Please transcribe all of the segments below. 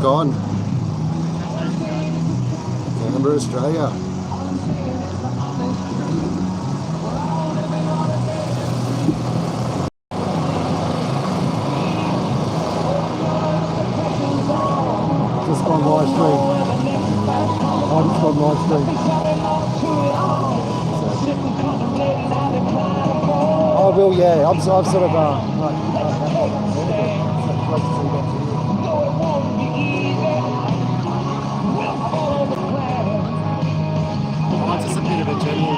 back on. Canberra, Australia. Just gone live stream. I just gone live stream. Oh, well, yeah. I've sort of just a bit of a general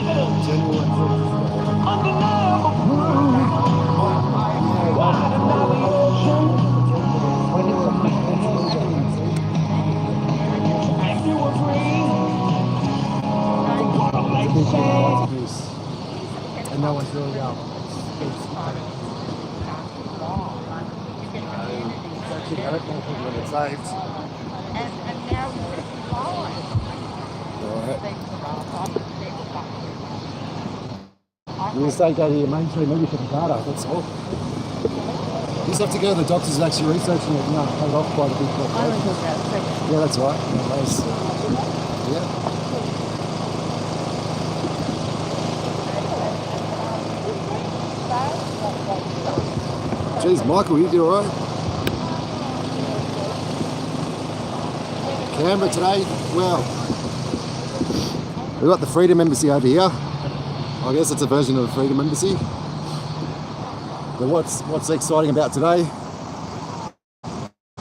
and no one's really it's saved. And now we're fine. You just don't go to your mainstream membership data, that's all. You just have to go to the doctors and actually researching it, paid off quite a big corporation. Yeah, that's right. Yeah. Jeez, Michael, you do alright? Canberra today, well, we've got the Freedom Embassy over here. I guess it's a version of the Freedom Embassy. But what's exciting about today?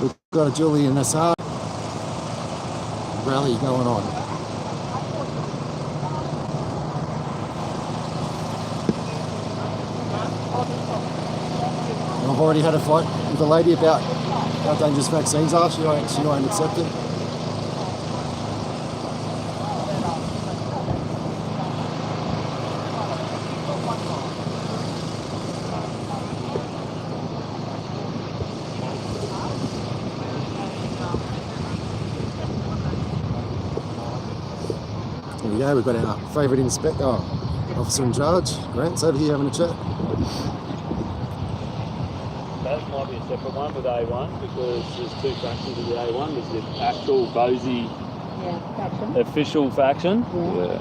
We've got a Julian Assange rally going on. And I've already had a fight with a lady about how dangerous vaccines are. She won't accept it. There we go, we've got our favourite officer in charge. Grant's over here having a chat. That might be a separate one with A1 because there's two factions of the A1. There's the actual Bosie faction. Official faction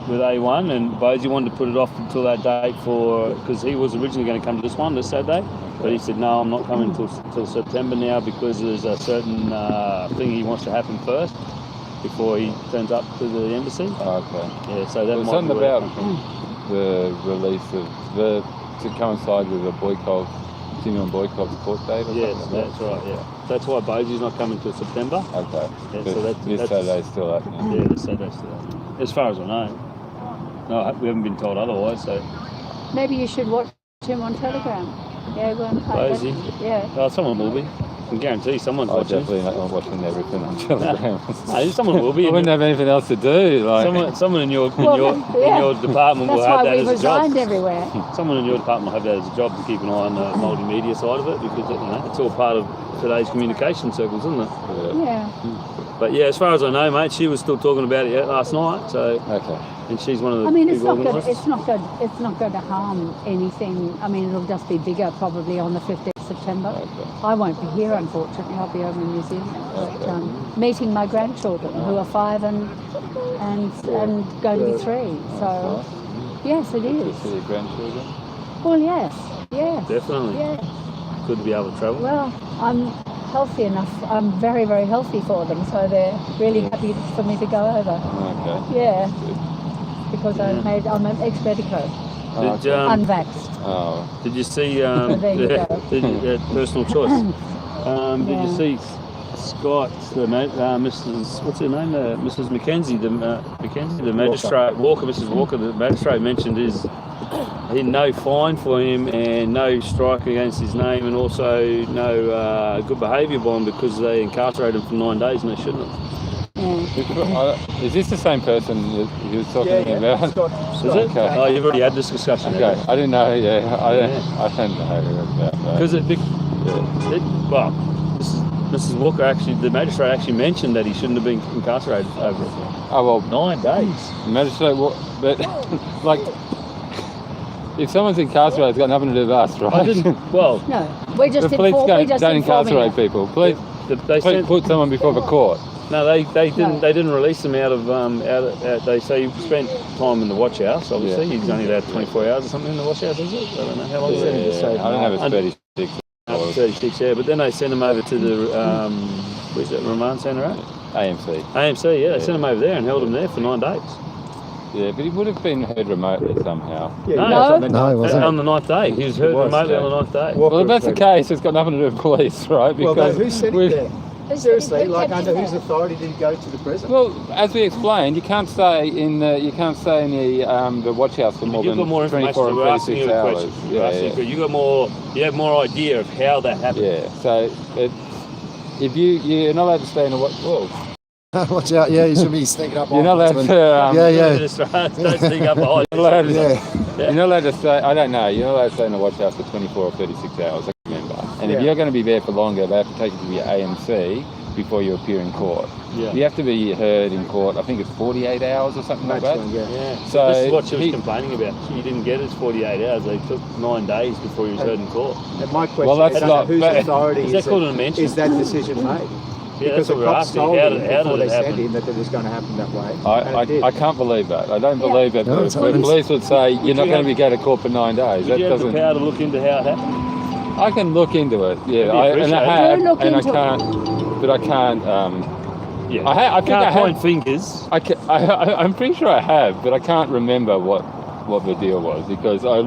with A1, and Bosie wanted to put it off until that date because he was originally going to come to this one this Saturday, but he said no, I'm not coming until September now because there's a certain thing he wants to happen first before he turns up to the embassy. Oh, okay. Yeah, so that There's might something be about the release of to coincide with a boycott, continuing boycott court date. Yes, that's right. Yeah, that's why Bosie's not coming till September. Okay. Yeah, so this Saturday's still happening. Yeah, this Saturday's still happening. As far as I know. No, we haven't been told otherwise. So Maybe you should watch him on Telegram. Yeah, go and play. Bosie. Yeah. Oh, someone will be. I can guarantee someone's watching. Definitely not watching everything on Telegram. No, someone will be. I wouldn't have anything else to do. Someone in your department will have that as a job. That's why we resigned everywhere. Someone in your department will have that as a job to keep an eye on the multimedia side of it because it's all part of today's communication circles, isn't it? Yeah. But yeah, as far as I know, mate, she was still talking about it last night. So okay. And she's one of the. I mean, big it's not going to harm anything. I mean, it'll just be bigger probably on the 15th of September. Okay. I won't be here, unfortunately. I'll be over in New Zealand, but meeting my grandchildren who are 5 and going to be 3. So yes, it is. For your grandchildren. Well, yes. Definitely. Yeah. Good to be able to travel. Well, I'm healthy enough. I'm very, very healthy for them, so they're really happy for me to go over. Okay. Yeah. Because I'm an ex-medico, unvaxxed. Oh. Did you see There you go. personal choice? Did you see Scott, Mrs. What's her name? Mrs. Mackenzie, the magistrate Walker. Mrs. Walker, the magistrate mentioned no fine for him and no strike against his name, and also no good behaviour bond because they incarcerated him for 9 days and they shouldn't have. Is this the same person that he was talking about? Is it? Okay. Oh, you've already had this discussion. Okay, I didn't know. Yeah, I don't know about that. Because Mrs. Walker the magistrate actually mentioned that he shouldn't have been incarcerated over 9 days. Magistrate, but like, if someone's incarcerated, it's got nothing to do with us, right? I didn't. Well, No, we just the police don't incarcerate people. Police they sent, put someone before the court. no, they didn't release them out of they say he spent time in the watch house. Obviously, he's only allowed 24 hours or something in the watch house, is it? I don't know how long. I don't know if it's 36. 36, yeah. But then they sent him over to the where's that remand centre at? AMC. Yeah. They sent him over there and held him there for 9 days. Yeah, but he would have been heard remotely somehow. No, he wasn't. on the 9th day. He was heard remotely on the 9th day. Well, if that's the case, it's got nothing to do with police, right? Well, who sent it there? Seriously, like under whose authority did he go to the prison? Well, as we explained, you can't stay in the watch house for more You've than got more 24 information. or We're asking 36 you a hours. question. You have more idea of how that happened. Yeah. So if you're not allowed to stay in a watch. Whoa. Watch out! Yeah, you should be sneaking up. You're not allowed to. Don't sneak up behind. You're not allowed to stay. I don't know. You're not allowed to stay in a watch house for 24 or 36 hours. I remember. And if you're going to be there for longer, they have to take you to your AMC before you appear in court. Yeah. You have to be heard in court. I think it's 48 hours or something like that. Yeah. So this is what she was complaining about. He didn't get his 48 hours. They took 9 days before he was heard in court. And my question is, under whose authority is that decision made? Yeah, because that's the what we're cops asking. told How him did before they it sent happen? him that it was going to happen that way. I can't believe that. I don't believe that No, the police would say you're not going to be going to court for 9 days. Did you have the power to look into how it happened? I can look into it. Yeah, and I have, and I can't. But I can't. Yeah. I think I can't point have. fingers. I'm pretty sure I have, but I can't remember what the deal was because I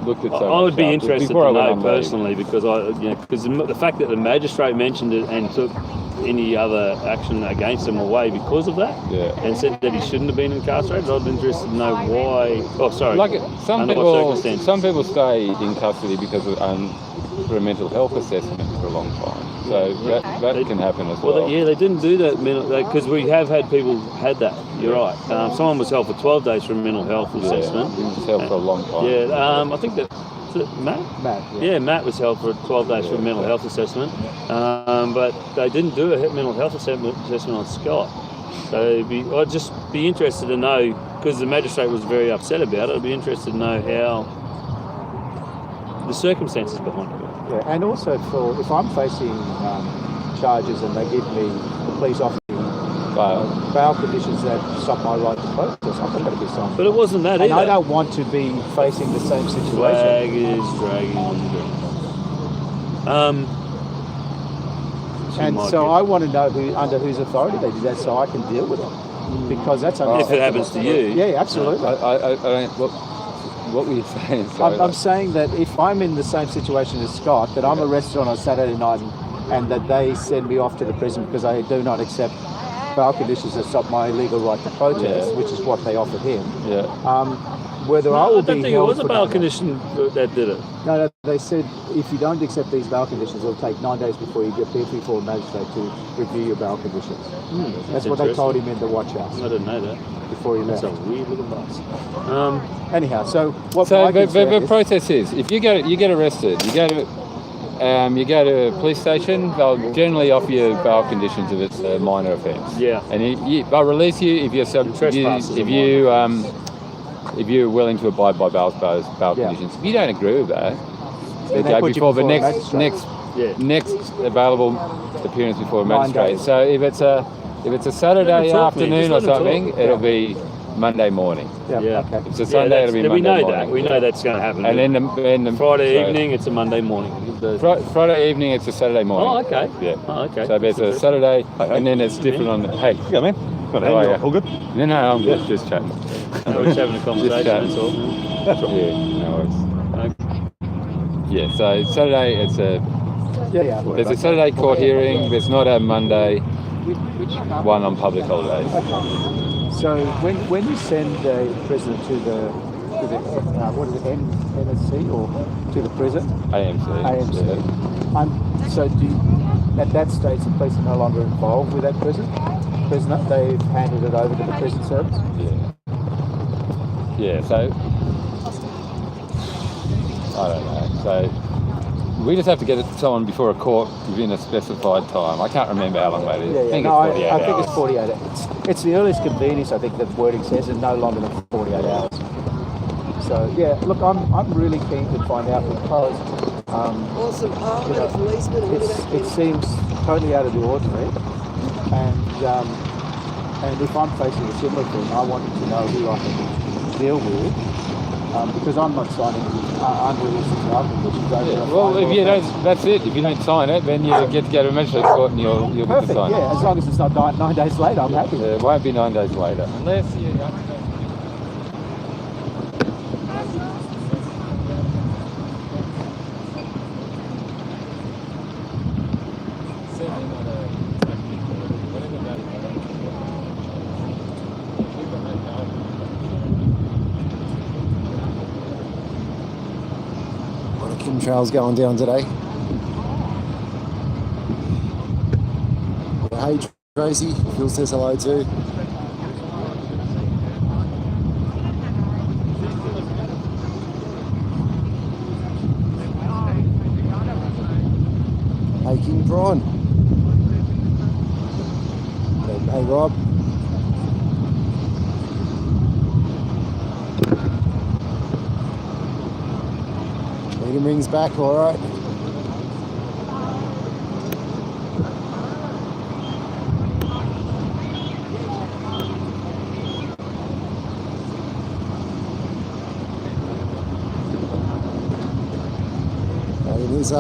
looked at. I would be interested to know personally leave. because the fact that the magistrate mentioned it and took any other action against him away because of that, and said that he shouldn't have been incarcerated. I'd be interested to know why. Oh, sorry. Like some under what circumstances. people stay in custody because of for a mental health assessment for a long time. So that can happen as well. They didn't do that because we have had people had that. You're right. Someone was held for 12 days for a mental health assessment. He was held for a long time. Yeah, I think that. Is it Matt? Matt was held for 12 days for a mental health assessment, but they didn't do a mental health assessment on Scott. So I'd just be interested to know, because the magistrate was very upset about it, I'd be interested to know how the circumstances behind it. Yeah, and also if I'm facing charges and they give me, the police offer me bail conditions that stop my right to protest, I'm not going to be signed. But it wasn't that and either. I don't want to be facing the same situation. Flag is dragging on the ground. And so I want to know under whose authority they did that so I can deal with it. Because that's if it happens to you. Yeah, absolutely. I don't. What were you saying? I'm saying that if I'm in the same situation as Scott, that I'm arrested on a Saturday night and that they send me off to the prison because I do not accept bail conditions that stop my legal right to protest, which is what they offered him. Whether I will be held. I don't think it was a bail condition that did it. No, they said if you don't accept these bail conditions, it'll take 9 days before you get before a magistrate to review your bail conditions. That's what they told him in the watch house. I didn't know that. Before he left. That's a weird little bus. Anyhow, so what? The process is, if you get arrested, you go to a police station. They'll generally offer you bail conditions if it's a minor offence. Yeah. And they'll release you if you're willing to abide by bail conditions. If you don't agree with that, they go before the next available appearance before a magistrate. So if it's a Saturday afternoon or something, it'll be Monday morning. Okay. If it's a Sunday, it'll be Monday morning. We know that's going to happen. And then Friday evening, it's a Monday morning. Friday evening, it's a Saturday morning. Oh, okay. Yeah. Oh, okay. So there's a Saturday, and then it's different on the... Hey, Yeah, man. how are you? All good? No, I'm good. Just chatting. We're just having a conversation, that's all. Yeah, no worries. Yeah, so Saturday, it's there's a Saturday court hearing. There's not a Monday one on public holidays. Okay. So when you send a prisoner to the what is it, NSC or to the prison? AMC. Yeah. So at that stage the police are no longer involved with that prisoner? They've handed it over to the prison service? Yeah, so I don't know. So we just have to get someone before a court within a specified time. I can't remember how long that is. I think it's 48 hours. I think it's 48 hours. It's the earliest convenience, I think, that the wording says, and no longer than 48 hours. So, look, I'm really keen to find out because it seems totally out of the ordinary, and if I'm facing a similar thing, I wanted to know who I can deal with, because I'm not signing unrealistic conditions. Well, if you don't, that's it. If you don't sign it, then you get to go to a magistrate's court and you'll get perfect. to sign it. Yeah, as long as it's not 9 days later, I'm happy. It won't be 9 days later, unless you. Trails going down today. Hey Tracy, Phil says hello too. Hey King Prawn. Hey Rob. Megan rings back, all right. It is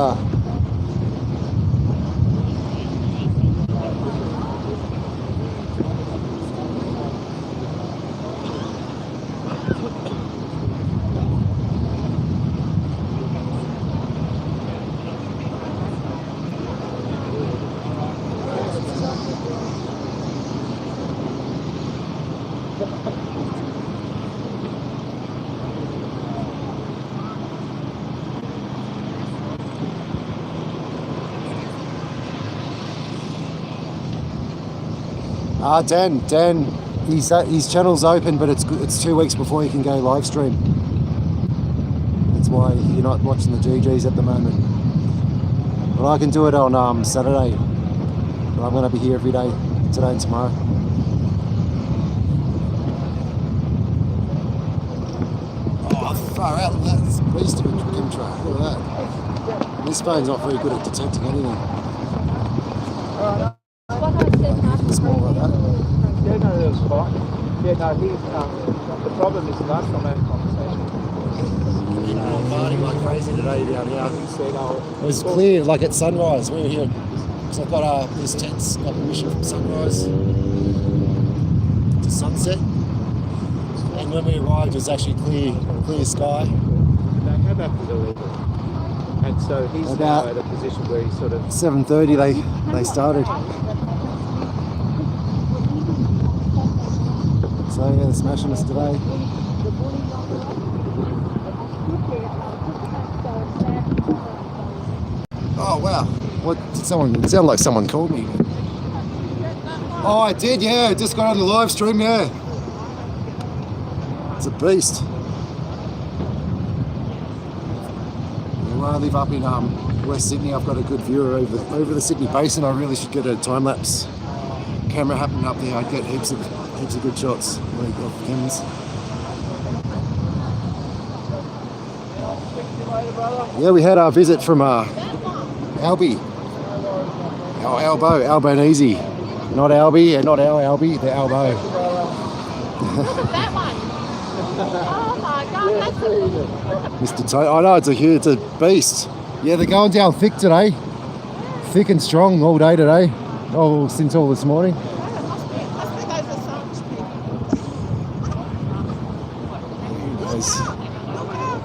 Dan, his channel's open, but it's 2 weeks before he can go live stream. That's why you're not watching the GGs at the moment. But I can do it on Saturday. But I'm going to be here every day, today and tomorrow. Oh, far out, that's a beast of a chemtrail. Look at that. This phone's not very good at detecting anything. Small like that. Yeah, no, that was fine. Yeah, no, the problem is last time I had a conversation. Partying like crazy today down here. He said, It was clear, like at sunrise. We were here, so I've got this tents, got permission from sunrise to sunset. And when we arrived, it was actually clear sky. how about illegal? And so he's now at a position where he's sort of 7:30. They started. So yeah, they're smashing us today. Oh wow! What did someone? It sounded like someone called me. Oh, I did. Yeah, I just got on the live stream. Yeah, it's a beast. Where I live up in West Sydney, I've got a good view over the Sydney Basin. I really should get a time lapse camera happening up there. I'd get heaps of good shots of cameras. Yeah, we had our visit from Albie. Our Albo, Albanese. Not Albie, and not our Albie, the Albo. Look at that one. Oh my God, that's Mr. Toad. I know, it's a beast. Yeah, they're going down thick today. Thick and strong all day today. Oh, since all this morning. must be those Assange people. Guys. Look up.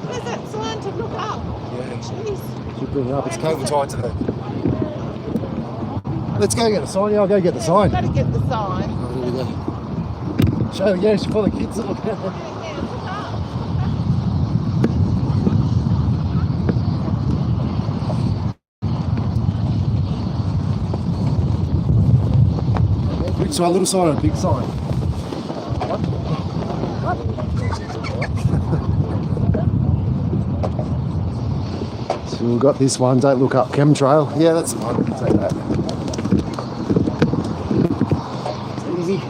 There's that sign to look up. Yeah. Jeez. Keep bringing it up. It's COVID time today. Let's go get a sign. Yeah, I'll go get the sign. Better get the sign. Oh, here we go. Show, yeah, it's for the kids to look at. Yeah, look up. Big sign, little sign, and a big sign. So we've got this one, don't look up chemtrail. Yeah, that's the one, take that. It's easy.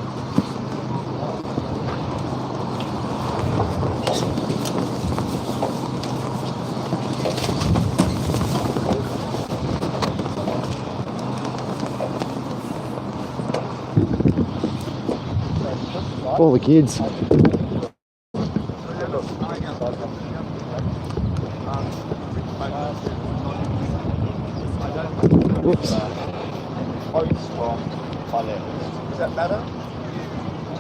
All the kids. Whoops. Does that matter?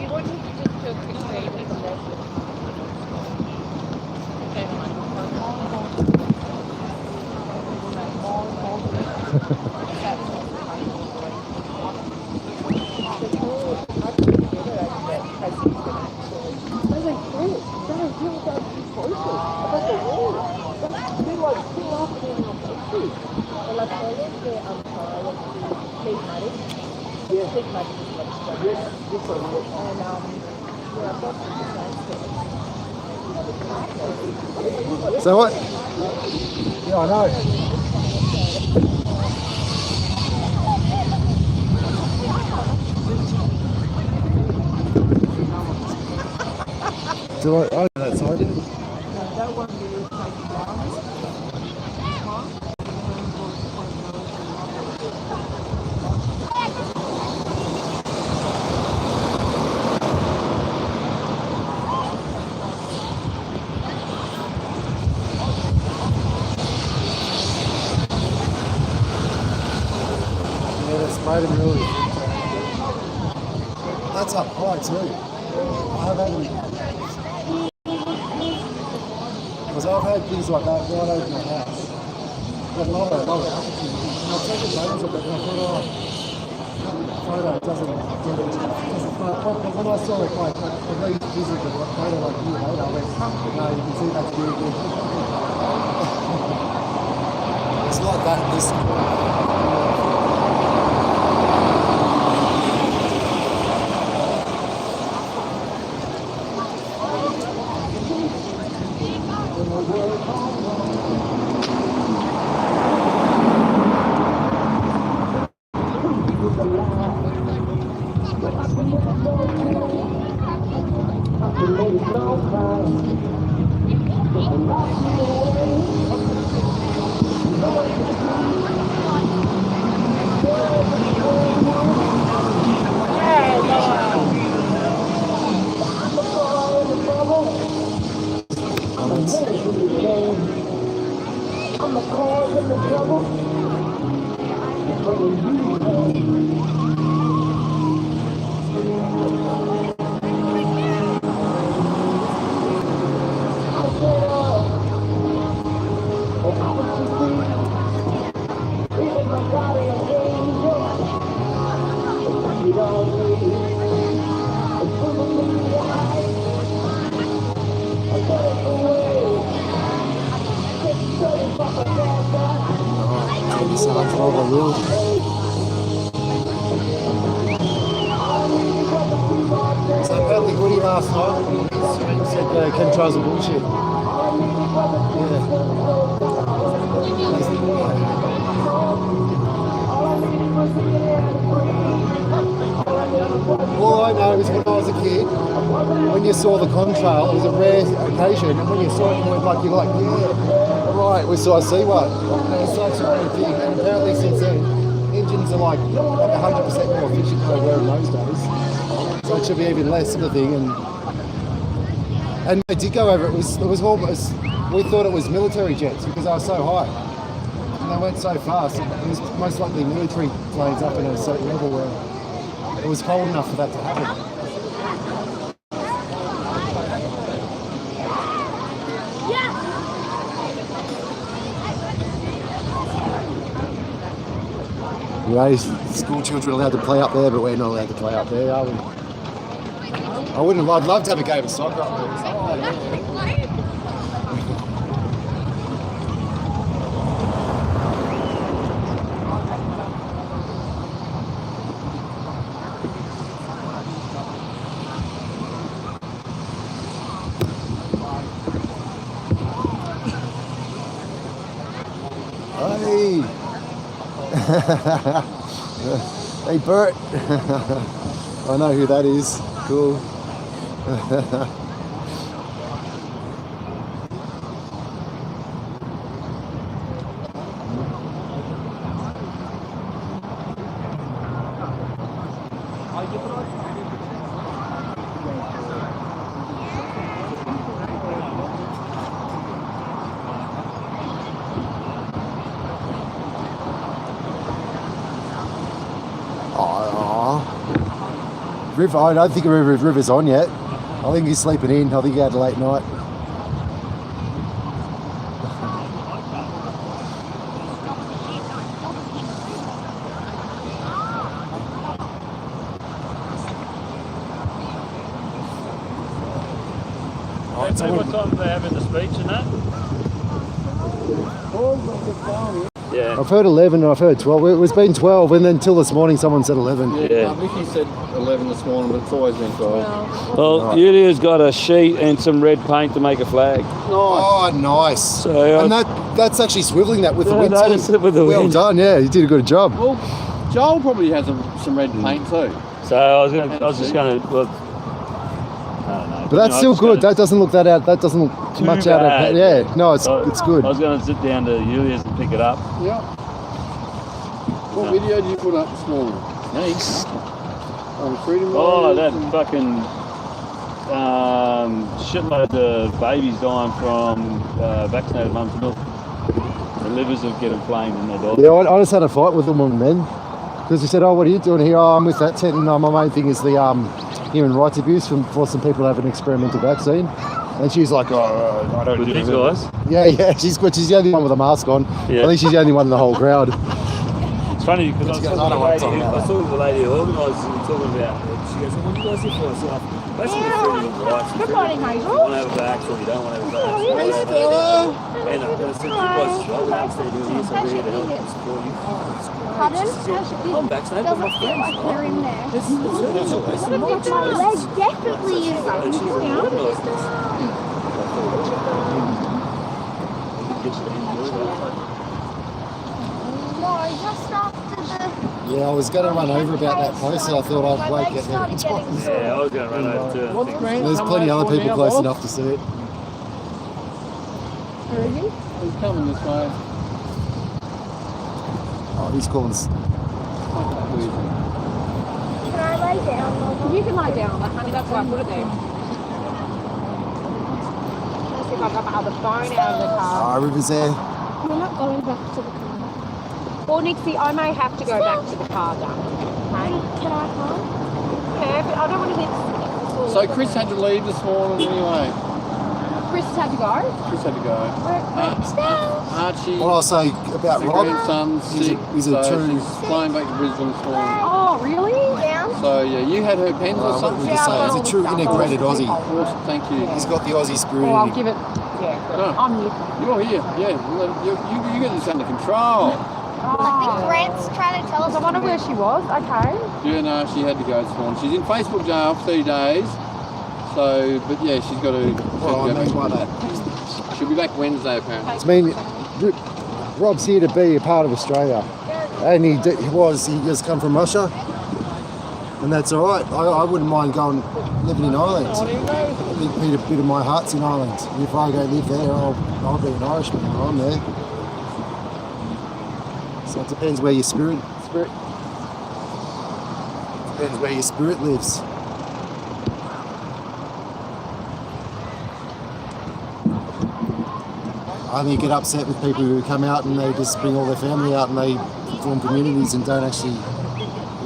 You want me to just do a quick read with the So what? Yeah, I know. Do I know that side? Yeah, that's made him really. That's up high too. I've had because I've had things like that right over my house. But not a altitude. And I've taken photos of it and I thought, oh, photo doesn't get it. But when I saw it like a revisit of a photo like you later, I went, no, you can see that's really good. It's like that this. Assange overruled. So apparently Woody last night said chemtrails are bullshit. Yeah. All I know is when I was a kid, when you saw the contrail, it was a rare occasion, and when you saw it, you're like, yeah, right, I see one. And it was such a rare thing, and apparently since then, engines are like 100% more efficient than they were in those days. So it should be even less of a thing. And they did go over, it was almost, we thought it was military jets because they were so high. And they went so fast, it was most likely military planes up in a certain level where it was cold enough for that to happen. You know, school children are allowed to play up there, but we're not allowed to play up there, are we? I'd love to have a game of soccer up there. Oh, yeah. Hey! Hey Bert! I know who that is. Cool. River, I don't think River's on yet. I think he's sleeping in. I think he had a late night. So what time do they have in the speech and that? Yeah. I've heard 11 and I've heard 12. It was been 12 and then till this morning someone said 11. Yeah. Vicky said 11 this morning, but it's always been 12. Well, Julia's got a sheet and some red paint to make a flag. Oh, nice. So, and that's actually swiveling that with the wind. I noticed it with the well wind. done, yeah. You did a good job. Well, Joel probably has some red paint too. So I was just going to, well, I don't know. But that's still good. That doesn't look that out. That doesn't look Too much out bad. of. Yeah, no, it's good. I was going to sit down to Julia's and pick it up. Yeah. What video did you put up this morning? Thanks. Freedom Oh, Riders that fucking shitload of babies dying from vaccinated mum's milk. The livers are getting inflamed and they die. Yeah, I just had a fight with the woman then because he said, "Oh, what are you doing here?" "Oh, I'm with that tent, and my main thing is the human rights abuse for some people to have an experimental vaccine." And she's like, "Oh, I don't With do these that." guys? Yeah, she's the only one with a mask on. Yeah. I think she's the only one in the whole crowd. It's funny because I was I talking don't to want to the lady, talk about I was talking to the lady who organised and talking about it. She goes, "What are you guys here for?" I said, "Basically freedom of rights. Good morning, Hazel. You want to have a vax or you don't want to have a vax." And I said, "You guys, I would understand you're here, so we're here to help and support you." Pardon? I'm vaccinated, but my friends Like they're in there. It's There's definitely is. and she's organised this. No, just after the. Yeah, I was going to run over about that post, and I thought I'd wait get there. started getting sore. Yeah, I was going to run over too. I think. There's plenty of other people close enough to see it. He's coming this way. Oh, he's calling us. Can I lay down? You can lie down, honey. That's why I put it there. Let's see if I got my other phone out of the car. River's there. We're not going back to the car. Well, Nixie, I may have to go back to the car, darling. Okay? Can I come? Yeah, but I don't want to hit. So Chris had to leave this morning anyway. Chris had to go. Chris had to go. Archie, What I'll say about the Rob, grandson's sick, he's a so true. she's flying back to Brisbane this morning. Oh, really? Down? So yeah, you had her pens or What something? would you say? He's a true integrated Aussie. Awesome, thank you. He's got the Aussie spirit Well, I'll in him. give it. Yeah, good. No. I'm here. You're here, yeah. You get this under control. I think Grant's trying to tell us. I wonder where she was. Okay. Yeah, no, she had to go this morning. She's in Facebook jail for 30 days. So, but yeah, she's got to. Well, I go mean by back. that. She'll be back Wednesday apparently. I mean, Rob's here to be a part of Australia, and he has come from Russia, and that's all right. I wouldn't mind going living in Ireland. A bit of my heart's in Ireland. If I go live there, I'll be an Irishman when I'm there. So it depends where your spirit depends where your spirit lives. I only get upset with people who come out and they just bring all their family out and they form communities and don't actually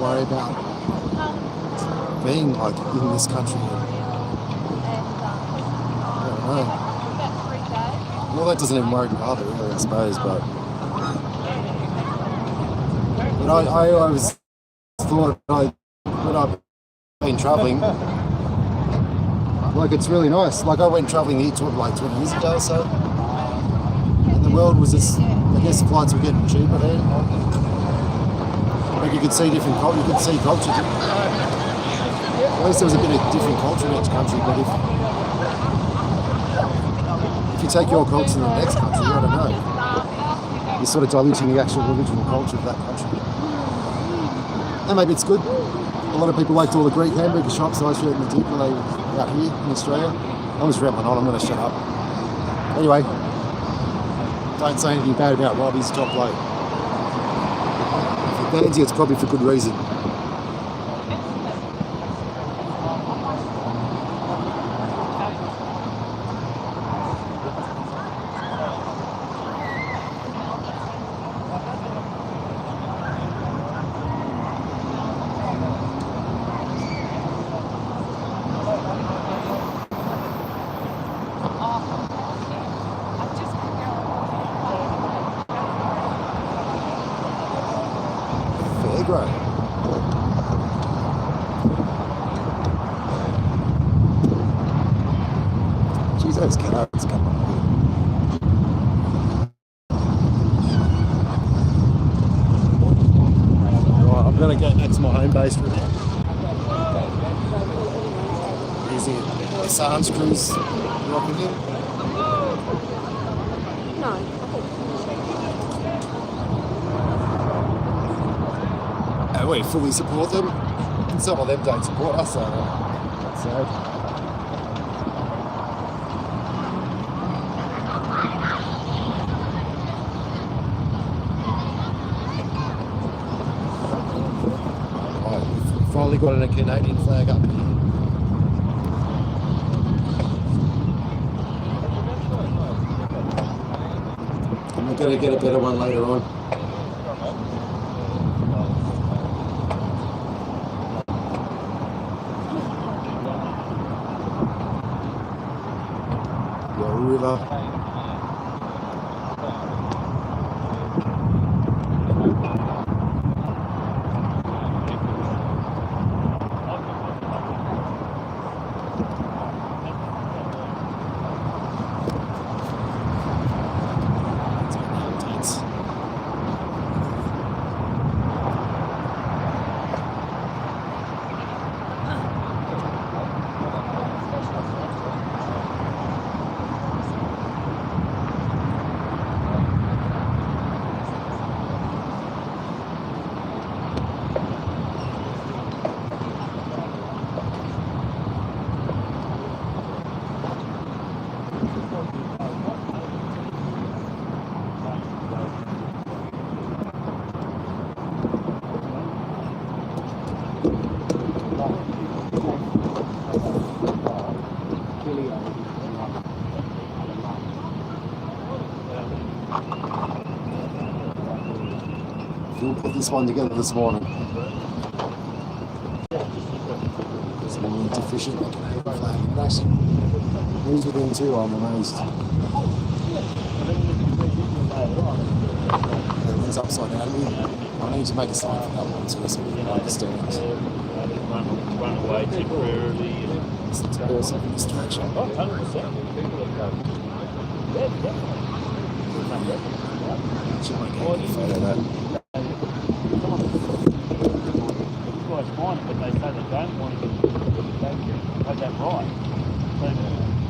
worry about being like in this country. I don't know. Well, that doesn't even worry me either, really, I suppose, but I always thought when I've been travelling, like it's really nice. Like I went travelling here like 20 years ago or so. And the world was just, I guess the flights were getting cheaper there. Like you could see different culture, you could see culture. At least there was a bit of different culture in each country, but if you take your culture to the next country, I don't know. You're sort of diluting the actual original culture of that country. And maybe it's good. A lot of people liked all the Greek hamburger shops I showed in the dip when they were out here in Australia. I'm just rambling on, I'm going to shut up. Anyway, don't say anything bad about Rob, he's top bloke. If he bans you, it's probably for good reason. Let's get out. Let's come on. Right, I'm going to go back to my home base for a bit. Easy. Assange cruise. Rocking in. No. We fully support them. Some of them don't support us, so that's sad. Right, we've finally got a Canadian flag up here. And we're going to get a better one later on. River. We'll put this one together this morning. It's more deficient like an Canadian flag. It actually moves within too, I'm amazed. It's upside down. I need to make a sign for that one so we can understand. Run away temporarily. It's a distraction. 100%. Should make a photo of that. Fine, but they say they don't want to have that right. So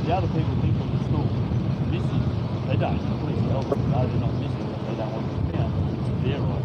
the other people think that the school missing, they don't. The police tell them, no, they're not missing, but they don't want to put down. It's their right.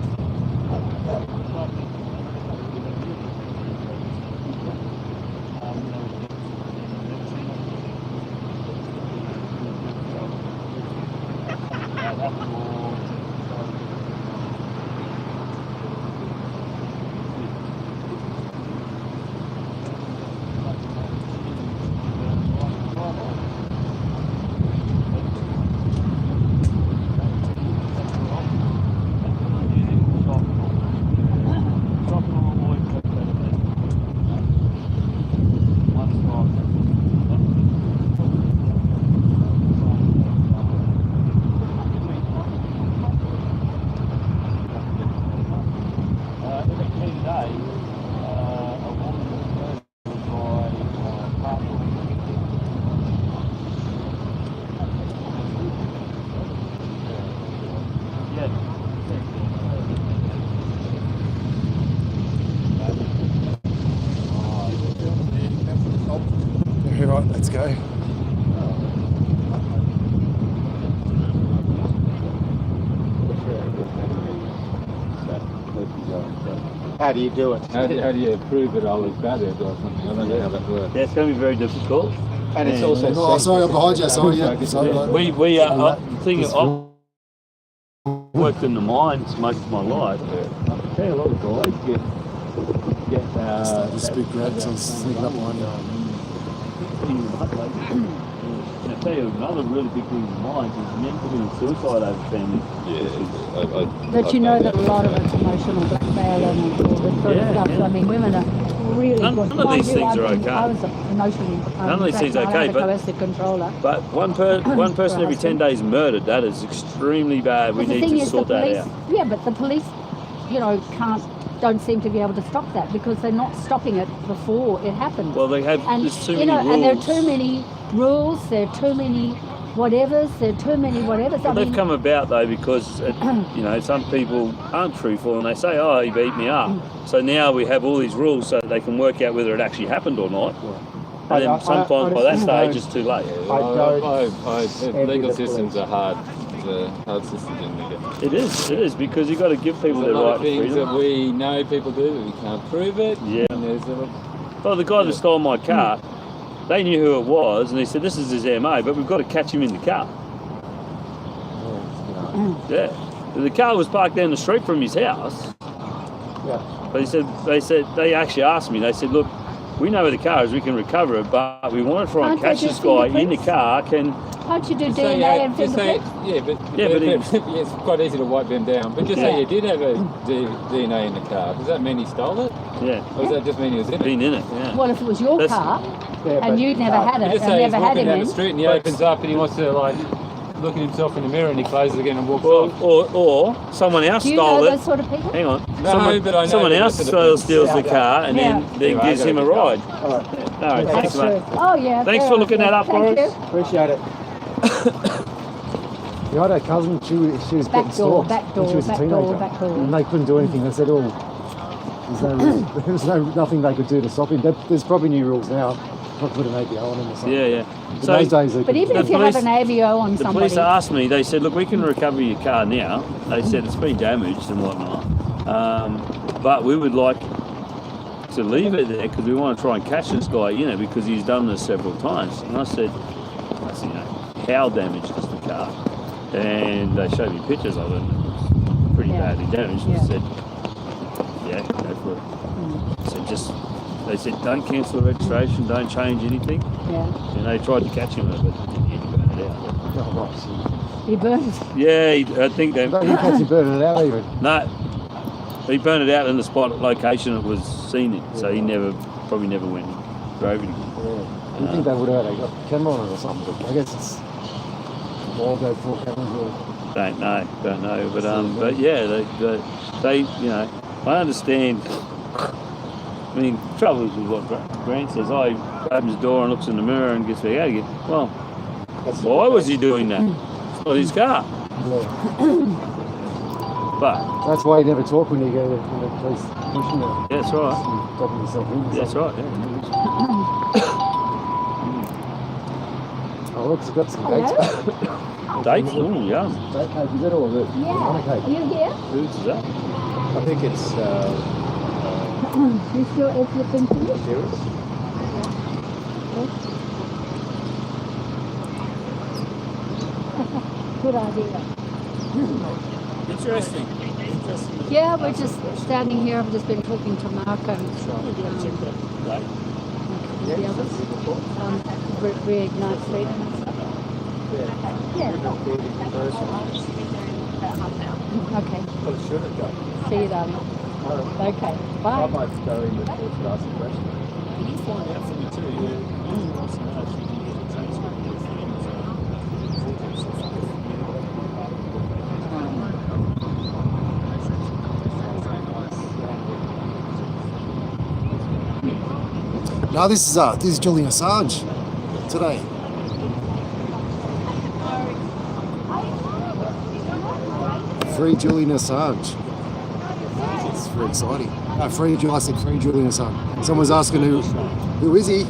Right, let's go. How do you do it? How do you prove it I was bad at it or something? I don't know how that works. That's going to be very difficult. And it's also... Oh, sorry, I'm behind you. Sorry, yeah. Sorry, We are... I've worked in the mines most of my life. I tell you, a lot of guys get this big grab, so I'm sneaking up behind you. And I tell you, another really big thing in mines is men committing suicide over family. Yeah, But you know that a lot of it's emotional blackmail and all this sort of stuff. Yeah. I mean, women are really None good. of these things are okay. I was emotionally None of these things are okay, but coercive controller. But one person every 10 days murdered. That is extremely bad. We But the need thing to is, sort the that police, out. yeah, but the police, you know, can't don't seem to be able to stop that because they're not stopping it before it happens. Well, they have And there's too you many know, rules. and there are too many rules. There are too many whatevers. There are too many whatevers. Well, they've come about though because you know, some people aren't truthful and they say, "Oh, he beat me up." So now we have all these rules so that they can work out whether it actually happened or not. And then sometimes by that stage it's too late. Legal systems are hard. Hard system to get. It is because you've got to give people There's the a lot right of things freedom. that we know people do, but we can't prove it. Yeah. And there's Well, the guy that stole my car, they knew who it was, and they said, "This is his MO, but we've got to catch him in the car." Yeah, the car was parked down the street from his house. Yeah. But they actually asked me. They said, "Look, we know where the car is. We can recover it, but we want to try and Can't they catch do this guy in the fingerprints? car." Can't you do just DNA say, and just say, fingerprints? but it's quite easy to wipe them down. But just say you did have a DNA in the car. Does that mean he stole it? Yeah, Or does that just mean he was in it? been in it. Yeah. Well, if it was your That's- car but and you'd never had You it just and say he's never had walking him down in, the street and he opens up and he wants to like look at himself in the mirror and he closes again and walks off. Or someone else do you stole know it. those sort of people? Hang on. No, but I know someone that else it's a steals the car and then Anyway, gives I him a gotta ride. All right. All right, That's thanks, mate. true. Oh yeah. Thanks fair for looking enough. that up for Thank us. you. Appreciate it. You know, I had a cousin, she was getting Back door, stalked back when she door, was a back teenager. door, back door. And they couldn't do anything. They said, there's nothing they could do to stop him. There's probably new rules now. Probably put an ABO on him or something. Yeah, yeah. In those days, they But even The if you have police- an AVO on The somebody, police asked me, they said, "Look, we can recover your car now." They said it's been damaged and whatnot. But we would like to leave it there because we want to try and catch this guy, you know, because he's done this several times. And I said, you know, how damaged is the car? And they showed me pictures of it. And it was pretty Yeah. badly damaged. Yeah. I said, yeah, go for it. So they said, don't cancel the registration, don't change anything. yeah, And they tried to catch him, but in the end he burned it out. Oh, right. he burned. Yeah, I think they... But you catch him burning it out even. No, he burned it out in the spot location it was seen in, so he probably never went and drove it again. Yeah. You think they would have got a camera on it or something? But I guess it's all go for cameras or... Don't know, but yeah, they you know, I understand. I mean, trouble is with what Grant says. Oh, he opens the door and looks in the mirror and gets back out again. Well, why was he doing that? It's not his car. But That's why you never talk when you go to the police station. that's right. Dropping yourself in. That's right. Yeah. Oh, look, it's got some dates. Dates? Oh, yum. Date cake, is that all of it? Banana Are cake. you here? Who's that? I think it's You still if you're thinking? serious. Good idea. Interesting. Yeah, we're just standing here. I've just been talking to Mark and the others. Reignite freedom and stuff. Yeah. Okay. Well, should have done. See you, darling. Okay. I Bye. might go in the course and ask a question. Can you find out for me too? No, this is Julian Assange today. Free Julian Assange. It's very exciting. I said free Julian Assange. Someone's asking who is he?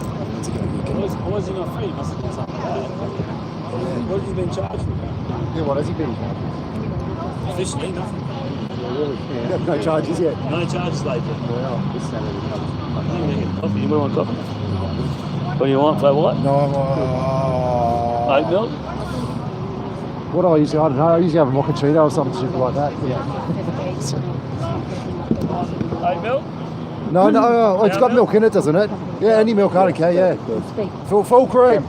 Why is he not free? He must have done something bad. What have you been charged with? Yeah, what has he been? Officially, nothing. No charges yet. No charges lately. Well, this Saturday comes. Coffee? You want coffee? What do you want? Flat white? No, Oat milk? what do I usually? I don't know. I usually have a mochaccino or something stupid like that. Yeah. Oat milk? No. It's got milk in it, doesn't it? Yeah, any milk, I don't care. Yeah, Speak. full cream.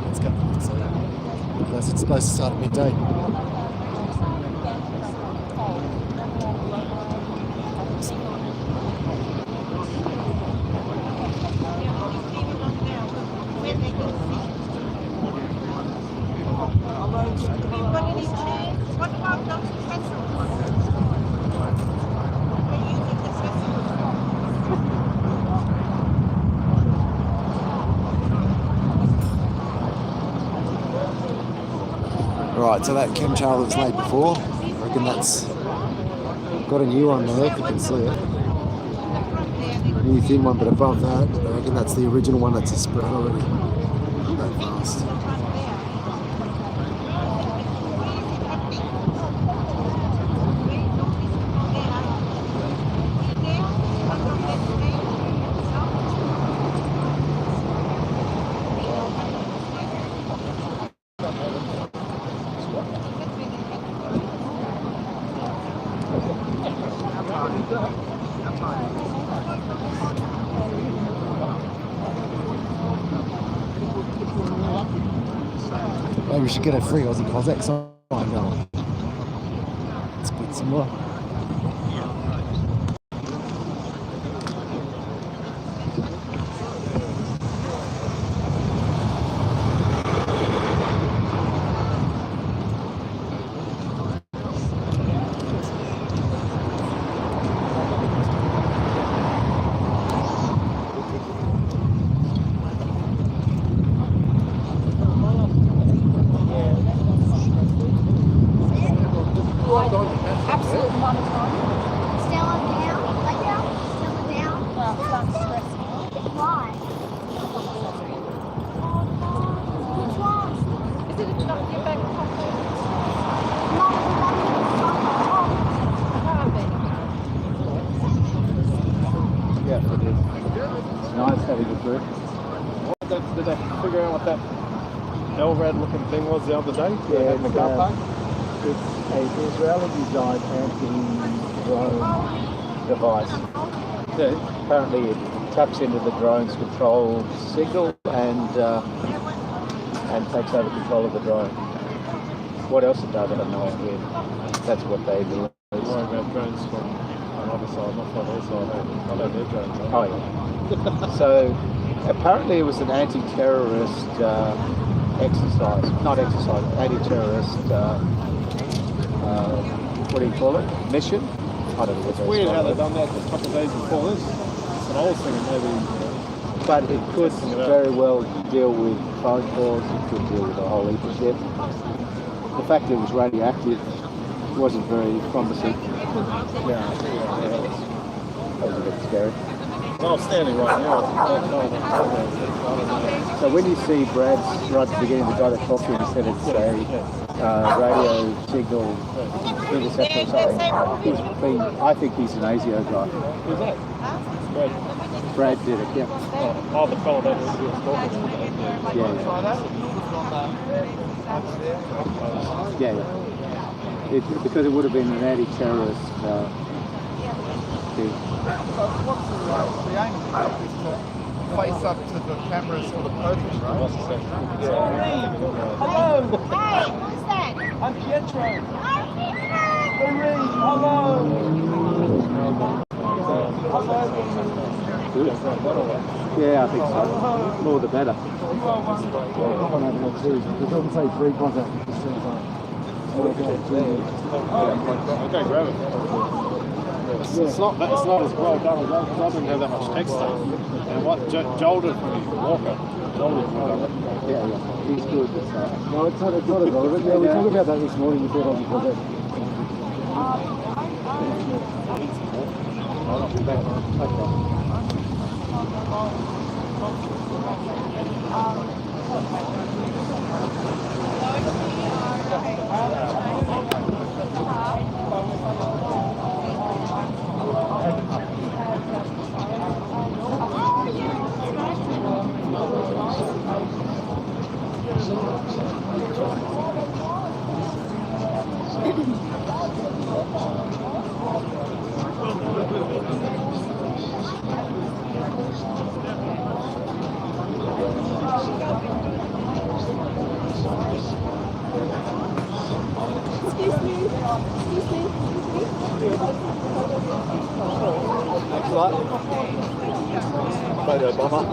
Let's go. It's supposed to start at midday. What about those pencils? Right, so that chemtrail that was made before, I reckon that's got a new one there, if you can see it. New thin one, but above that, I reckon that's the original one that's spread already. That fast. Maybe we should get a free Aussie Cossack sign going. Let's put some more. Absolute monotone. Stella down, lay down, Stella down. Well, that's stressful. Why? Which one? Is it a chocolate bag of chocolate? Mom, that's Yeah, it is. It's nice having a group. Did they figure out what that LRAD looking thing was the other day? Yeah, in the car park? It's an Israeli-designed anti-drone device. Yeah. Apparently, it taps into the drone's control signal and takes over control of the drone. What else it does, I have no idea. That's what they do. Worry about drones from another side, not from their side. I know their drones. Oh yeah. So apparently, it was an anti-terrorist exercise. Not exercise. Anti-terrorist. What do you call it? Mission? I don't know. It's weird how they've done that a couple of days before this. It's an old thing, and maybe. But it could very well deal with phone calls. It could deal with a whole heap of shit. The fact that it was radioactive wasn't very promising. Yeah. That was a bit scary. Well, I'm standing right now. So when you see Brad's right at the beginning, the guy that talked to him said it's a radio signal interceptor or something. I think he's an ASIO guy. Who's that? Brad. Brad did it, yeah. Oh, the fellow that was talking to me. Yeah. Because it would have been an anti-terrorist thing. The aim is to face up to the cameras for the protest, right? Hello. Hey, who's that? I'm Pietro. Marie, hello. Yeah, I think so. More the better. It doesn't say free contact, it just says Okay, grab it. It's not as well done as that because I didn't have that much text on. And what Joel did for me, Walker. Yeah, he's good. no, it's not irrelevant. Yeah, we talked about that this morning before Aussie Cossack. Photo bomber.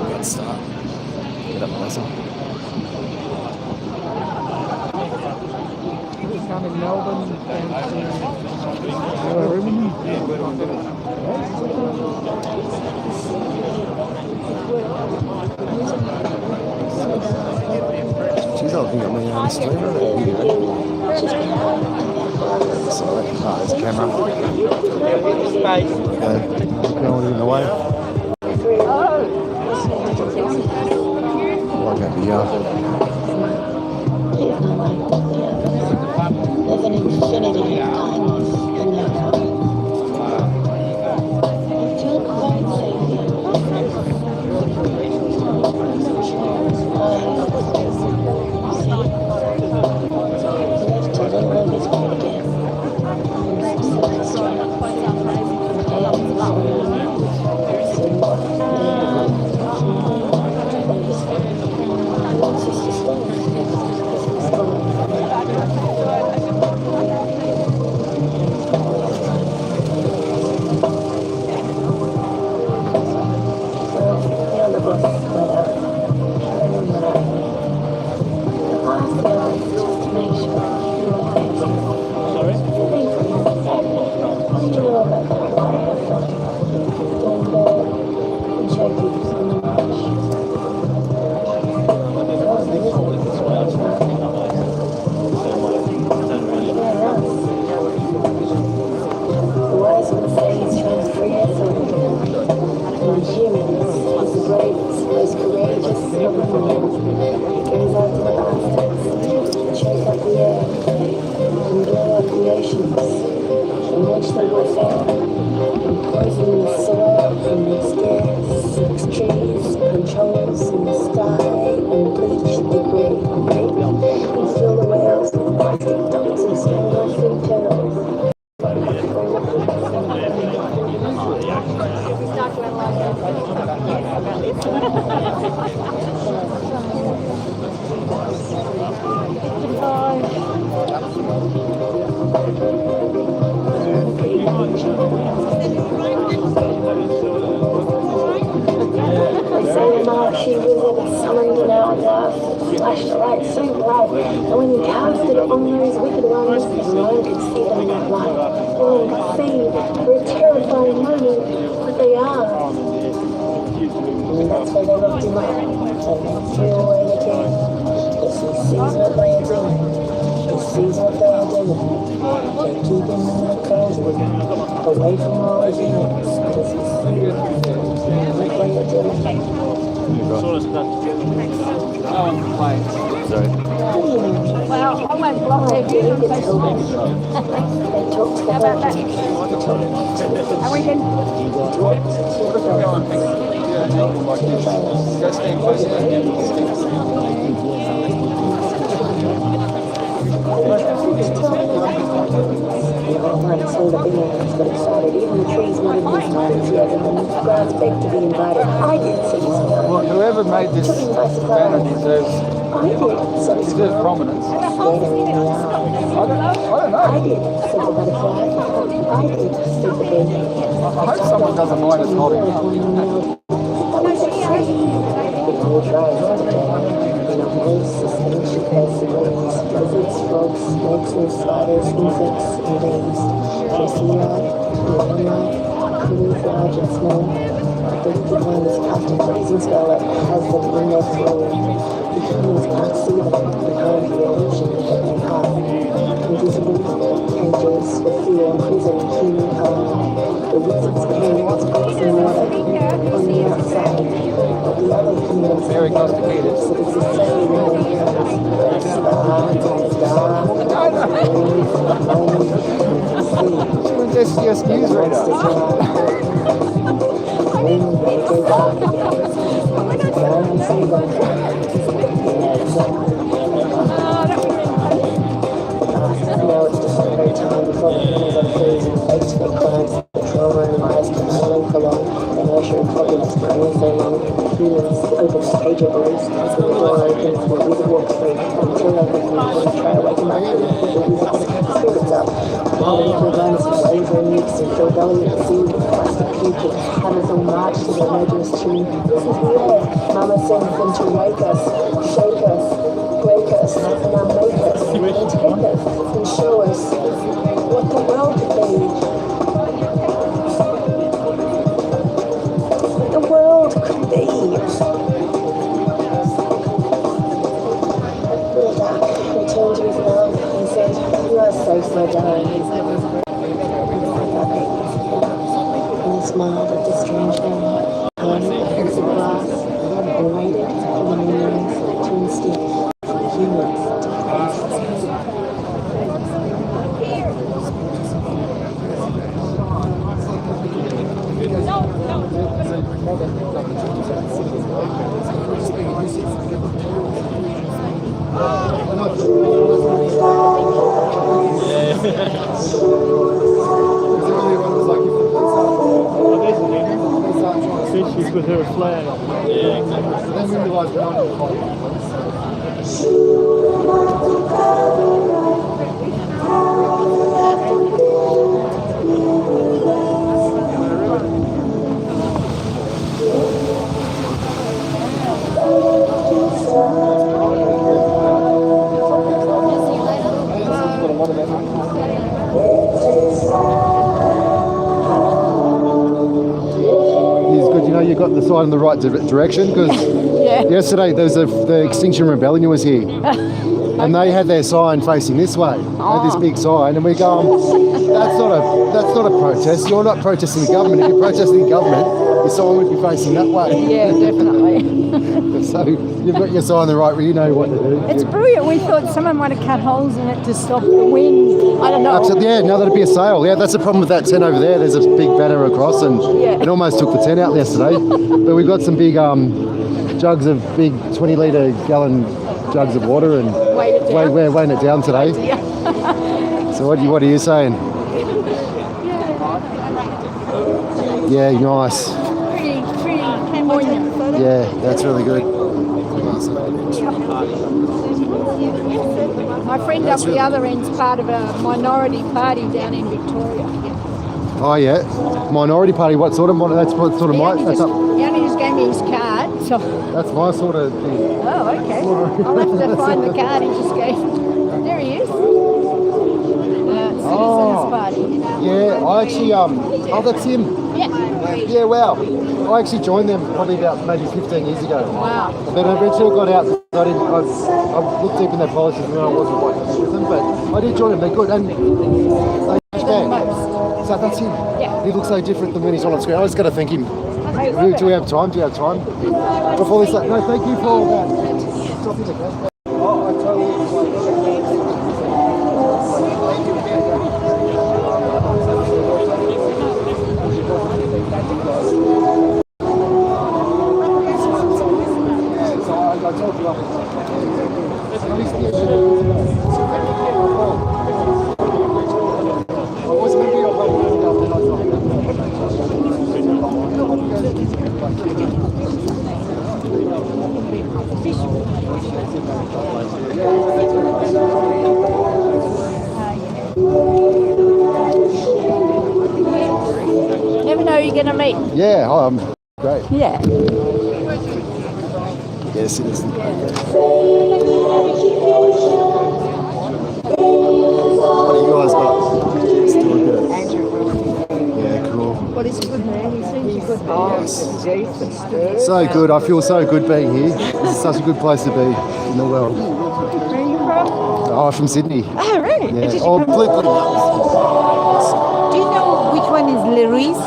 good start. Get up closer. Down in Melbourne She's looking at me on the street. Sorry, there's a camera. Okay, going in the way. Like at the yard. There's an infinity of kindness in your heart. Feel quite safe here. Left to the love is great again. Whoever made this banner deserves prominence. I don't know. I hope someone doesn't mind us holding it up. Very complicated. That's just newsreader. Trauma and lies can only prolong the inertia of populist so long. Julian's opened his cage at roost, and the door opens with a walk free, and the door opens and the tray away from that spirits up. While the runs waver and mix and fill belly at the sea with plastic cupids, hammers on march to their murderous tune. This is the air. Mama sends them to wake us, shake us, break us, and now make us, and take us, and show us what the world could be. What the world could be. Little Duck returned to his love and said, "You are safe, my darling." And he smiled at the strange man, handed a piece of glass, and waited for the memories to instill humans to faces. She's with her flag. Yeah, exactly. Then we realised we're not in the fight. You got the sign in the right direction because yesterday there was the Extinction Rebellion was here and they had their sign facing this way. They had this big sign and we go, that's not a protest. You're not protesting the government. If you're protesting the government, your sign would be facing that way. Yeah, definitely. So you've got your sign the right way. You know what to do. It's brilliant. We thought someone might have cut holes in it to stop the wind. I don't know. Absolutely. Yeah, now that'd be a sail. Yeah, that's the problem with that tent over there. There's a big banner across and it almost took the tent out yesterday. But we've got some big jugs of big 20-litre gallon jugs of water and we're weighing it down today. So what are you saying? Yeah, nice. Pretty poignant. Yeah, that's really good. My friend up the other end's part of a minority party down in Victoria. Oh yeah, minority party. What sort of that's what sort of my that's up. He only just gave me his card, so. That's my sort of thing. Oh, okay. I'll have to find the card he just gave. There he is. Citizens Party. Yeah, I actually oh, that's him. Yeah, wow. I actually joined them probably about maybe 15 years ago. Wow. Then eventually I got out. I looked deep in their policies when I wasn't quite with them, but I did join them. They're good. And so that's him. Yeah. He looks so different than when he's on screen. I just got to thank him. Do we have time? Do you have time? Before this, no, thank you for all that. Stop in the gas. Oh, I totally. Never know who you're going to meet. Yeah, great. Yeah. Yes, it is. What do you guys got? Still good. Yeah, cool. What is good, man? He seems a good man. So good. I feel so good being here. This is such a good place to be in the world. Where are you from? Oh, from Sydney. Oh, really? Yeah. Did you Oh, come- Blue. Do you know which one is Larice?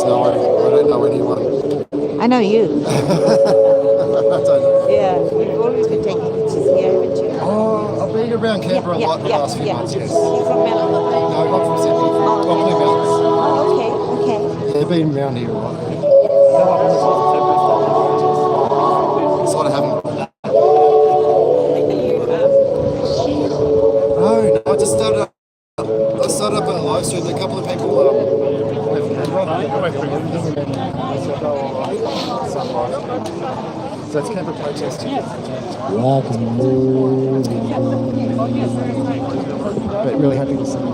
No, I don't know anyone. I know you. I don't know. Yeah, we've always been taking pictures here, haven't you? Oh, I've been around Canberra a lot the last few months, yes. You're from Melbourne? No, I'm from Sydney, from Blue Mountains. Oh, okay. Yeah, I've been around here a lot. Sort of haven't. No, I just started up. I started up on a live stream. A couple of people. So it's Canberra protesting. But really happy to see you.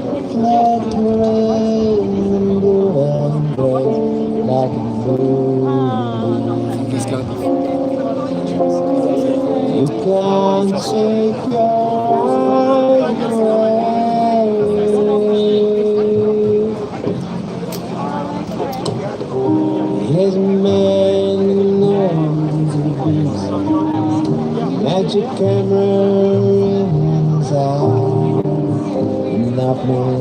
He's going to be. You can't shake There's a man in the arms of the beast, magic camera in his eye, and that man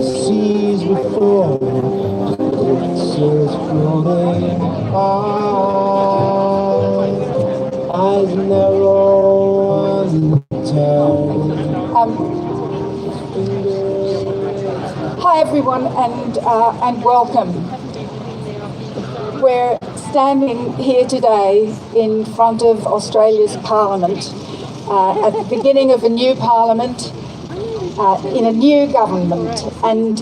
sees before him pictures floating eyes narrow and tired. Hi everyone, and welcome. We're standing here today in front of Australia's Parliament at the beginning of a new Parliament, in a new government, and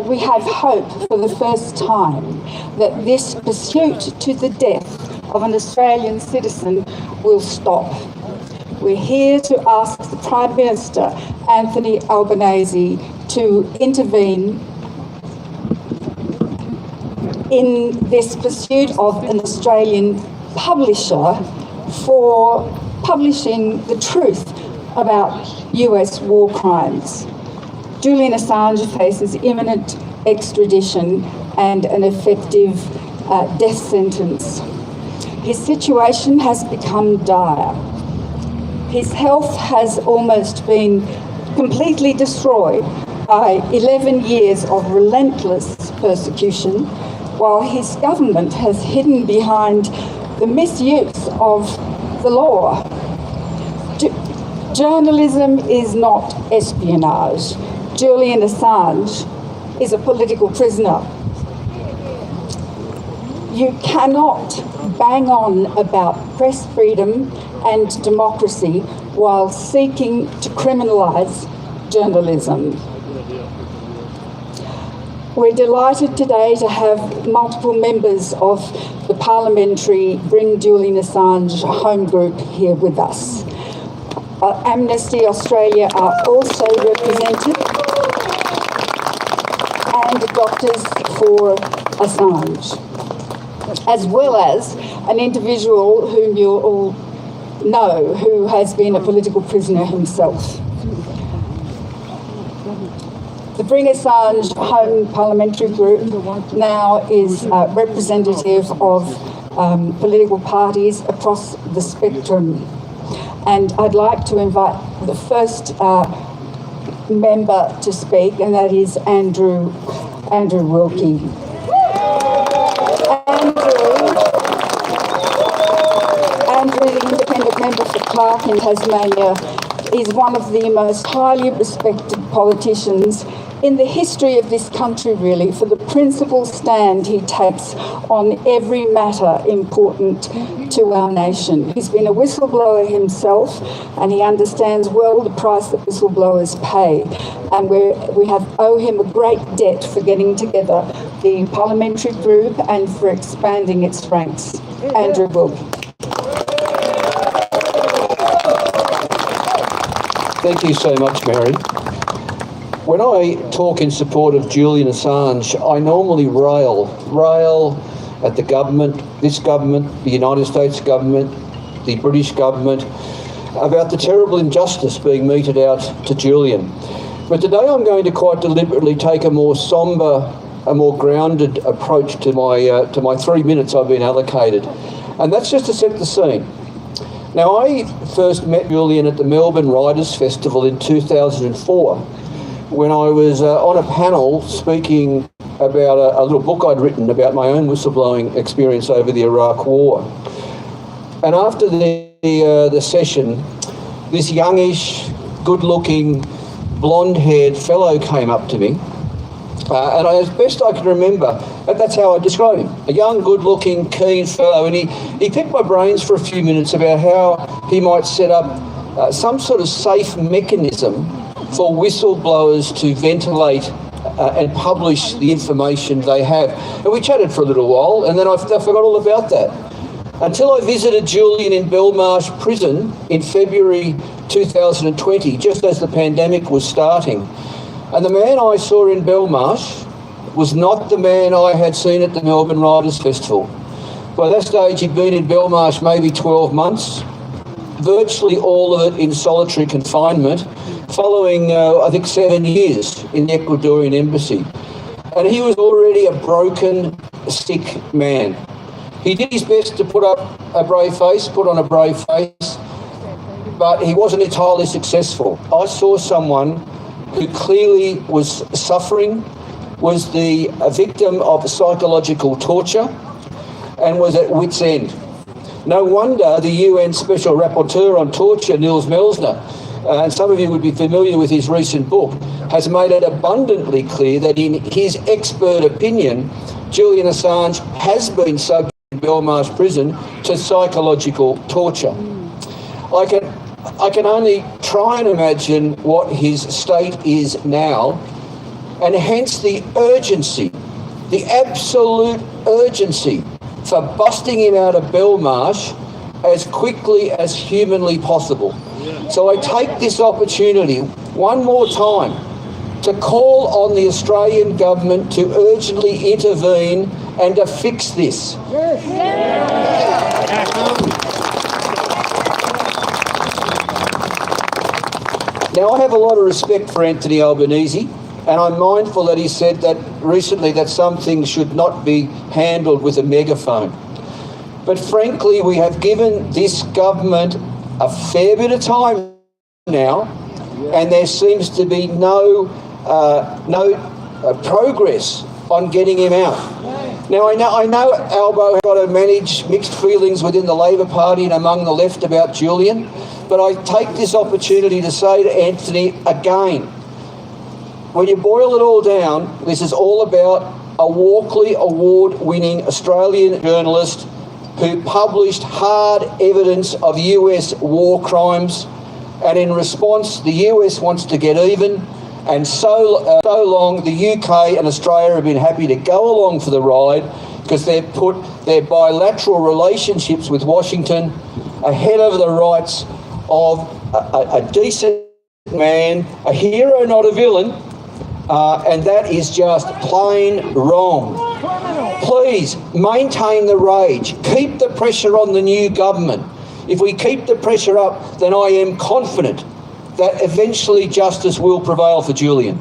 we have hope for the first time that this pursuit to the death of an Australian citizen will stop. We're here to ask the Prime Minister, Anthony Albanese, to intervene in this pursuit of an Australian publisher for publishing the truth about US war crimes. Julian Assange faces imminent extradition and an effective death sentence. His situation has become dire. His health has almost been completely destroyed by 11 years of relentless persecution, while his government has hidden behind the misuse of the law. Journalism is not espionage. Julian Assange is a political prisoner. You cannot bang on about press freedom and democracy while seeking to criminalise journalism. We're delighted today to have multiple members of the parliamentary Bring Julian Assange home group here with us. Amnesty Australia are also represented, and Doctors for Assange, as well as an individual whom you all know who has been a political prisoner himself. The Bring Assange Home Parliamentary Group now is representative of political parties across the spectrum. And I'd like to invite the first member to speak, and that is Andrew Wilkie. Andrew, the independent member for Clark in Tasmania, is one of the most highly respected politicians in the history of this country, really, for the principled stand he takes on every matter important to our nation. He's been a whistleblower himself, and he understands well the price that whistleblowers pay. And we owe him a great debt for getting together the parliamentary group and for expanding its ranks. Andrew Wilkie. Thank you so much, Mary. When I talk in support of Julian Assange, I normally rail at the government, this government, the United States government, the British government, about the terrible injustice being meted out to Julian. But today I'm going to quite deliberately take a more sombre, a more grounded approach to my 3 minutes I've been allocated. And that's just to set the scene. Now, I first met Julian at the Melbourne Writers' Festival in 2004, when I was on a panel speaking about a little book I'd written about my own whistleblowing experience over the Iraq War. And after the session, this youngish, good-looking, blonde-haired fellow came up to me, and as best I can remember, that's how I describe him, a young, good-looking, keen fellow, and he picked my brains for a few minutes about how he might set up some sort of safe mechanism for whistleblowers to ventilate and publish the information they have. And we chatted for a little while, and then I forgot all about that. until I visited Julian in Belmarsh prison in February 2020, just as the pandemic was starting. And the man I saw in Belmarsh was not the man I had seen at the Melbourne Writers' Festival. By that stage, he'd been in Belmarsh maybe 12 months, virtually all of it in solitary confinement, following, I think, 7 years in the Ecuadorian embassy. And he was already a broken, sick man. He did his best to put on a brave face, but he wasn't entirely successful. I saw someone who clearly was suffering, was the victim of psychological torture, and was at wit's end. No wonder the UN Special Rapporteur on Torture, Nils Melzner, and some of you would be familiar with his recent book, has made it abundantly clear that in his expert opinion, Julian Assange has been subject in Belmarsh prison to psychological torture. I can only try and imagine what his state is now, and hence the urgency, the absolute urgency for busting him out of Belmarsh as quickly as humanly possible. So I take this opportunity one more time to call on the Australian government to urgently intervene and to fix this. Now, I have a lot of respect for Anthony Albanese, and I'm mindful that he said that recently that some things should not be handled with a megaphone. But frankly, we have given this government a fair bit of time now, and there seems to be no progress on getting him out. Now, I know Albo has got to manage mixed feelings within the Labor Party and among the left about Julian, but I take this opportunity to say to Anthony again, when you boil it all down, this is all about a Walkley Award-winning Australian journalist who published hard evidence of US war crimes, and in response, the US wants to get even, and so long the UK and Australia have been happy to go along for the ride because they've put their bilateral relationships with Washington ahead of the rights of a decent man, a hero, not a villain, and that is just plain wrong. Please maintain the rage. Keep the pressure on the new government. If we keep the pressure up, then I am confident that eventually justice will prevail for Julian.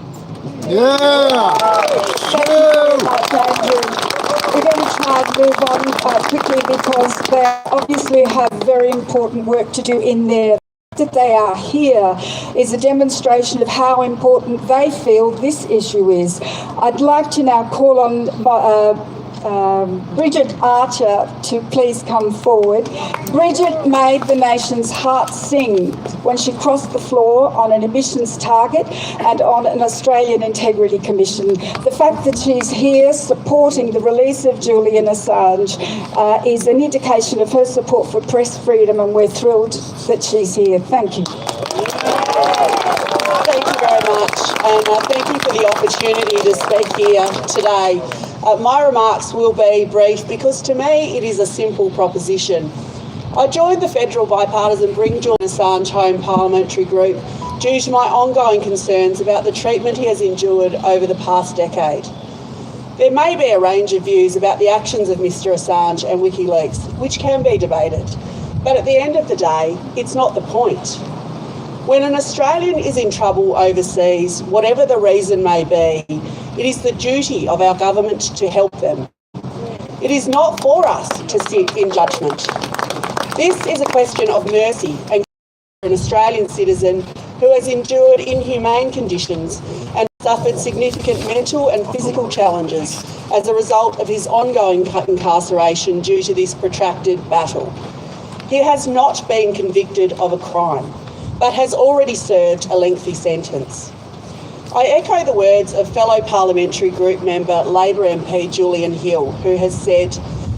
Yeah! Thank you very much, Andrew. We're going to try and move on quickly because they obviously have very important work to do in there. That they are here is a demonstration of how important they feel this issue is. I'd like to now call on Bridget Archer to please come forward. Bridget made the nation's heart sing when she crossed the floor on an emissions target and on an Australian Integrity Commission. The fact that she's here supporting the release of Julian Assange is an indication of her support for press freedom, and we're thrilled that she's here. Thank you. Thank you very much, and thank you for the opportunity to speak here today. My remarks will be brief because to me it is a simple proposition. I joined the federal bipartisan Bring Julian Assange Home parliamentary group due to my ongoing concerns about the treatment he has endured over the past decade. There may be a range of views about the actions of Mr Assange and WikiLeaks, which can be debated, but at the end of the day, it's not the point. When an Australian is in trouble overseas, whatever the reason may be, it is the duty of our government to help them. It is not for us to sit in judgment. This is a question of mercy and an Australian citizen who has endured inhumane conditions and suffered significant mental and physical challenges as a result of his ongoing incarceration due to this protracted battle. He has not been convicted of a crime, but has already served a lengthy sentence. I echo the words of fellow parliamentary group member Labor MP Julian Hill, who has said,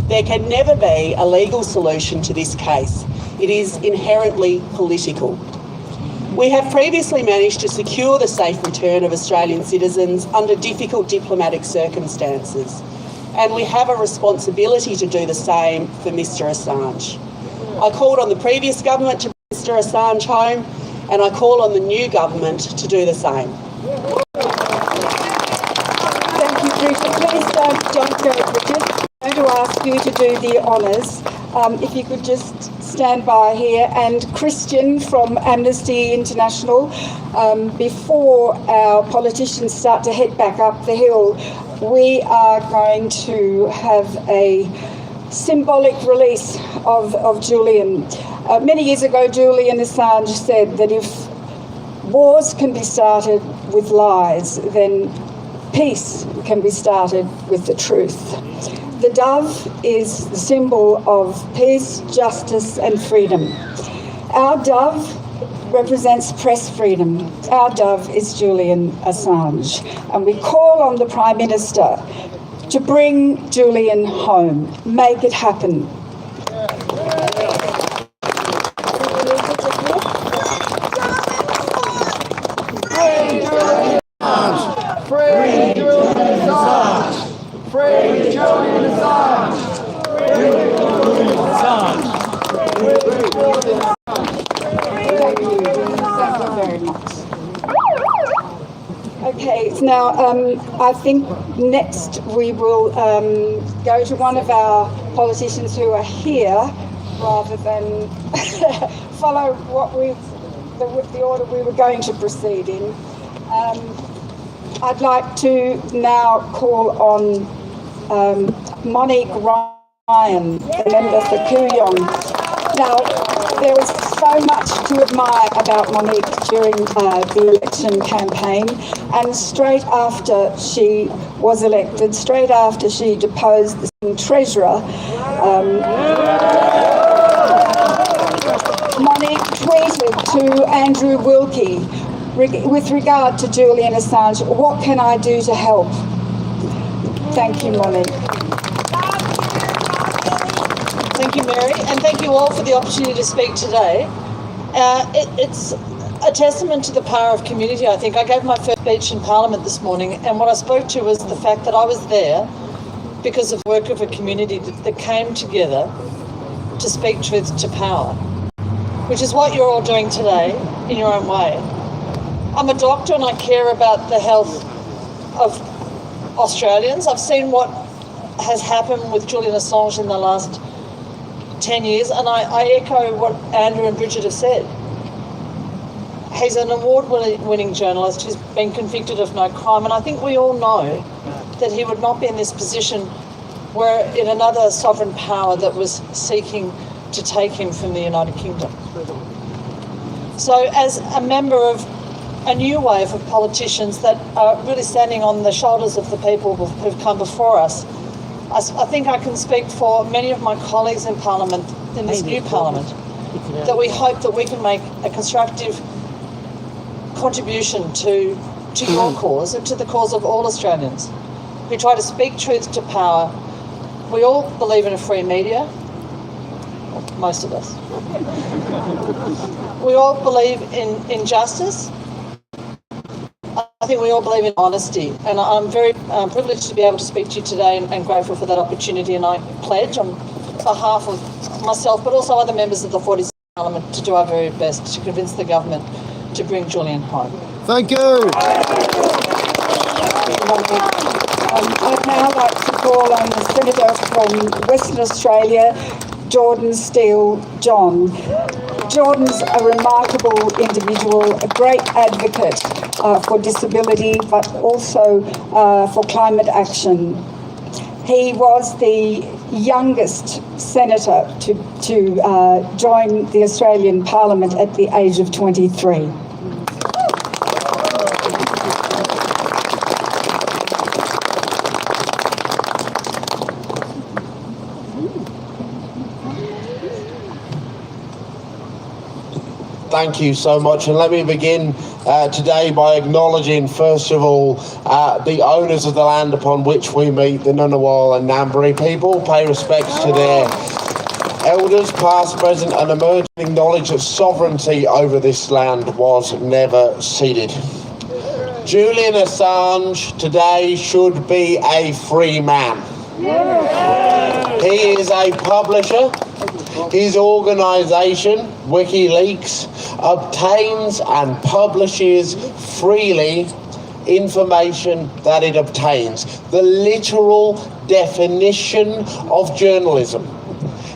"There can never be a legal solution to this case. It is inherently political." We have previously managed to secure the safe return of Australian citizens under difficult diplomatic circumstances. and we have a responsibility to do the same for Mr Assange. I called on the previous government to bring Mr Assange home, and I call on the new government to do the same. Thank you, Bridget. Please don't go, Bridget. I'm going to ask you to do the honours. If you could just stand by here. And Christian from Amnesty International, before our politicians start to head back up the hill, we are going to have a symbolic release of Julian. Many years ago, Julian Assange said that if wars can be started with lies, then peace can be started with the truth. The dove is the symbol of peace, justice and freedom. Our dove represents press freedom. Our dove is Julian Assange. And we call on the Prime Minister to bring Julian home. Make it happen. Free Julian Assange! Free Julian Assange! Free Julian Assange! Thank you. Thank you very much. Okay, now I think next we will go to one of our politicians who are here rather than follow the order we were going to proceed in. I'd like to now call on Monique Ryan, the member for Kooyong. Now, there was so much to admire about Monique during the election campaign, and straight after she was elected, straight after she deposed the Treasurer, Monique tweeted to Andrew Wilkie with regard to Julian Assange, "What can I do to help?" Thank you, Monique. Thank you, Mary, and thank you all for the opportunity to speak today. It's a testament to the power of community, I think. I gave my first speech in Parliament this morning, and what I spoke to was the fact that I was there because of the work of a community that came together to speak truth to power, which is what you're all doing today in your own way. I'm a doctor and I care about the health of Australians. I've seen what has happened with Julian Assange in the last 10 years, and I echo what Andrew and Bridget have said. He's an award-winning journalist who's been convicted of no crime, and I think we all know that he would not be in this position were it another sovereign power that was seeking to take him from the United Kingdom. So as a member of a new wave of politicians that are really standing on the shoulders of the people who've come before us, I think I can speak for many of my colleagues in Parliament, in this new Parliament, that we hope that we can make a constructive contribution to your cause and to the cause of all Australians who try to speak truth to power. We all believe in a free media, most of us. We all believe in justice. I think we all believe in honesty, and I'm very privileged to be able to speak to you today and grateful for that opportunity, and I pledge on behalf of myself but also other members of the 46th Parliament to do our very best to convince the government to bring Julian home. Thank you. I'd now like to call on the Senator from Western Australia, Jordan Steele John. Jordan's a remarkable individual, a great advocate for disability, but also for climate action. He was the youngest senator to join the Australian Parliament at the age of 23. Thank you so much, and let me begin today by acknowledging first of all the owners of the land upon which we meet, the Ngunnawal and Ngambri people. Pay respects to their elders, past, present and emerging, knowledge that sovereignty over this land was never ceded. Julian Assange today should be a free man. He is a publisher. His organisation, WikiLeaks, obtains and publishes freely information that it obtains. The literal definition of journalism.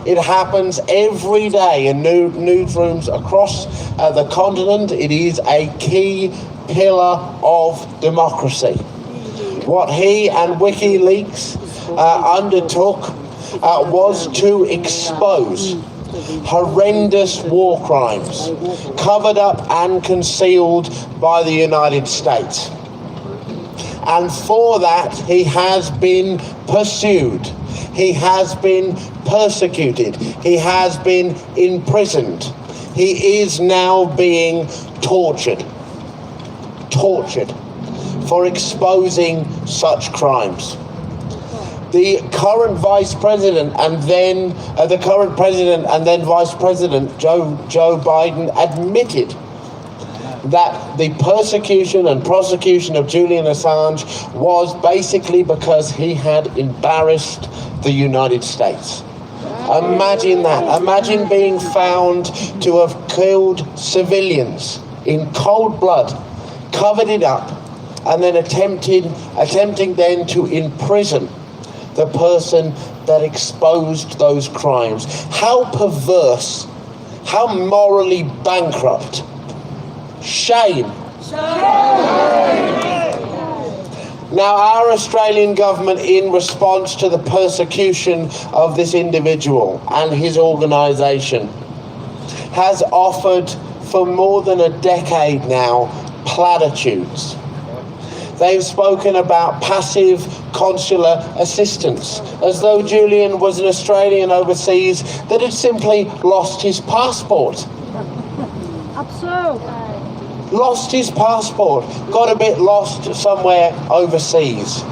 It happens every day in newsrooms across the continent. It is a key pillar of democracy. What he and WikiLeaks undertook was to expose horrendous war crimes covered up and concealed by the United States. And for that, he has been pursued. He has been persecuted. He has been imprisoned. He is now being tortured for exposing such crimes. The current president and then Vice President Joe Biden admitted that the persecution and prosecution of Julian Assange was basically because he had embarrassed the United States. Imagine that. Imagine being found to have killed civilians in cold blood, covered it up, and then attempting then to imprison the person that exposed those crimes. How perverse, how morally bankrupt. Shame. Now, our Australian government, in response to the persecution of this individual and his organisation, has offered for more than a decade now platitudes. They've spoken about passive consular assistance, as though Julian was an Australian overseas that had simply lost his passport. Absurd. Lost his passport, got a bit lost somewhere overseas.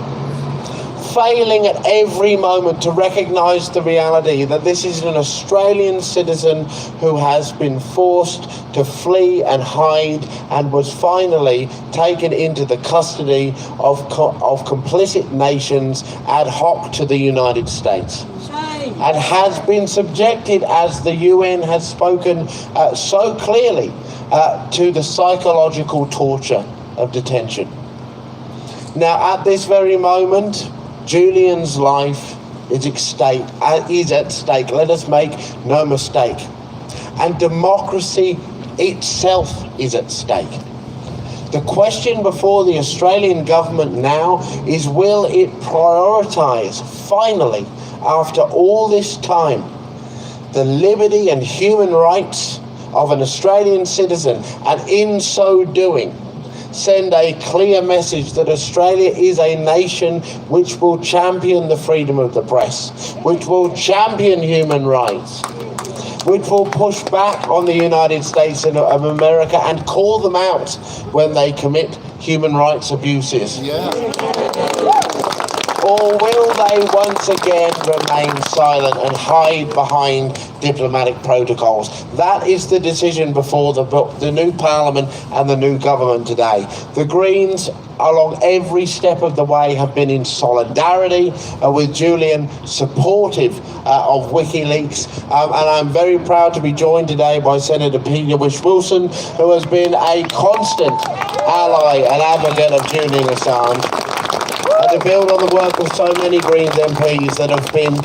Failing at every moment to recognise the reality that this is an Australian citizen who has been forced to flee and hide and was finally taken into the custody of complicit nations ad hoc to the United States. And has been subjected, as the UN has spoken so clearly, to the psychological torture of detention. Now, at this very moment, Julian's life is at stake. Let us make no mistake. And democracy itself is at stake. The question before the Australian government now is, will it prioritise, finally, after all this time, the liberty and human rights of an Australian citizen, and in so doing, send a clear message that Australia is a nation which will champion the freedom of the press, which will champion human rights, which will push back on the United States of America and call them out when they commit human rights abuses? Or will they once again remain silent and hide behind diplomatic protocols? That is the decision before the new Parliament and the new government today. The Greens, along every step of the way, have been in solidarity with Julian, supportive of WikiLeaks, and I'm very proud to be joined today by Senator Peter Whish-Wilson, who has been a constant ally and advocate of Julian Assange, and to build on the work of so many Greens MPs that have been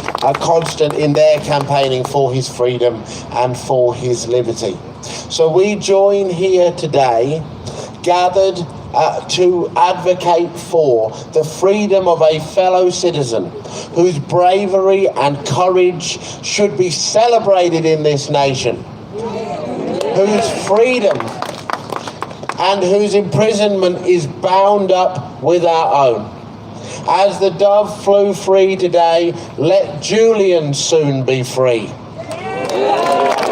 constant in their campaigning for his freedom and for his liberty. So we join here today, gathered to advocate for the freedom of a fellow citizen whose bravery and courage should be celebrated in this nation, whose freedom and whose imprisonment is bound up with our own. As the dove flew free today, let Julian soon be free.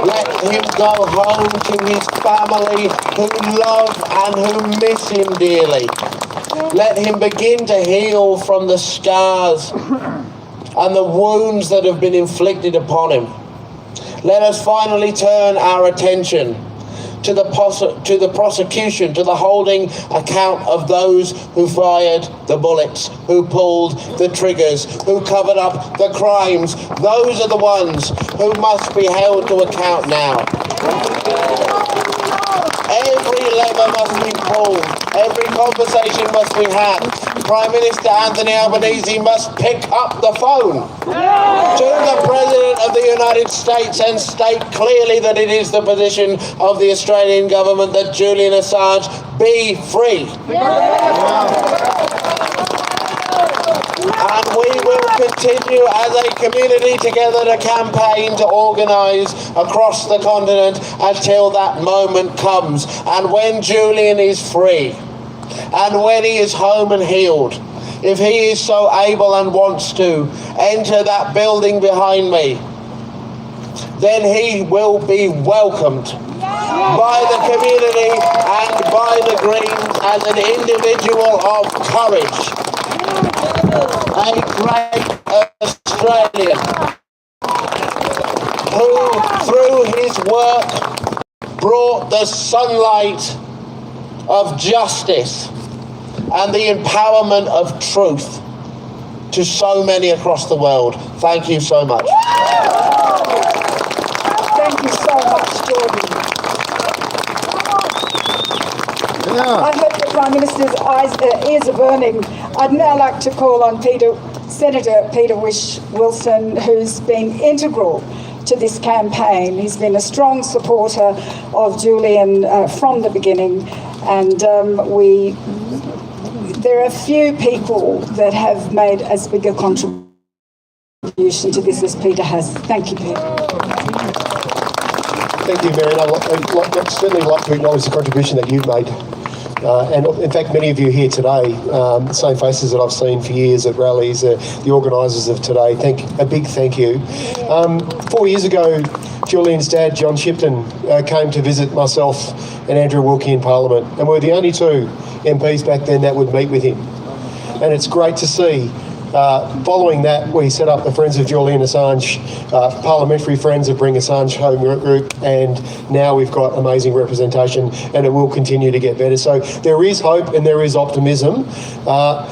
Let him go home to his family who love and who miss him dearly. Let him begin to heal from the scars and the wounds that have been inflicted upon him. Let us finally turn our attention to the prosecution, to the holding account of those who fired the bullets, who pulled the triggers, who covered up the crimes. Those are the ones who must be held to account now. Every lever must be pulled. Every conversation must be had. Prime Minister Anthony Albanese must pick up the phone to the President of the United States and state clearly that it is the position of the Australian government that Julian Assange be free. And we will continue as a community together to campaign, to organise across the continent until that moment comes. And when Julian is free, and when he is home and healed, if he is so able and wants to enter that building behind me, then he will be welcomed by the community and by the Greens as an individual of courage. A great Australian who, through his work, brought the sunlight of justice and the empowerment of truth to so many across the world. Thank you so much. Thank you so much, Jordan. I hope the Prime Minister's ears are burning. I'd now like to call on Senator Peter Wilson, who's been integral to this campaign. He's been a strong supporter of Julian from the beginning, and there are few people that have made as big a contribution to this as Peter has. Thank you, Peter. Thank you, Mary. I'd certainly like to acknowledge the contribution that you've made. And in fact, many of you here today, the same faces that I've seen for years at rallies, the organisers of today, a big thank you. 4 years ago, Julian's dad, John Shipton, came to visit myself and Andrew Wilkie in Parliament, and we're the only two MPs back then that would meet with him. And it's great to see. Following that, we set up the Friends of Julian Assange, parliamentary Friends of Bring Assange Home group, and now we've got amazing representation, and it will continue to get better. So there is hope and there is optimism. I'm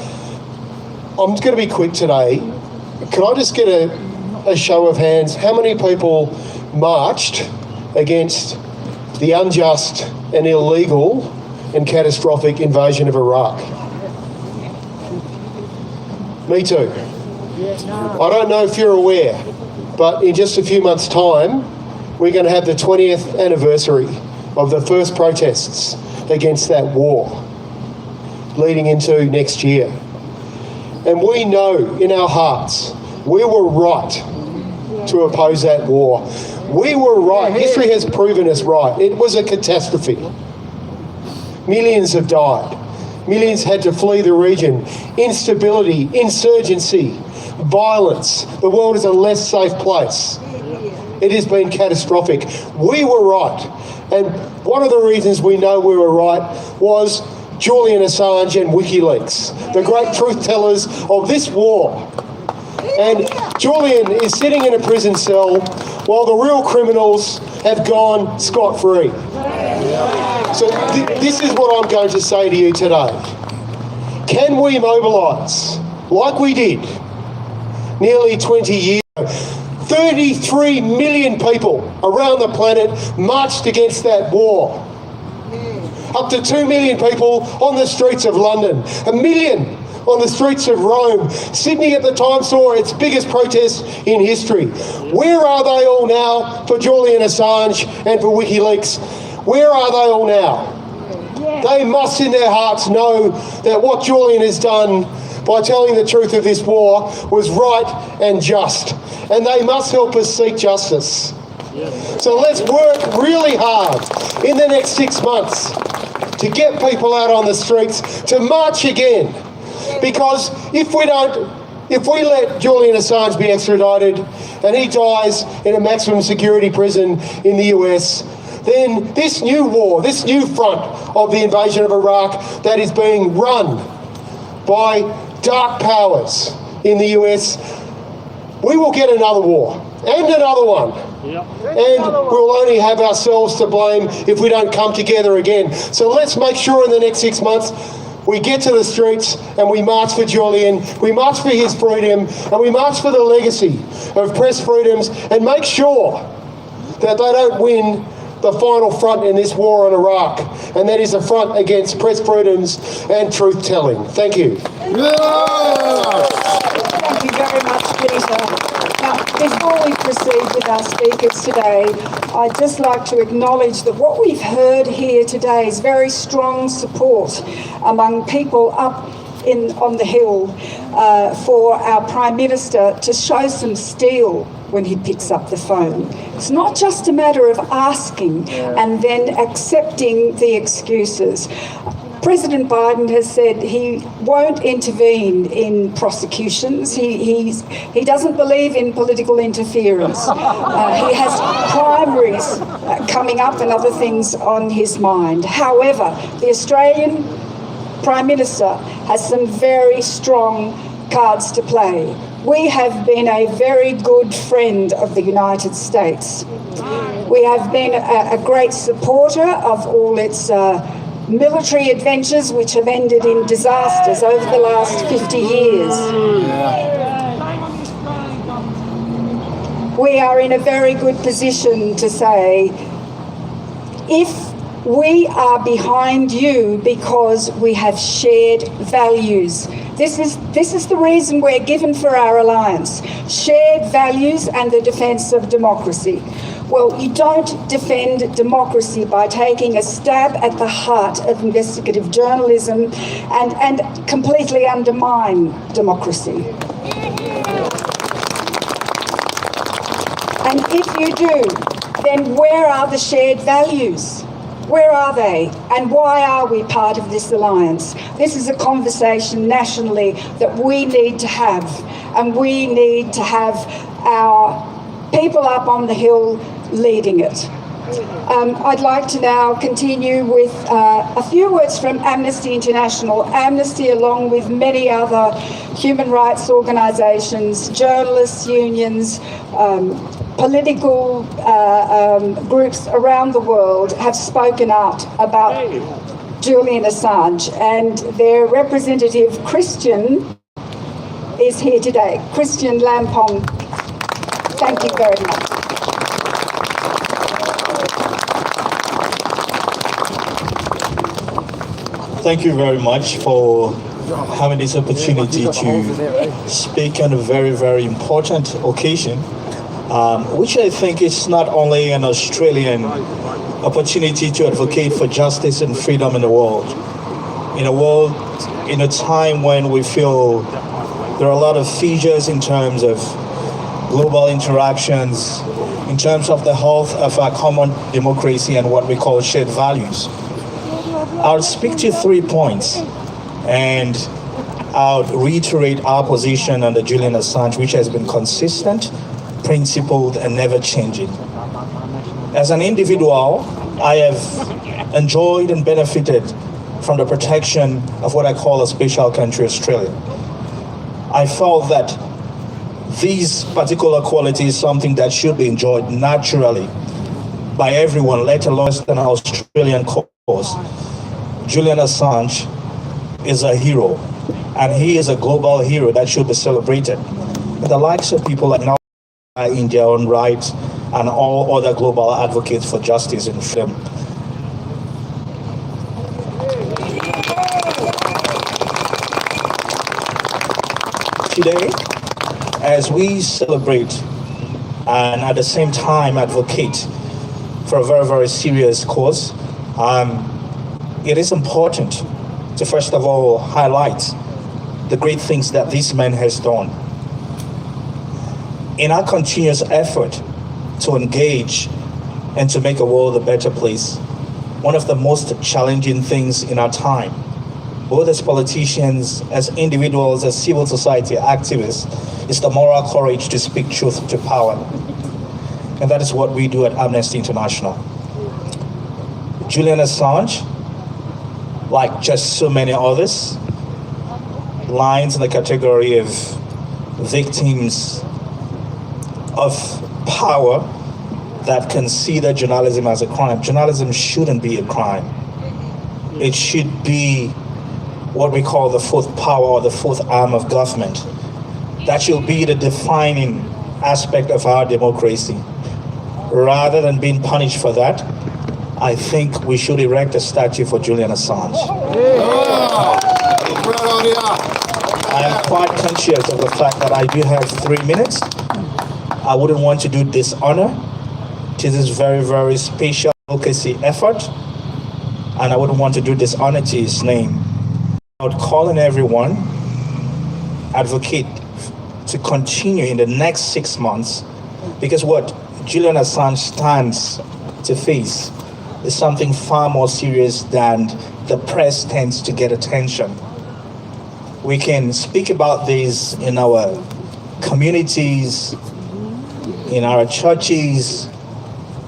going to be quick today. Can I just get a show of hands? How many people marched against the unjust and illegal and catastrophic invasion of Iraq? Me too. I don't know if you're aware, but in just a few months' time, we're going to have the 20th anniversary of the first protests against that war, leading into next year. And we know in our hearts, we were right to oppose that war. We were right. History has proven us right. It was a catastrophe. Millions have died. Millions had to flee the region. Instability, insurgency, violence. The world is a less safe place. It has been catastrophic. We were right. And one of the reasons we know we were right was Julian Assange and WikiLeaks, the great truth tellers of this war. And Julian is sitting in a prison cell while the real criminals have gone scot-free. So this is what I'm going to say to you today. Can we mobilise, like we did nearly 20 years ago? 33 million people around the planet marched against that war. Up to 2 million people on the streets of London. 1 million on the streets of Rome. Sydney at the time saw its biggest protest in history. Where are they all now for Julian Assange and for WikiLeaks? Where are they all now? They must in their hearts know that what Julian has done by telling the truth of this war was right and just. And they must help us seek justice. So let's work really hard in the next 6 months to get people out on the streets, to march again. Because if we let Julian Assange be extradited and he dies in a maximum security prison in the US, then this new war, this new front of the invasion of Iraq that is being run by dark powers in the US, we will get another war. and another one. And we'll only have ourselves to blame if we don't come together again. So let's make sure in the next 6 months we get to the streets and we march for Julian, we march for his freedom, and we march for the legacy of press freedoms, and make sure that they don't win the final front in this war on Iraq, and that is a front against press freedoms and truth-telling. Thank you. Thank you very much, Peter. Now, before we proceed with our speakers today, I'd just like to acknowledge that what we've heard here today is very strong support among people up on the Hill for our Prime Minister to show some steel when he picks up the phone. It's not just a matter of asking and then accepting the excuses. President Biden has said he won't intervene in prosecutions. He doesn't believe in political interference. He has primaries coming up and other things on his mind. However, the Australian Prime Minister has some very strong cards to play. We have been a very good friend of the United States. We have been a great supporter of all its military adventures, which have ended in disasters over the last 50 years. We are in a very good position to say, if we are behind you because we have shared values. This is the reason we're given for our alliance. Shared values and the defence of democracy. Well, you don't defend democracy by taking a stab at the heart of investigative journalism and completely undermine democracy. And if you do, then where are the shared values? Where are they? And why are we part of this alliance? This is a conversation nationally that we need to have. And we need to have our people up on the Hill leading it. I'd like to now continue with a few words from Amnesty International. Amnesty, along with many other human rights organisations, journalists, unions, political groups around the world have spoken out about Julian Assange, and their representative Christian is here today. Christian Lampong, thank you very much. Thank you very much for having this opportunity to speak on a very, very important occasion, which I think is not only an Australian opportunity to advocate for justice and freedom in the world. In a time when we feel there are a lot of fissures in terms of global interactions, in terms of the health of our common democracy and what we call shared values. I'll speak to 3 points, and I'll reiterate our position on the Julian Assange, which has been consistent, principled, and never changing. As an individual, I have enjoyed and benefited from the protection of what I call a special country, Australia. I felt that these particular qualities is something that should be enjoyed naturally by everyone, let alone an Australian cause. Julian Assange is a hero, and he is a global hero that should be celebrated. And the likes of people like now in their own right, and all other global advocates for justice and freedom. Today, as we celebrate and at the same time advocate for a very, very serious cause, it is important to first of all highlight the great things that this man has done. In our continuous effort to engage and to make the world a better place, one of the most challenging things in our time, both as politicians, as individuals, as civil society activists, is the moral courage to speak truth to power. And that is what we do at Amnesty International. Julian Assange, like just so many others, lines in the category of victims of power that consider journalism as a crime. Journalism shouldn't be a crime. It should be what we call the fourth power or the fourth arm of government. That should be the defining aspect of our democracy. Rather than being punished for that, I think we should erect a statue for Julian Assange. I am quite conscious of the fact that I do have 3 minutes. I wouldn't want to do dishonor to this very, very special advocacy effort, and I wouldn't want to do dishonor to his name. I would call on everyone, advocate to continue in the next 6 months, because what Julian Assange stands to face is something far more serious than the press tends to get attention. We can speak about this in our communities, in our churches,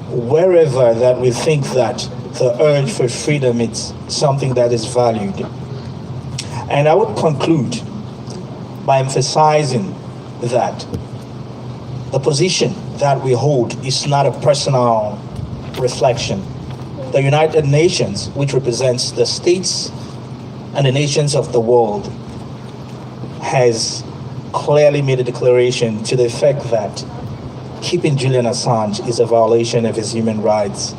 wherever that we think that the urge for freedom is something that is valued. And I would conclude by emphasizing that the position that we hold is not a personal reflection. The United Nations, which represents the states and the nations of the world, has clearly made a declaration to the effect that keeping Julian Assange is a violation of his human rights.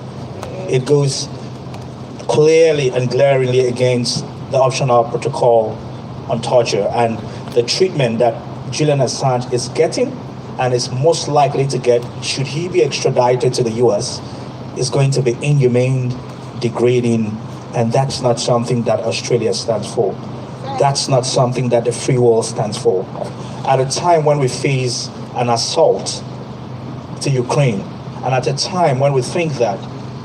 It goes clearly and glaringly against the optional protocol on torture, and the treatment that Julian Assange is getting and is most likely to get should he be extradited to the US is going to be inhumane, degrading, and that's not something that Australia stands for. That's not something that the free world stands for. At a time when we face an assault to Ukraine, and at a time when we think that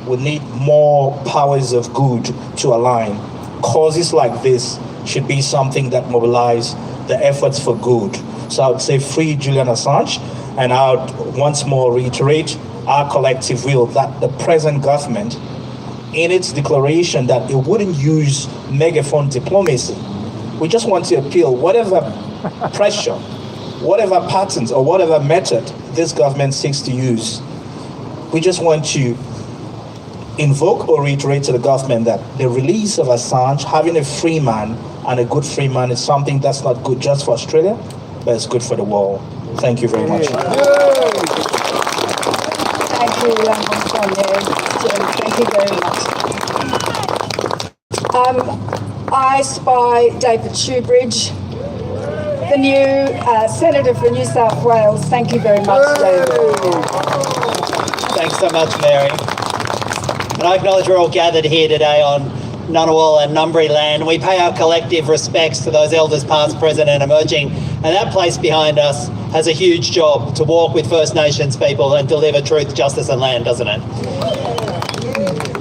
we need more powers of good to align, causes like this should be something that mobilize the efforts for good. So I would say free Julian Assange, and I would once more reiterate our collective will that the present government, in its declaration that it wouldn't use megaphone diplomacy, we just want to appeal whatever pressure, whatever patterns or whatever method this government seeks to use. We just want to invoke or reiterate to the government that the release of Assange, having a free man and a good free man, is something that's not good just for Australia, but it's good for the world. Thank you very much. Thank you, thank you very much. I spy David Shoebridge, the new Senator for New South Wales. Thank you very much, David. Thanks so much, Mary. And I acknowledge we're all gathered here today on Ngunnawal and Ngambri land. We pay our collective respects to those elders past, present and emerging. And that place behind us has a huge job to walk with First Nations people and deliver truth, justice and land, doesn't it?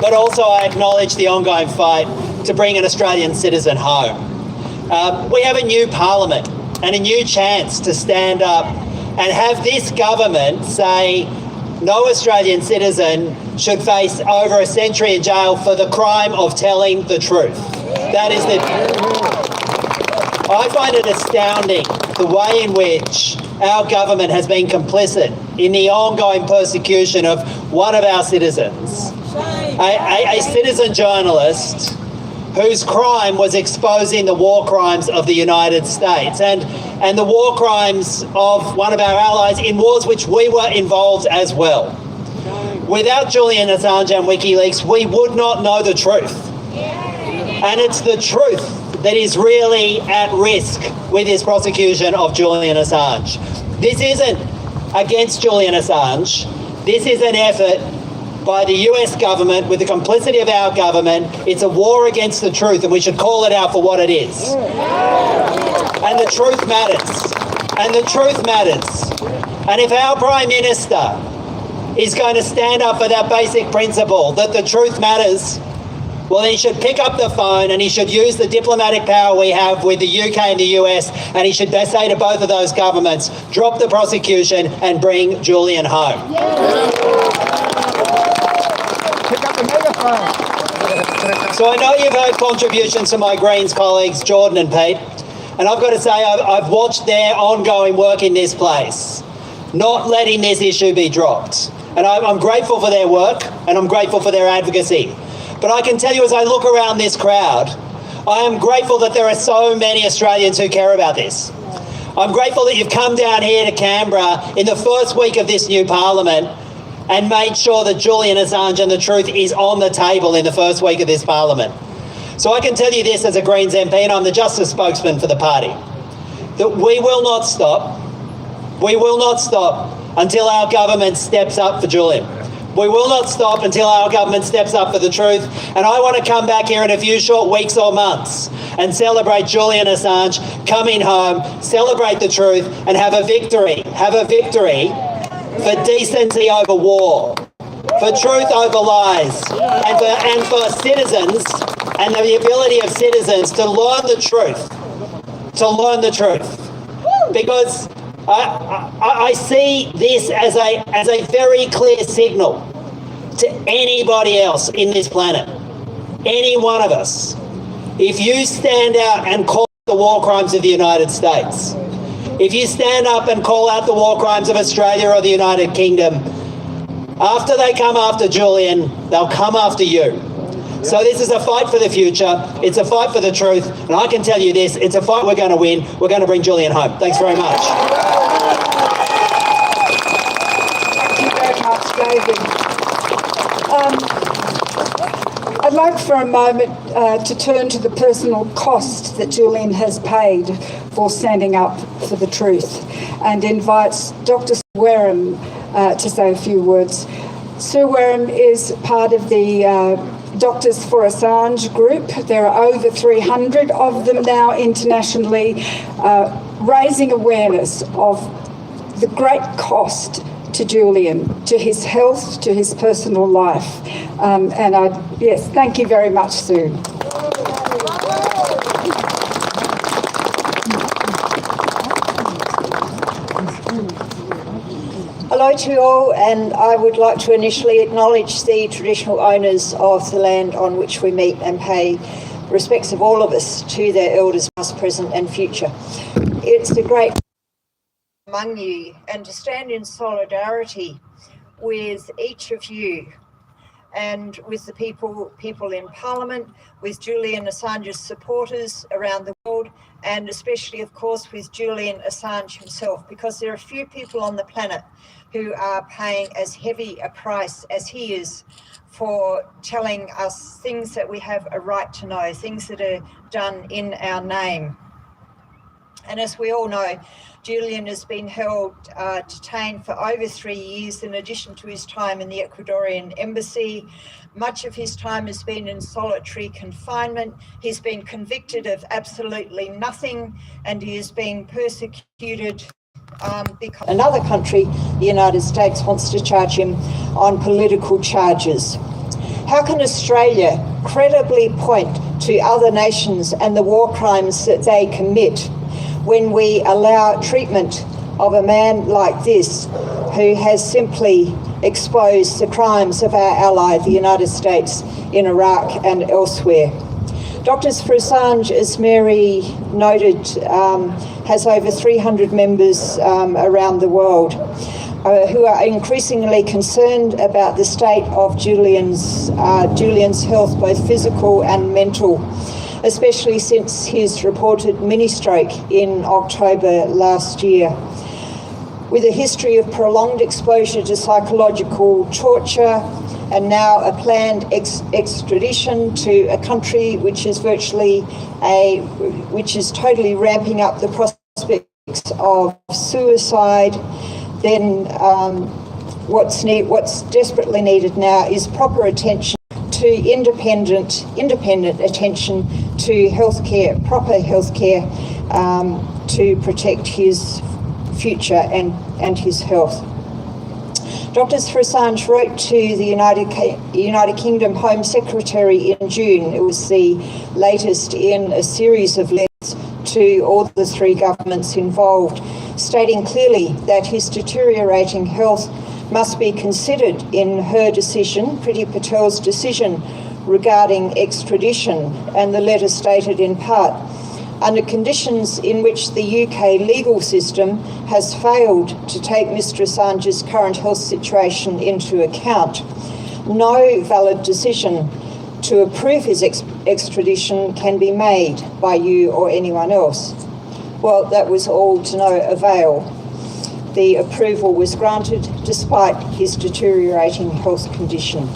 But also I acknowledge the ongoing fight to bring an Australian citizen home. We have a new parliament and a new chance to stand up and have this government say no Australian citizen should face over a century in jail for the crime of telling the truth. That is I find it astounding the way in which our government has been complicit in the ongoing persecution of one of our citizens, a citizen journalist whose crime was exposing the war crimes of the United States and the war crimes of one of our allies in wars which we were involved as well. Without Julian Assange and WikiLeaks, we would not know the truth. And it's the truth that is really at risk with this prosecution of Julian Assange. This isn't against Julian Assange. This is an effort by the US government with the complicity of our government. It's a war against the truth, and we should call it out for what it is. And the truth matters. And the truth matters. And if our Prime Minister is going to stand up for that basic principle that the truth matters, well, he should pick up the phone and he should use the diplomatic power we have with the UK and the US, and he should say to both of those governments, drop the prosecution and bring Julian home. Pick up the megaphone. So I know you've heard contributions from my Greens colleagues, Jordan and Pete, and I've got to say I've watched their ongoing work in this place. not letting this issue be dropped. And I'm grateful for their work and I'm grateful for their advocacy. But I can tell you, as I look around this crowd, I am grateful that there are so many Australians who care about this. I'm grateful that you've come down here to Canberra in the first week of this new parliament and made sure that Julian Assange and the truth is on the table in the first week of this parliament. So I can tell you this as a Greens MP, and I'm the Justice spokesman for the party, that we will not stop until our government steps up for Julian. We will not stop until our government steps up for the truth. And I want to come back here in a few short weeks or months and celebrate Julian Assange coming home, celebrate the truth, and have a victory for decency over war, for truth over lies, and for citizens, and the ability of citizens to learn the truth, because I see this as a very clear signal to anybody else in this planet, any one of us. If you stand out and call out the war crimes of the United States, if you stand up and call out the war crimes of Australia or the United Kingdom, after they come after Julian, they'll come after you. So this is a fight for the future. It's a fight for the truth. And I can tell you this, it's a fight we're going to win. We're going to bring Julian home. Thanks very much. Thank you very much, David. I'd like for a moment to turn to the personal cost that Julian has paid for standing up for the truth, and invites Dr. Wareham to say a few words. Sue Wareham is part of the Doctors for Assange group. There are over 300 of them now internationally, raising awareness of the great cost to Julian, to his health, to his personal life. Yes, thank you very much, Sue. Hello to you all, and I would like to initially acknowledge the traditional owners of the land on which we meet and pay respects of all of us to their elders past, present and future. It's a great among you, and to stand in solidarity with each of you and with the people in Parliament, with Julian Assange's supporters around the world, and especially, of course, with Julian Assange himself, because there are few people on the planet who are paying as heavy a price as he is for telling us things that we have a right to know, things that are done in our name. And as we all know, Julian has been held detained for over 3 years, in addition to his time in the Ecuadorian embassy. Much of his time has been in solitary confinement. He's been convicted of absolutely nothing, and he is being persecuted because another country, the United States, wants to charge him on political charges. How can Australia credibly point to other nations and the war crimes that they commit when we allow treatment of a man like this, who has simply exposed the crimes of our ally, the United States, in Iraq and elsewhere? Doctors for Assange, as Mary noted, has over 300 members around the world who are increasingly concerned about the state of Julian's health, both physical and mental, especially since his reported mini-stroke in October last year. With a history of prolonged exposure to psychological torture, and now a planned extradition to a country which is totally ramping up the prospects of suicide, then what's desperately needed now is proper attention to independent attention to healthcare, proper healthcare, to protect his future and his health. Doctors for Assange wrote to the United Kingdom Home Secretary in June. It was the latest in a series of letters to all the three governments involved, stating clearly that his deteriorating health must be considered in her decision, Priti Patel's decision regarding extradition. And the letter stated in part, under conditions in which the UK legal system has failed to take Mr Assange's current health situation into account, no valid decision to approve his extradition can be made by you or anyone else. Well, that was all to no avail. The approval was granted despite his deteriorating health condition.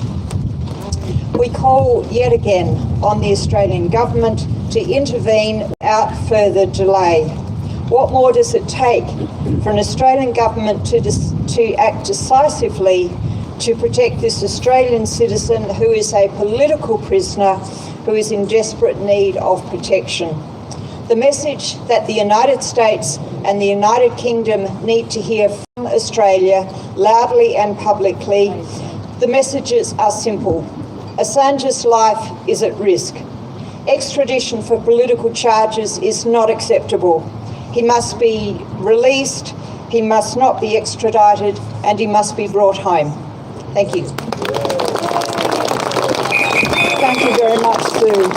We call yet again on the Australian Government to intervene without further delay. What more does it take for an Australian Government to act decisively to protect this Australian citizen who is a political prisoner who is in desperate need of protection? The message that the United States and the United Kingdom need to hear from Australia loudly and publicly, the messages are simple. Assange's life is at risk. Extradition for political charges is not acceptable. He must be released, he must not be extradited, and he must be brought home. Thank you. Thank you very much, Sue.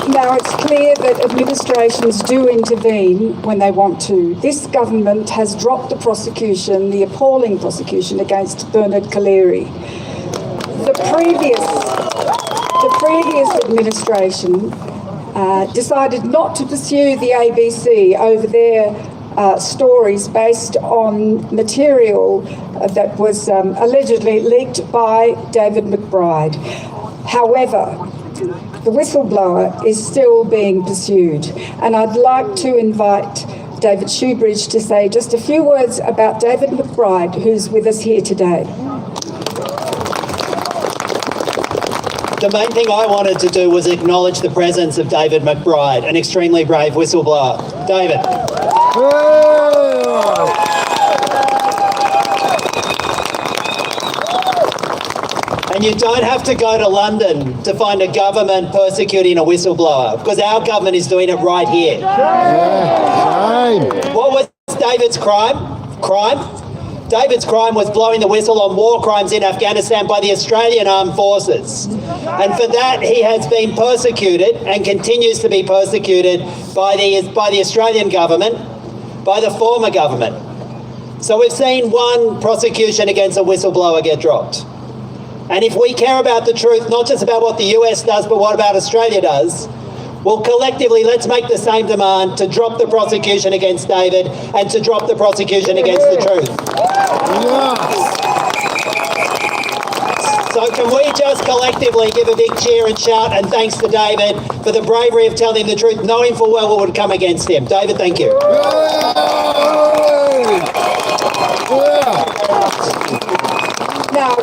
Now, it's clear that administrations do intervene when they want to. This government has dropped the prosecution, the appalling prosecution against Bernard Collaery. The previous administration decided not to pursue the ABC over their stories based on material that was allegedly leaked by David McBride. However, the whistleblower is still being pursued, and I'd like to invite David Shoebridge to say just a few words about David McBride, who's with us here today. The main thing I wanted to do was acknowledge the presence of David McBride, an extremely brave whistleblower. David. And you don't have to go to London to find a government persecuting a whistleblower, because our government is doing it right here. What was David's crime? David's crime was blowing the whistle on war crimes in Afghanistan by the Australian Armed Forces. And for that, he has been persecuted and continues to be persecuted by the Australian government, by the former government. So we've seen one prosecution against a whistleblower get dropped. And if we care about the truth, not just about what the US does, but what about Australia does, well, collectively, let's make the same demand to drop the prosecution against David and to drop the prosecution against the truth. So can we just collectively give a big cheer and shout and thanks to David for the bravery of telling the truth, knowing full well what would come against him. David, thank you. Now,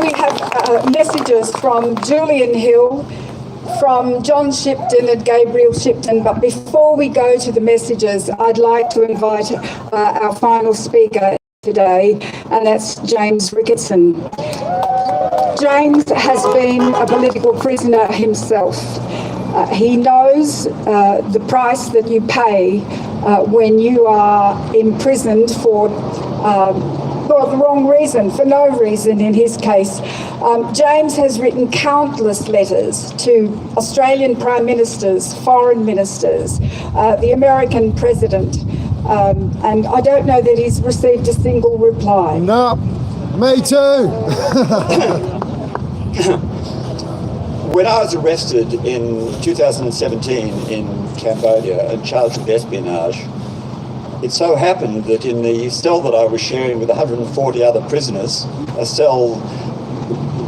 we have messages from Julian Hill, from John Shipton and Gabriel Shipton, but before we go to the messages, I'd like to invite our final speaker today, and that's James Ricketson. James has been a political prisoner himself. He knows the price that you pay when you are imprisoned for the wrong reason, for no reason in his case. James has written countless letters to Australian Prime Ministers, Foreign Ministers, the American President, and I don't know that he's received a single reply. No, me too. When I was arrested in 2017 in Cambodia and charged with espionage, it so happened that in the cell that I was sharing with 140 other prisoners, a cell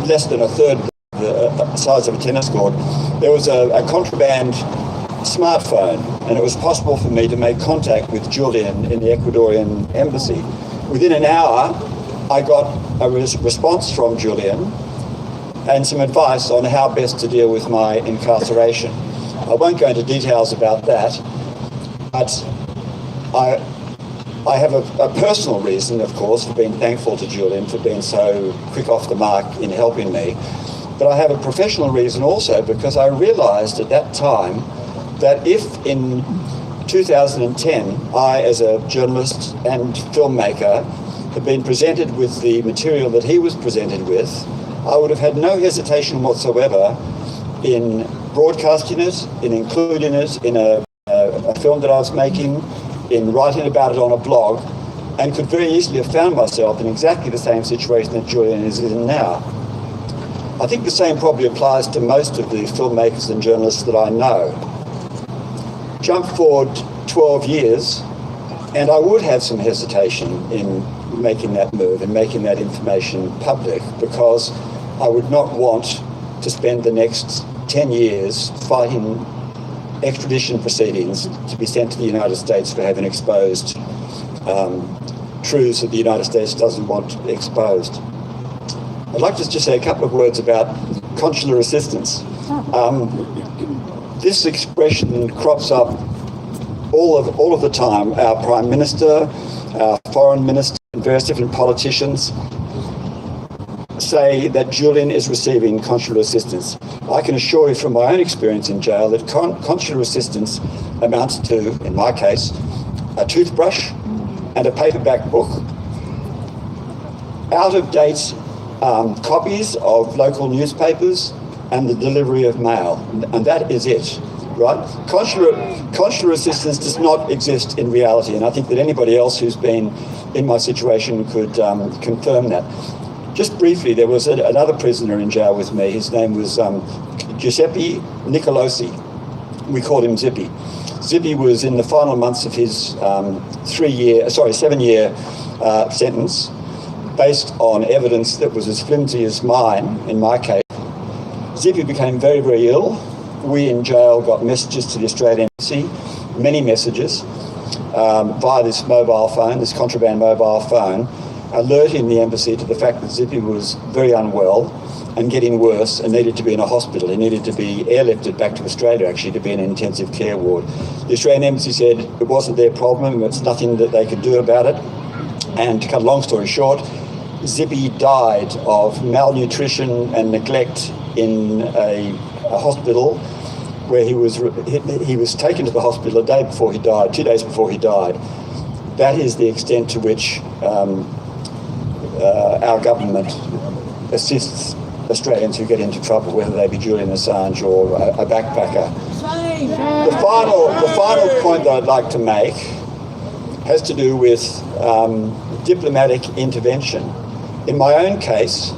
less than a third the size of a tennis court, there was a contraband smartphone, and it was possible for me to make contact with Julian in the Ecuadorian embassy. Within an hour, I got a response from Julian and some advice on how best to deal with my incarceration. I won't go into details about that, but I have a personal reason, of course, for being thankful to Julian for being so quick off the mark in helping me. But I have a professional reason also, because I realised at that time that if in 2010 I, as a journalist and filmmaker, had been presented with the material that he was presented with, I would have had no hesitation whatsoever in broadcasting it, in including it in a that film that I was making, in writing about it on a blog, and could very easily have found myself in exactly the same situation that Julian is in now. I think the same probably applies to most of the filmmakers and journalists that I know. Jump forward 12 years, and I would have some hesitation in making that move and making that information public, because I would not want to spend the next 10 years fighting extradition proceedings to be sent to the United States for having exposed truths that the United States doesn't want exposed. I'd like to just say a couple of words about consular assistance. This expression crops up all of the time. Our Prime Minister, our Foreign Minister, and various different politicians say that Julian is receiving consular assistance. I can assure you from my own experience in jail that consular assistance amounts to, in my case, a toothbrush and a paperback book, out-of-date copies of local newspapers, and the delivery of mail, and that is it, right? Consular assistance does not exist in reality, and I think that anybody else who's been in my situation could confirm that. Just briefly, there was another prisoner in jail with me. His name was Giuseppe Nicolosi. We called him Zippy. Zippy was in the final months of his 7-year sentence, based on evidence that was as flimsy as mine, in my case. Zippy became very, very ill. We in jail got messages to the Australian Embassy, many messages, via this mobile phone, this contraband mobile phone, alerting the embassy to the fact that Zippy was very unwell and getting worse and needed to be in a hospital. He needed to be airlifted back to Australia, actually, to be in an intensive care ward. The Australian Embassy said it wasn't their problem, it's nothing that they could do about it. And to cut a long story short, Zippy died of malnutrition and neglect in a hospital where he was taken to the hospital a day before he died, 2 days before he died. That is the extent to which our government assists Australians who get into trouble, whether they be Julian Assange or a backpacker. The final point that I'd like to make has to do with diplomatic intervention. In my own case,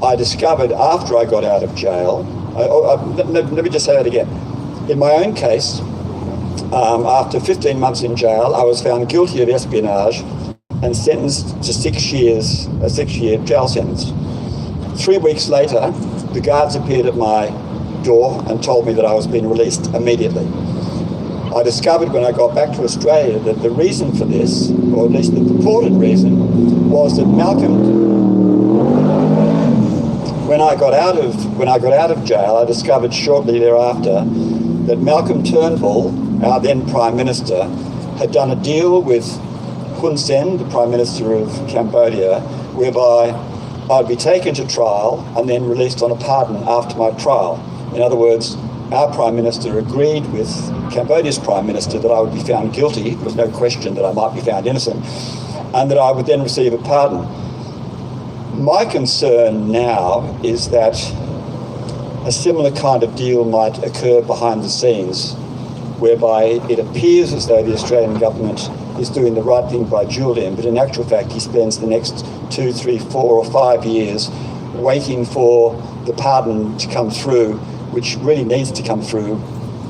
I discovered after I got out of jail, let me just say that again. In my own case, after 15 months in jail, I was found guilty of espionage and sentenced to 6 years, a 6-year jail sentence. 3 weeks later, the guards appeared at my door and told me that I was being released immediately. I discovered when I got back to Australia that the reason for this, or at least the purported reason, was that when I got out of jail, I discovered shortly thereafter that Malcolm Turnbull, our then Prime Minister, had done a deal with Hun Sen, the Prime Minister of Cambodia, whereby I'd be taken to trial and then released on a pardon after my trial. In other words, our Prime Minister agreed with Cambodia's Prime Minister that I would be found guilty. There was no question that I might be found innocent, and that I would then receive a pardon. My concern now is that a similar kind of deal might occur behind the scenes, whereby it appears as though the Australian government is doing the right thing by Julian, but in actual fact he spends the next 2, 3, 4 or 5 years waiting for the pardon to come through, which really needs to come through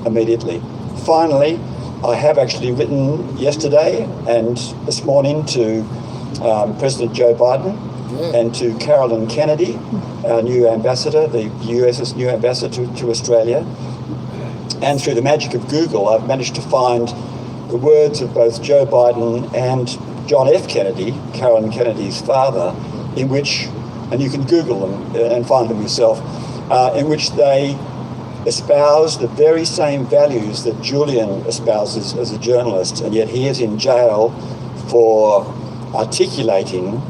immediately. Finally, I have actually written yesterday and this morning to President Joe Biden and to Carolyn Kennedy, our new ambassador, the US's new ambassador to Australia. And through the magic of Google, I've managed to find the words of both Joe Biden and John F. Kennedy, Carolyn Kennedy's father, in which, and you can Google them and find them yourself, in which they espouse the very same values that Julian espouses as a journalist, and yet he is in jail for articulating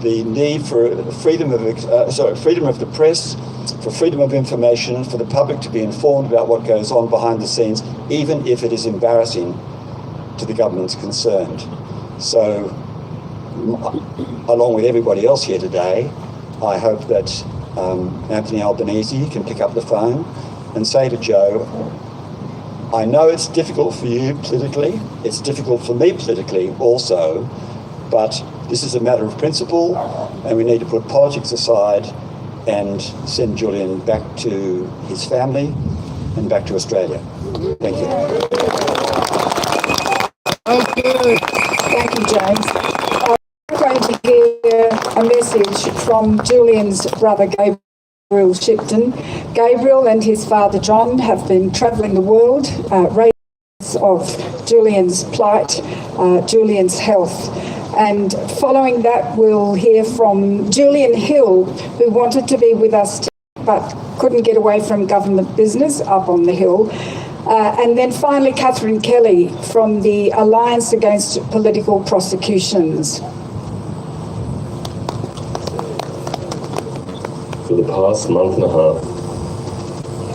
the need for freedom of the press, for freedom of information, for the public to be informed about what goes on behind the scenes, even if it is embarrassing to the governments concerned. So, along with everybody else here today, I hope that Anthony Albanese can pick up the phone and say to Joe, I know it's difficult for you politically, it's difficult for me politically also, but this is a matter of principle, and we need to put politics aside and send Julian back to his family and back to Australia. Thank you. Thank you, James. I'm going to hear a message from Julian's brother Gabriel Shipton. Gabriel and his father John have been travelling the world, raising of Julian's plight, Julian's health. And following that, we'll hear from Julian Hill, who wanted to be with us today, but couldn't get away from government business up on the Hill. And then finally, Catherine Kelly from the Alliance Against Political Prosecutions. For the past month and a half,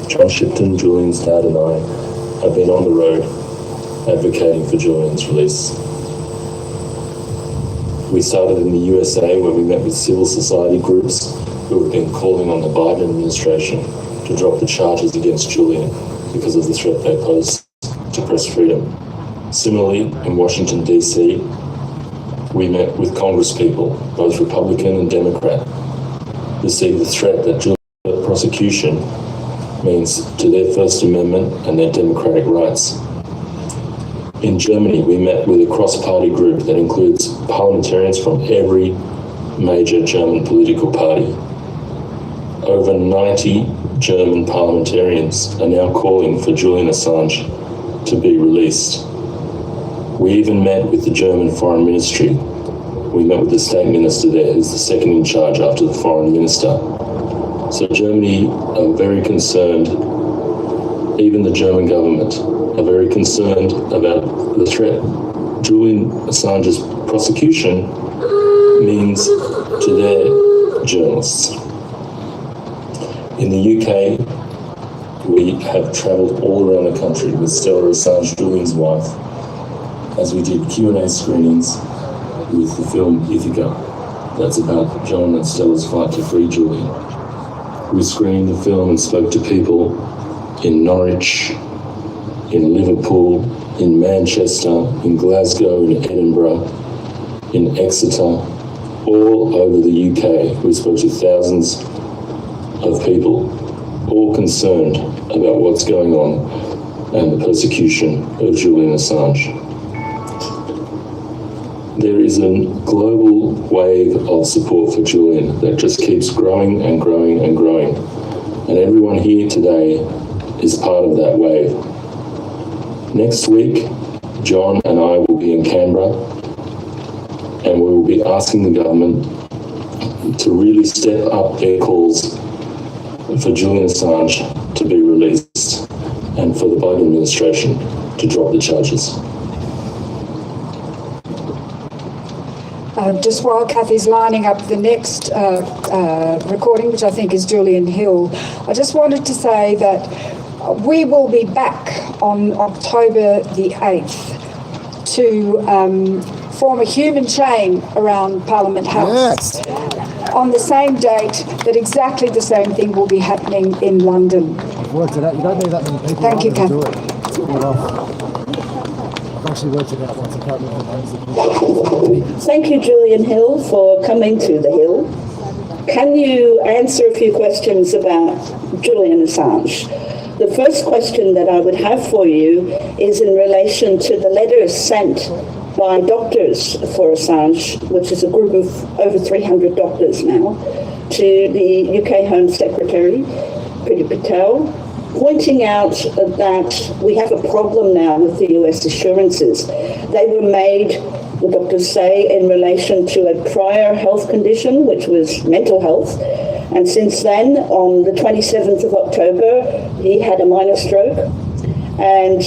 John Shipton, Julian's dad, and I have been on the road advocating for Julian's release. We started in the USA, where we met with civil society groups who have been calling on the Biden administration to drop the charges against Julian because of the threat they pose to press freedom. Similarly, in Washington, D.C., we met with congresspeople, both Republican and Democrat, who see the threat that Julian's prosecution means to their First Amendment and their democratic rights. In Germany, we met with a cross-party group that includes parliamentarians from every major German political party. Over 90 German parliamentarians are now calling for Julian Assange to be released. We even met with the German Foreign Ministry. We met with the State Minister there, who's the second in charge after the Foreign Minister. So Germany are very concerned, even the German government are very concerned about the threat Julian Assange's prosecution means to their journalists. In the UK, we have travelled all around the country with Stella Assange, Julian's wife, as we did Q&A screenings with the film Ithaca. That's about John and Stella's fight to free Julian. We screened the film and spoke to people in Norwich, in Liverpool, in Manchester, in Glasgow, in Edinburgh, in Exeter, all over the UK. We spoke to thousands of people, all concerned about what's going on and the persecution of Julian Assange. There is a global wave of support for Julian that just keeps growing and growing and growing. And everyone here today is part of that wave. Next week, John and I will be in Canberra, and we will be asking the government to really step up their calls for Julian Assange to be released and for the Biden administration to drop the charges. Just while Kathy's lining up the next recording, which I think is Julian Hill, I just wanted to say that we will be back on October the 8th to form a human chain around Parliament House. Yes. On the same date that exactly the same thing will be happening in London. I've worked it out. You don't need that many people. Thank you, Kathy. I've actually worked it out once. I can't remember the names. Thank you, Julian Hill, for coming to the Hill. Can you answer a few questions about Julian Assange? The first question that I would have for you is in relation to the letters sent by doctors for Assange, which is a group of over 300 doctors now, to the UK Home Secretary, Priti Patel, pointing out that we have a problem now with the US assurances. They were made, the doctors say, in relation to a prior health condition, which was mental health. And since then, on the 27th of October, he had a minor stroke. And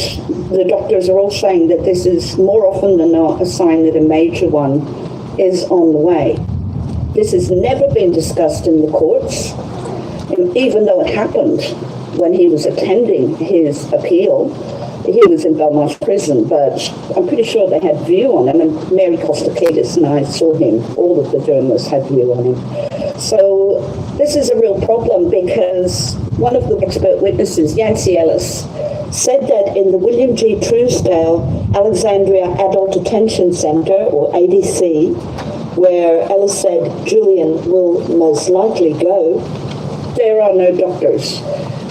the doctors are all saying that this is more often than not a sign that a major one is on the way. This has never been discussed in the courts, even though it happened when he was attending his appeal. He was in Belmarsh prison, but I'm pretty sure they had view on him, and Mary Kostakidis and I saw him. All of the journalists had view on him. So this is a real problem because one of the expert witnesses, Yancy Ellis, said that in the William G. Truesdale Alexandria Adult Detention Centre, or ADC, where Ellis said Julian will most likely go, there are no doctors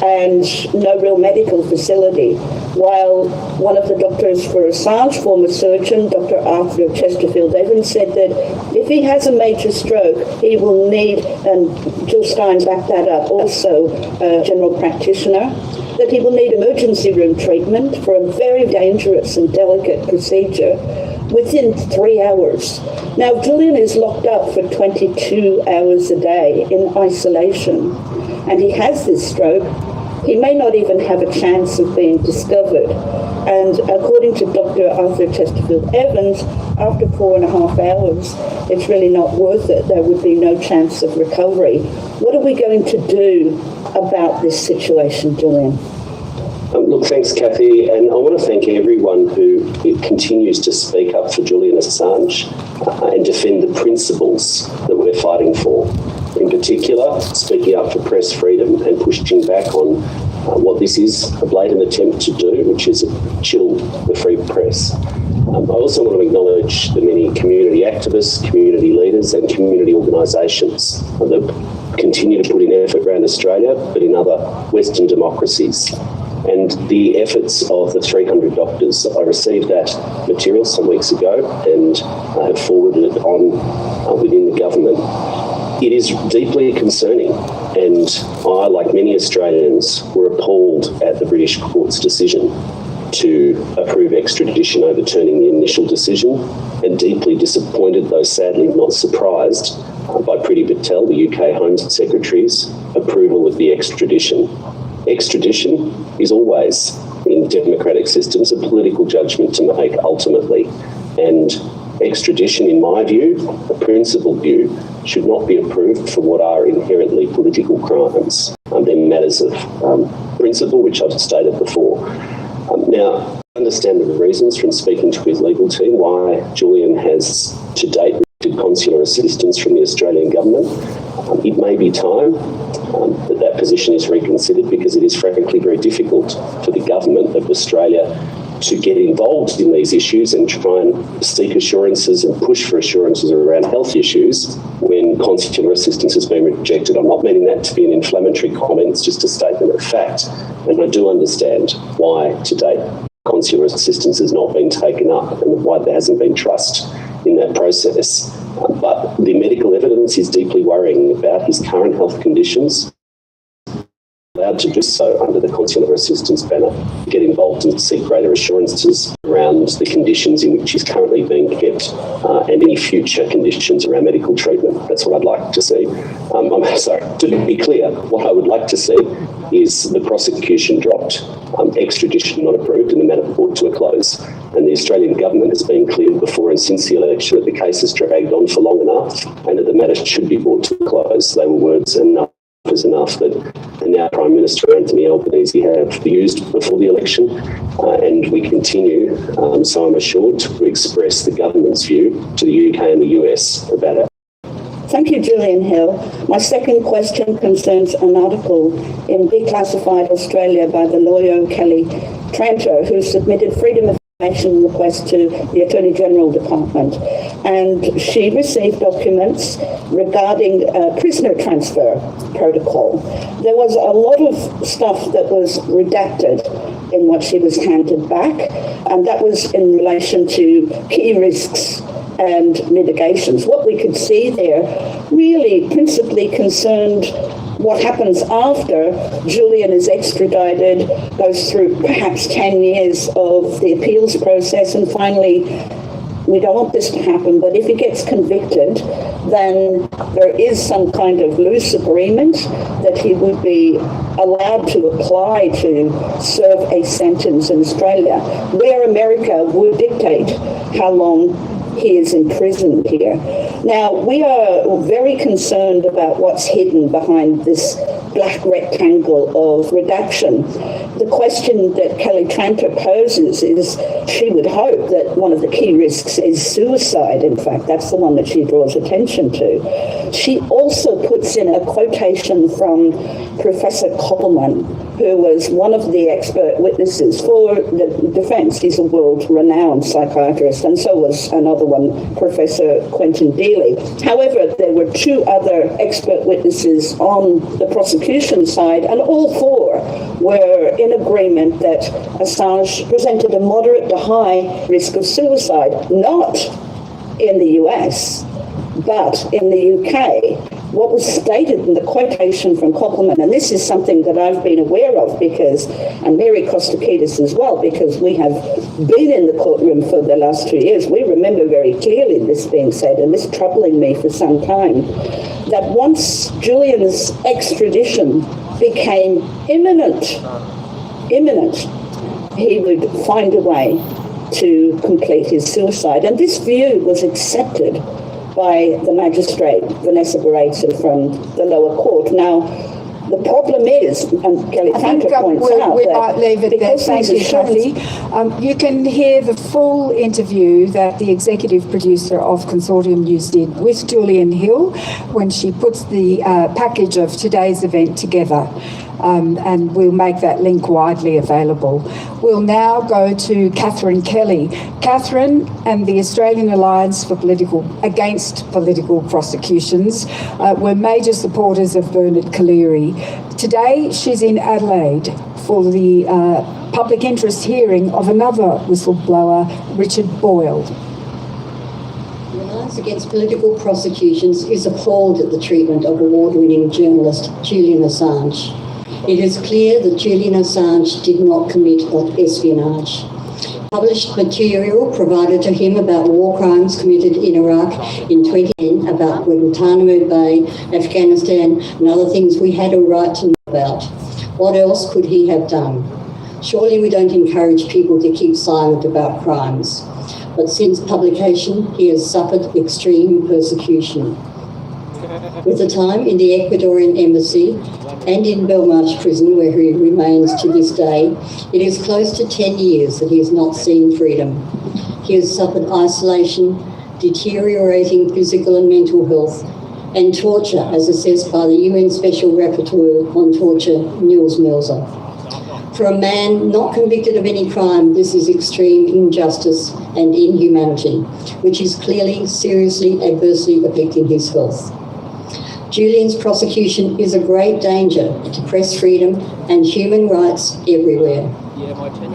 and no real medical facility. While one of the doctors for Assange, former surgeon, Dr. Arthur Chesterfield-Evans, said that if he has a major stroke, he will need, and Jill Stein backed that up, also a general practitioner, that he will need emergency room treatment for a very dangerous and delicate procedure within 3 hours. Now, Julian is locked up for 22 hours a day in isolation, and he has this stroke. He may not even have a chance of being discovered. And according to Dr. Arthur Chesterfield-Evans, after 4.5 hours, it's really not worth it. There would be no chance of recovery. What are we going to do about this situation, Julian? Look, thanks, Kathy, and I want to thank everyone who continues to speak up for Julian Assange and defend the principles that we're fighting for. In particular, speaking up for press freedom and pushing back on what this is a blatant attempt to do, which is chill the free press. I also want to acknowledge the many community activists, community leaders and community organisations that continue to put in effort around Australia, but in other Western democracies. And the efforts of the 300 doctors. I received that material some weeks ago and I have forwarded it on within the government. It is deeply concerning, and I, like many Australians, were appalled at the British court's decision to approve extradition, overturning the initial decision, and deeply disappointed, though sadly not surprised, by Priti Patel, the UK Home Secretary's approval of the extradition. Extradition is always, in democratic systems, a political judgment to make ultimately, and extradition, in my view, a principled view, should not be approved for what are inherently political crimes. They're matters of principle, which I've stated before. Now, I understand the reasons from speaking to his legal team why Julian has to date received consular assistance from the Australian government. It may be time that position is reconsidered, because it is frankly very difficult for the government of Australia to get involved in these issues and try and seek assurances and push for assurances around health issues when consular assistance has been rejected. I'm not meaning that to be an inflammatory comment, it's just a statement of fact. And I do understand why to date consular assistance has not been taken up and why there hasn't been trust in that process. But the medical evidence is deeply worrying about his current health conditions. Allowed to do so under the consular assistance banner, get involved and seek greater assurances around the conditions in which he's currently being kept and any future conditions around medical treatment. That's what I'd like to see. I'm sorry, to be clear, what I would like to see is the prosecution dropped, extradition not approved, and the matter brought to a close. And the Australian government has been clear before and since the election that the case has dragged on for long enough and that the matter should be brought to a close. They were words enough is enough that the now Prime Minister Anthony Albanese have used before the election, and we continue, so I'm assured, to express the government's view to the UK and the US about it. Thank you, Julian Hill. My second question concerns an article in Declassified Australia by the lawyer Kelly Tranter, who submitted freedom of information request to the Attorney General Department. And she received documents regarding a prisoner transfer protocol. There was a lot of stuff that was redacted in what she was handed back, and that was in relation to key risks and mitigations. What we could see there really principally concerned what happens after Julian is extradited, goes through perhaps 10 years of the appeals process, and finally, we don't want this to happen, but if he gets convicted, then there is some kind of loose agreement that he would be allowed to apply to serve a sentence in Australia, where America would dictate how long he is imprisoned here. Now, we are very concerned about what's hidden behind this black rectangle of redaction. The question that Kelly Tranter poses is she would hope that one of the key risks is suicide. In fact, that's the one that she draws attention to. She also puts in a quotation from Professor Koppelman, who was one of the expert witnesses for the defence. He's a world-renowned psychiatrist, and so was another one, Professor Quentin Dealey. However, there were two other expert witnesses on the prosecution side, and all four were in agreement that Assange presented a moderate to high risk of suicide, not in the US, but in the UK. What was stated in the quotation from Koppelman, and this is something that I've been aware of because, and Mary Kostakidis as well, because we have been in the courtroom for the last 2 years, we remember very clearly this being said, and this troubling me for some time, that once Julian's extradition became imminent, he would find a way to complete his suicide. And this view was accepted by the magistrate, Vanessa Barreto, from the lower court. Now, the problem is, and Kelly Tranter points out, we might leave it there. Thank you, Kathy. You can hear the full interview that the executive producer of Consortium News did with Julian Hill when she puts the package of today's event together. And we'll make that link widely available. We'll now go to Catherine Kelly. Catherine and the Australian Alliance for Against Political Prosecutions were major supporters of Bernard Collaery. Today, she's in Adelaide for the public interest hearing of another whistleblower, Richard Boyle. The Alliance Against Political Prosecutions is appalled at the treatment of award-winning journalist Julian Assange. It is clear that Julian Assange did not commit espionage. Published material provided to him about war crimes committed in Iraq in 2010, about Guantanamo Bay, Afghanistan, and other things we had a right to know about. What else could he have done? Surely we don't encourage people to keep silent about crimes. But since publication, he has suffered extreme persecution. With the time in the Ecuadorian embassy and in Belmarsh prison, where he remains to this day, it is close to 10 years that he has not seen freedom. He has suffered isolation, deteriorating physical and mental health, and torture, as assessed by the UN Special Rapporteur on Torture, Nils Melzer. For a man not convicted of any crime, this is extreme injustice and inhumanity, which is clearly seriously adversely affecting his health. Julian's prosecution is a great danger to press freedom and human rights everywhere.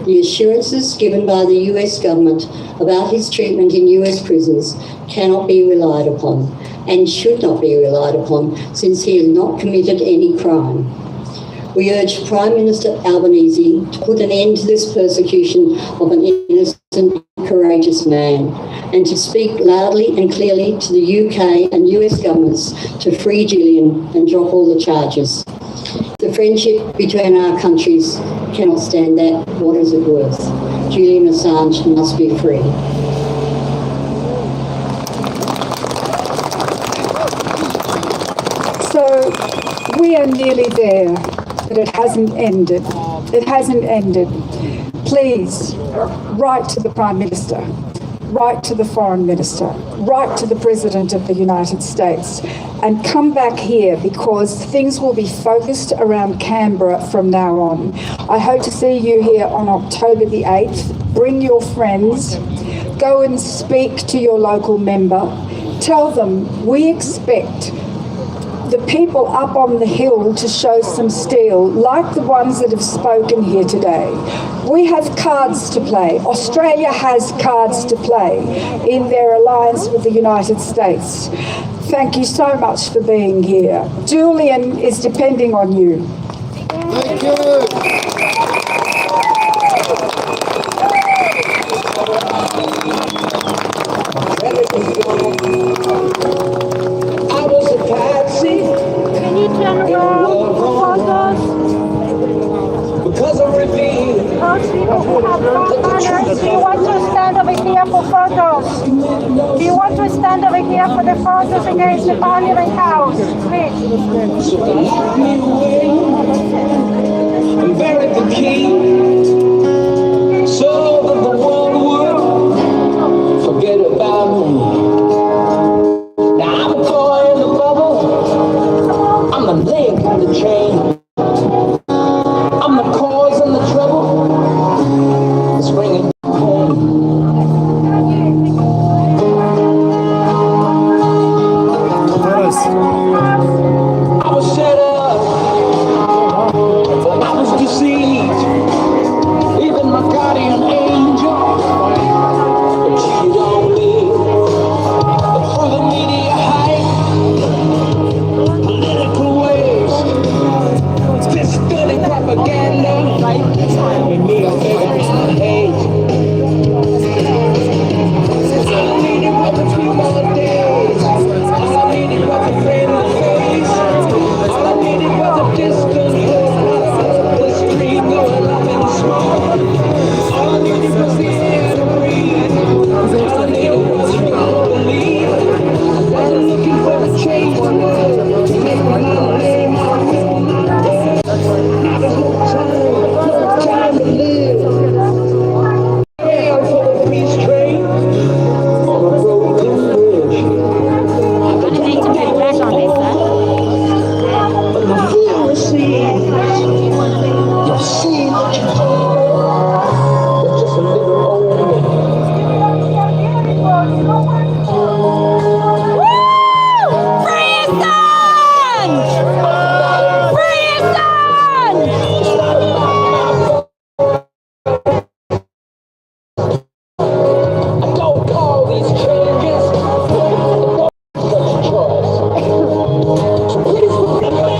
The assurances given by the US government about his treatment in US prisons cannot be relied upon and should not be relied upon since he has not committed any crime. We urge Prime Minister Albanese to put an end to this persecution of an innocent, courageous man and to speak loudly and clearly to the UK and US governments to free Julian and drop all the charges. The friendship between our countries cannot stand that. What is it worth? Julian Assange must be free. So we are nearly there, but it hasn't ended. It hasn't ended. Please, write to the Prime Minister, write to the Foreign Minister, write to the President of the United States, and come back here because things will be focused around Canberra from now on. I hope to see you here on October the 8th. Bring your friends, go and speak to your local member. Tell them we expect the people up on the hill to show some steel, like the ones that have spoken here today. We have cards to play. Australia has cards to play in their alliance with the United States. Thank you so much for being here. Julian is depending on you. Thank you. Can you turn around for Because of revealing. those people who have front runners? Do you want to stand over here for for photos. Do you want to stand over here for the photos against the Parliament House? Please. And buried the king so that the world would forget about me. Now I'm a toy in the bubble, I'm the link in the chain, I'm the cause and the trouble that's bringing home. I was set up, I was deceived, even my guardian angel cheated on me. But through the media hype, political waves, distorted propaganda, made me a victim of hate. All I needed was a few more days. All I needed was a friendly face. All I needed was a distant hope. This dream going up in smoke. All I needed was the air to breathe. All I needed was to believe. I wasn't looking for a change to make my name on me. Now there's no time to live. Hail for the peace train on a broken bridge. I need to get back on this, but the fear recedes. You'll see what you but just a little older. Free Assange! Free Assange! Don't call these changes such choice. So please forgive me.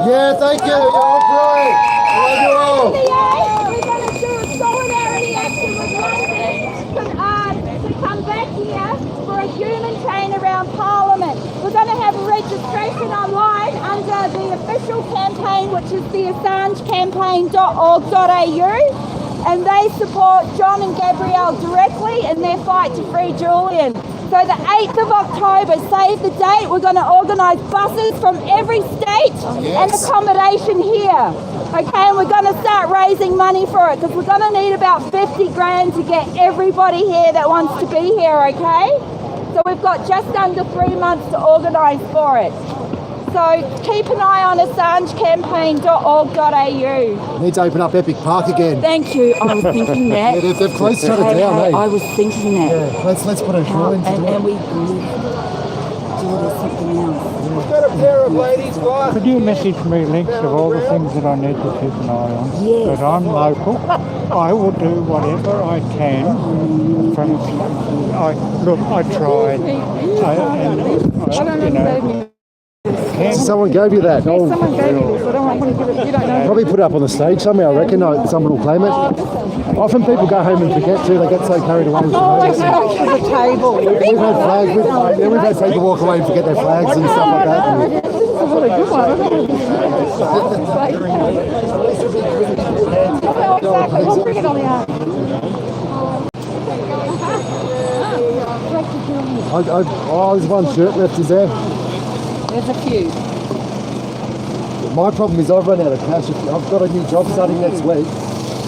Yeah, thank you. You're all great. I love you all. We're going to do a solidarity action with London to come back here for a human train around Parliament. We're going to have a registration online under the official campaign, which is the AssangeCampaign.org.au. and they support John and Gabrielle directly in their fight to free Julian. So the 8th of October, save the date, we're going to organise buses from every state and accommodation here. Okay, and we're going to start raising money for it because we're going to need about 50 grand to get everybody here that wants to be here, okay? So we've got just under 3 months to organise for it. So keep an eye on assangecampaign.org.au. Need to open up Epic Park again. Thank you. I was thinking that. Yeah, they've closed shut it down, eh? I was thinking that. Yeah, let's put a draw into it. And we do something else. We've got a pair of ladies, guys. Could you message me links of all the things that I need to keep an eye on? Yes. But I'm local. I will do whatever I can. I tried. Someone gave you that. Someone gave me this. I don't want to give it. You don't know. Probably put it up on the stage somewhere. I reckon someone will claim it. Often people go home and forget to. They get so carried away with the It's for the table. We've had flags. We've had people walk away and forget their flags and stuff like that. This is a really good one. We'll bring it on the arm. There's one shirt left, is there? There's a few. My problem is I've run out of cash. I've got a new job starting next week,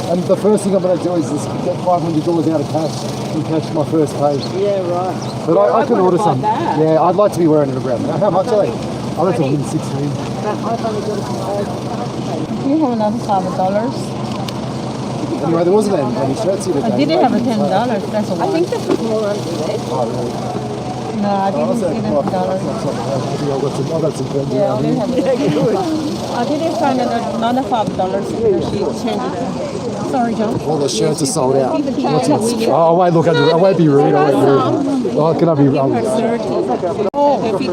and the first thing I'm going to do is just get $500 out of cash and cash my first pay. Yeah, right. But I can order some. That. Yeah, I'd like to be wearing it around. How much are they? I reckon I'm getting 16. I've only got you have another $5. Anyway, there wasn't any shirts here today. I did have a $10. That's a lot. I think this was more under there. Oh, really? No, I didn't see the $10. I've got some friends Yeah, I around did here. have I did find another $5 because she changed it. Sorry, John. All the shirts are sold out. Oh, I won't look at it. I won't be rude. I won't be rude. Oh, can I be rude? Oh, 50.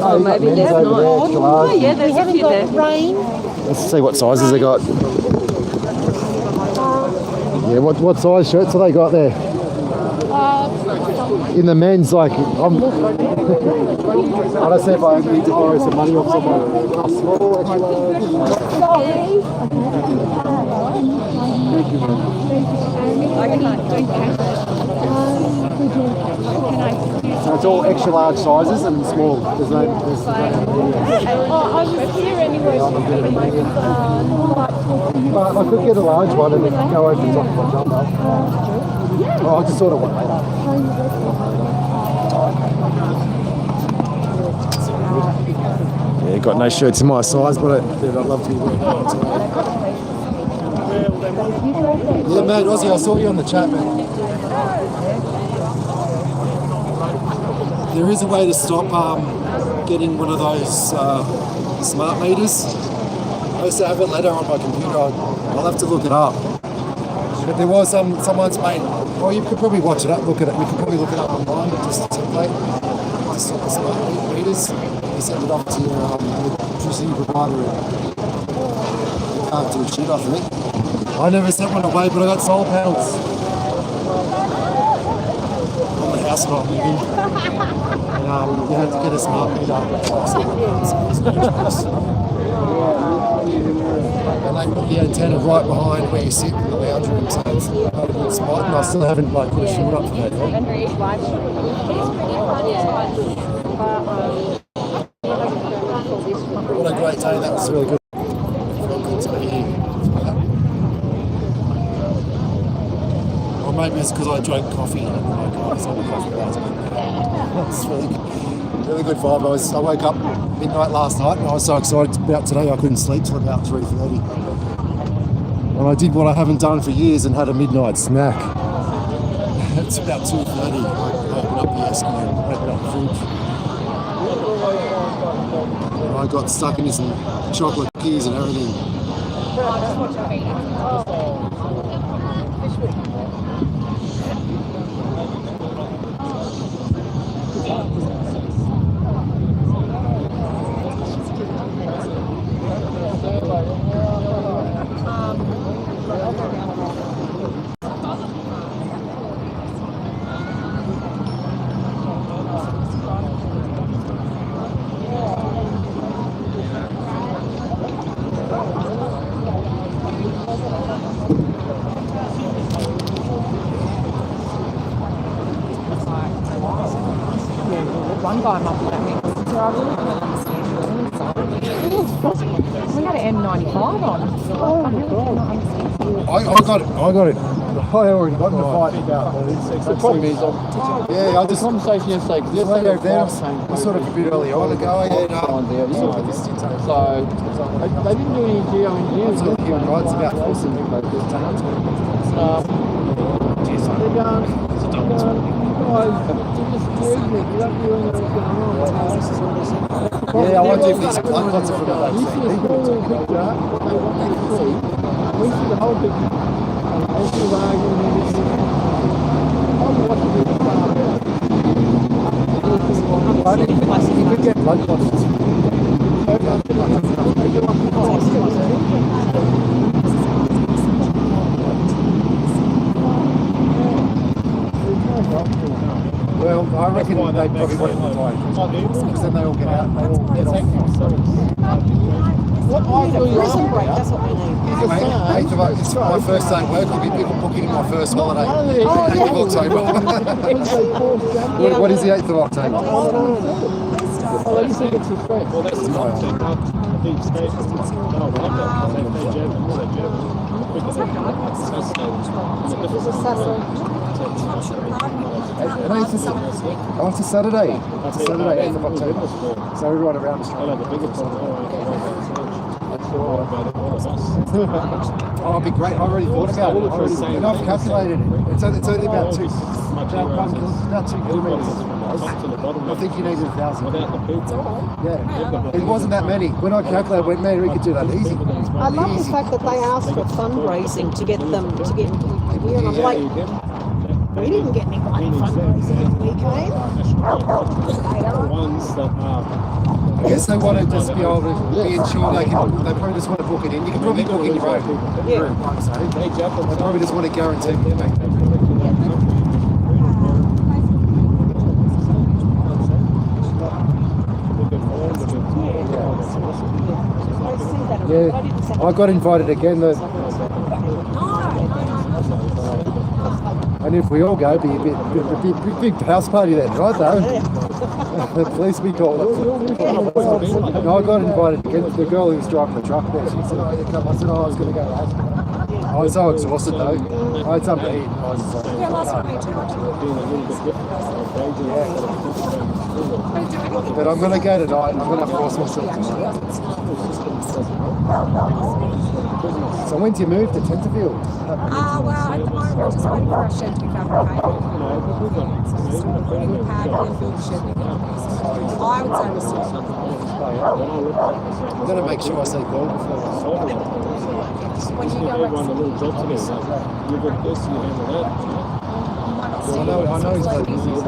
Oh, maybe that's not. Oh, yeah, they haven't got rain. Let's see what sizes they got. Yeah, what size shirts have they got there? In the men's, like, I don't see if I need to borrow some money off someone. Small, extra large. Thank you, man. So it's all extra large sizes and small. There's no. I was here anyway. But I could get a large one and then go over the top of my jumper. Oh, I just sort of want later. Yeah, got no shirts in my size, but I'd love to be wearing it. Yeah, mate, Ozzy, I saw you on the chat, man. There is a way to stop getting one of those smart meters. I used to have a letter on my computer. I'll have to look it up. But there was someone's made. Well, you could probably watch it up, look at it. You could probably look it up online, but just a template to stop the smart meters. You send it off to your electricity provider. You can't do shit off of it. I never sent one away, but I got solar panels on the house that I'm living. And you have to get a smart meter. And they put the antenna right behind where you sit in the lounge room, so it's not a good spot. And I still haven't put a shield up for that yet. What a great day, that was really good. Or maybe it's because I drank coffee and I was on the coffee bars. It's really good vibe. I woke up midnight last night and I was so excited about today I couldn't sleep till about 3:30. And I did what I haven't done for years and had a midnight snack. It's about 2:30. I opened up the esky and opened up the fridge. And I got stuck into some chocolate cookies and everything. guy might be that mix. So I really don't understand you. We had an M95 on. I really cannot understand you. I got it. I already got in the fight about the problem is, yeah, I just conversation yesterday because yesterday there was sort of a bit early on to go. Yeah, no, so they didn't do any geoengineering. Sort of human rights about forcing people to towns. They're going, yeah, I wonder if these blood clots are from the vaccine. We see the whole picture. You could get blood clots. Well, I reckon they probably want it to die because then they all get out. They all get off. What I do prison break, that's what we need. It's my first day at work. I'll be people booking my first holiday. 8th of October. What is the 8th of October? Oh, you think it's a threat? Well, that's the deep state. It's a Saturday. It's a Saturday, 8th of October. So everyone around Australia. Oh, it'd be great. I already thought about it. And I've calculated it. It's only about 2 kilometres. I think you needed 1,000. Yeah. It wasn't that many. When I calculated, I went, man, we could do that easy. I love the fact that they asked for fundraising to get them to get here, and I'm like, we didn't get any money fundraising when we came. I guess they want to just be able to be insured. They probably just want to book it in. You can probably book in your own room, like I say. They probably just want to guarantee you make that. Yeah, I got invited again. And if we all go, it'd be a big house party then, right though? The police be called. No, I got invited again. The girl who was driving the truck there, she said, oh, you come. I said, oh, I was going to go to hospital. I was so exhausted though. I had something to eat. I was just like, but I'm going to go tonight. I'm going to force myself tonight. So when did you move to Tenterfield? Well, at the moment we're just waiting for our shed to be fabricated. Pretty good pad, good build shed. I would say we're still. I'm going to make sure I say gold before when you go back to the little job together, you got this, you handle that. I know he's like busy. He's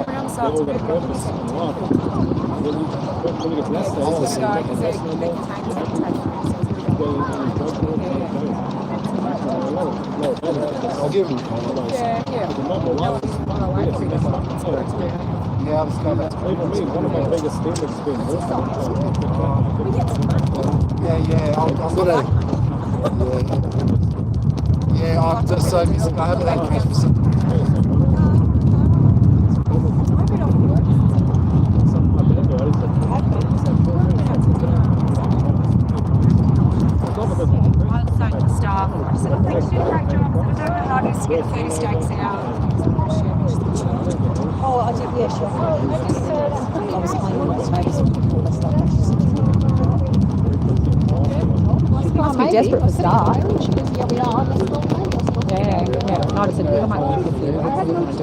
around this afternoon. I'll give him a call. Yeah, I was going back to one of my biggest things has been I'm just so busy. I haven't had cash for some. Oh, I did, yeah, sure. I was playing with the space and all that stuff. She must be desperate for staff. Yeah. No, I said, I might want to do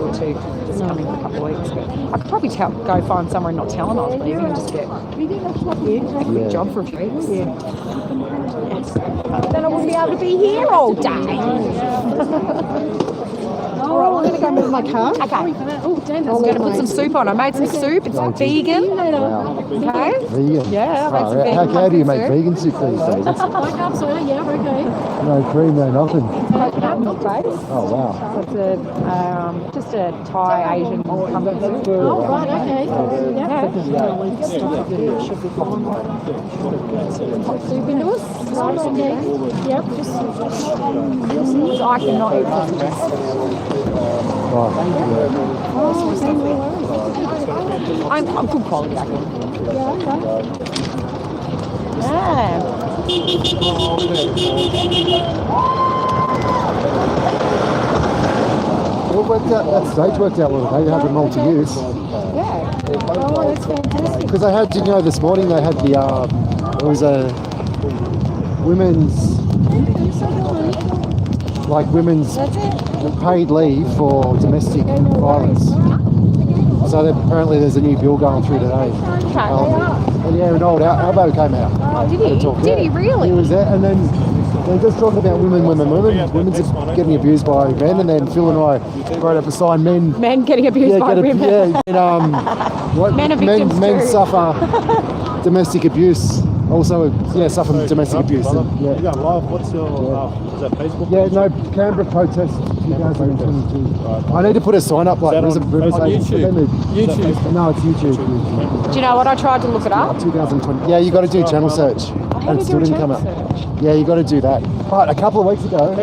it too. Just coming in a couple of weeks. But I could probably go find somewhere and not tell them I was leaving and just get a quick job for a few weeks. Yeah. Then I wouldn't be able to be here all day. All right, I'm going to go move my car. Okay. I'm going to put some soup on. I made some soup. It's vegan. Okay. Vegan? Yeah, I made some vegan. How do you make vegan soup these days? No cream, no nothing. Oh, wow. So it's just a Thai Asian comfort soup. Oh, right, okay. Yeah. Hot soup into us. Yep. I cannot eat sausages. I'm good quality, I think. Well, that stage worked out well today. They had them all to use. Yeah. Oh, that's fantastic. Because they had, this morning they had the, there was a women's paid leave for domestic violence. So apparently there's a new bill going through today. And yeah, an old Albo came out. Oh, did he? Did he really? He was there, and then they're just talking about women. Women's getting abused by men, and then Phil and I wrote up a sign, men getting abused by women. Men suffer domestic abuse. Also, suffer domestic abuse. You got live. What's your is that Facebook? Yeah, no, Canberra protest 2022. I need to put a sign up like there's a YouTube. No, it's YouTube. Do you know what? I tried to look it up. 2020. Yeah, you got to do channel search. And it still didn't come up. Yeah, you got to do that. But a couple of weeks ago.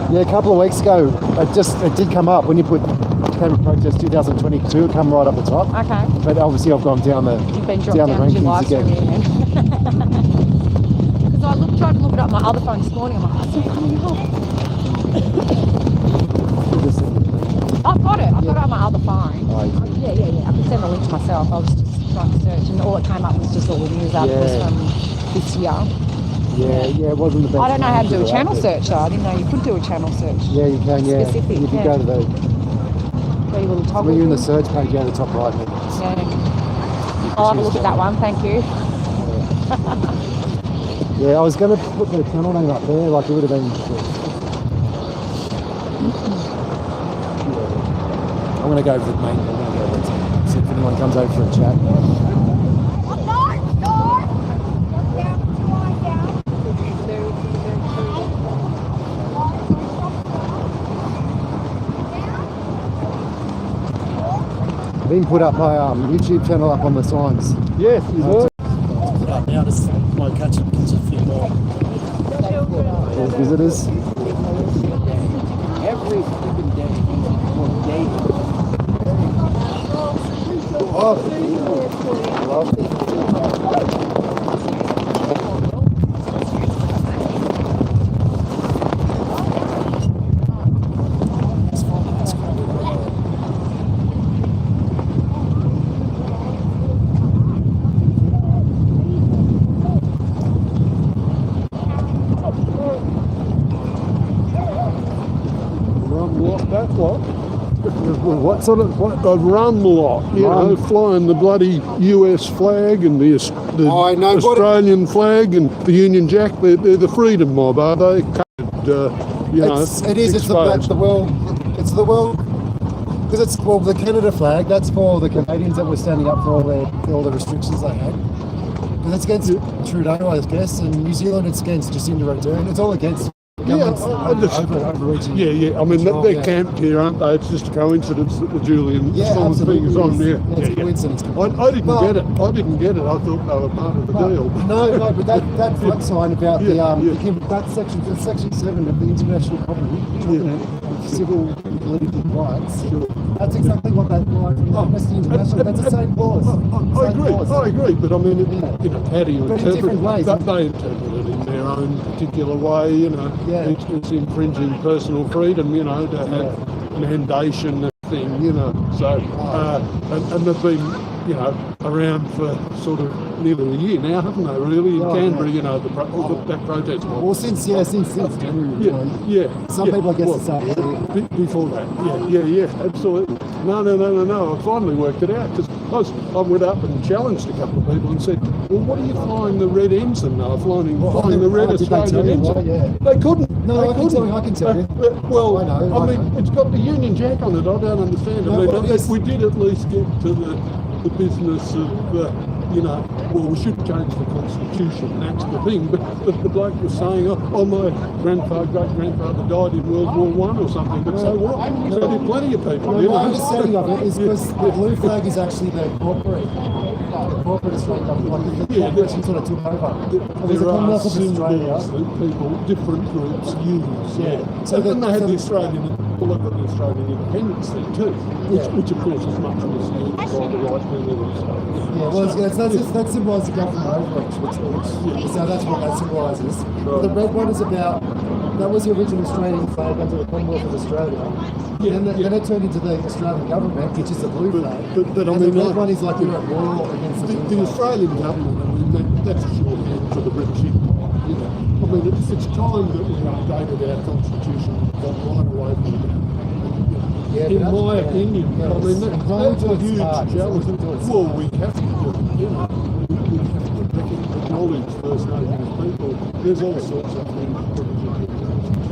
Yeah, a couple of weeks ago, it did come up when you put Canberra protest 2022. It come right up the top. Okay. But obviously, I've gone down the rankings again. Because I tried to look it up on my other phone this morning. I'm like, it's not coming up. I've got it. I've got it on my other phone. Yeah. I can send the link to myself. I was just trying to search, and all it came up was just all the news articles from this year. Yeah, it wasn't the best. I don't know how to do a channel search though. I didn't know you could do a channel search. Yeah, you can. Yeah, specific. You can go to the. Little toggle. When you're in the search page, at the top right. Yeah. I'll have a look at that one. Thank you. Yeah, I was going to put the channel name up there, like it would have been. I'm going to go for the main. I'm going to go see if anyone comes over for a chat. Been put up my YouTube channel up on the signs. Yes, you will. Put up now, just might catch a few more visitors. Every freaking day. Lovely. What sort of a run lot? Flying the bloody US flag and the Australian flag and the Union Jack. They're the freedom mob, are they? It is. It's the world. It's the world. Because it's the Canada flag. That's for the Canadians that were standing up for all the restrictions they had. Because it's against Trudeau, I guess, and New Zealand. It's against Jacinda Ardern. It's all against. Yeah. I mean, they're camped here, aren't they? It's just a coincidence that the Julian Assange thing is on there. It's a coincidence. I didn't get it. I thought they were part of the deal. No, but that flag sign about that section 7 of the International Covenant of Civil and Political Rights. That's exactly what that line from Amnesty International. That's the same clause. I agree. But I mean, how do you interpret it? They interpret it in their own particular way. It's infringing personal freedom. To have an mandation thing. So and they've been around for sort of nearly a year now, haven't they? Really, in Canberra, that protest. Well, since January. Some people, I guess, say before that. Yeah, absolutely. No. I finally worked it out because I went up and challenged a couple of people and said, "Well, what are you flying the red ensign?" They were flying the red Australian ensign. They couldn't. No, I can tell you. Well, I mean, it's got the Union Jack on it. I don't understand. We did at least get to the business of, we should change the Constitution, that's the thing. But the bloke was saying, my great-grandfather died in World War I or something, but so what? So did plenty of people. My understanding of it is because the blue flag is actually the corporate corporate Australian government, like the corporation sort of took over. There's a There are Commonwealth of symbols Australia. that people, different groups use. Yeah. So then they had the Australian, well, they've got the Australian independence thing too, which of course is much misused by the right wing and stuff. Yeah, well, that symbolises the government overreach, so that's what that symbolises. The red one is about, that was the original Australian flag under the Commonwealth of Australia. Then it turned into the Australian government, which is the blue flag. But I and mean, the red one is like you're at war against the Australian government, I mean, that's a shorthand for the British Empire. You know, I mean, it's time that we updated our constitution and got right away from that. In my opinion, I mean, that's a huge challenge. Well, we have to do it, you know. We have to acknowledge First Nations people. There's all sorts of things.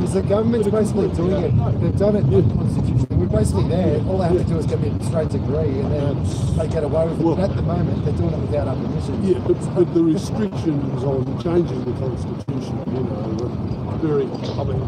Because the government's basically doing it. They've done it in the constitution. We're basically there. All they have to do is give me a straight degree and then they get away with it. But at the moment, they're doing it without our permission. Yeah, but the restrictions on changing the constitution, you know, are very, I mean,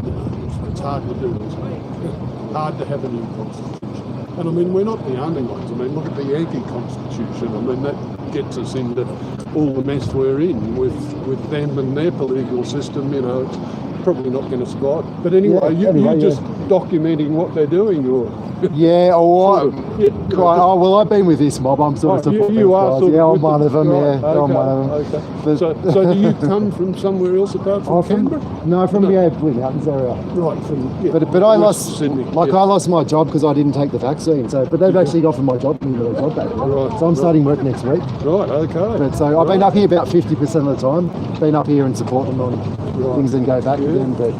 it's hard to do, isn't it? Hard to have a new constitution. And I mean, we're not the only ones. I mean, look at the Yankee constitution. I mean, that gets us into all the mess we're in with them and their political system, you know. It's probably not going to survive. But anyway, you're just documenting what they're doing, or... Yeah, well, I've been with this mob. I'm sort of supporting you are guys. sort I'm one of them. Right, Yeah, I'm one of them. Okay. So do you come from somewhere else apart from Canberra? No, from the Blue Mountains area. Right. But I lost Sydney. I lost my job because I didn't take the vaccine. So, but they've actually offered my job back. Right. So I'm starting work next week. Right. Okay. But so I've been up here about 50% of the time. Been up here and support them on things and go back again. But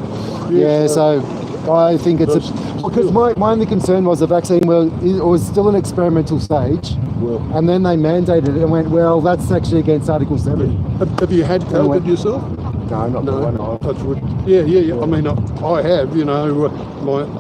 so I think it's because my only concern was the vaccine. Well, it was still an experimental stage, and then they mandated it and went, well, that's actually against Article 7. Have you had COVID yourself? No, not the one. Yeah. I mean, I have. You know,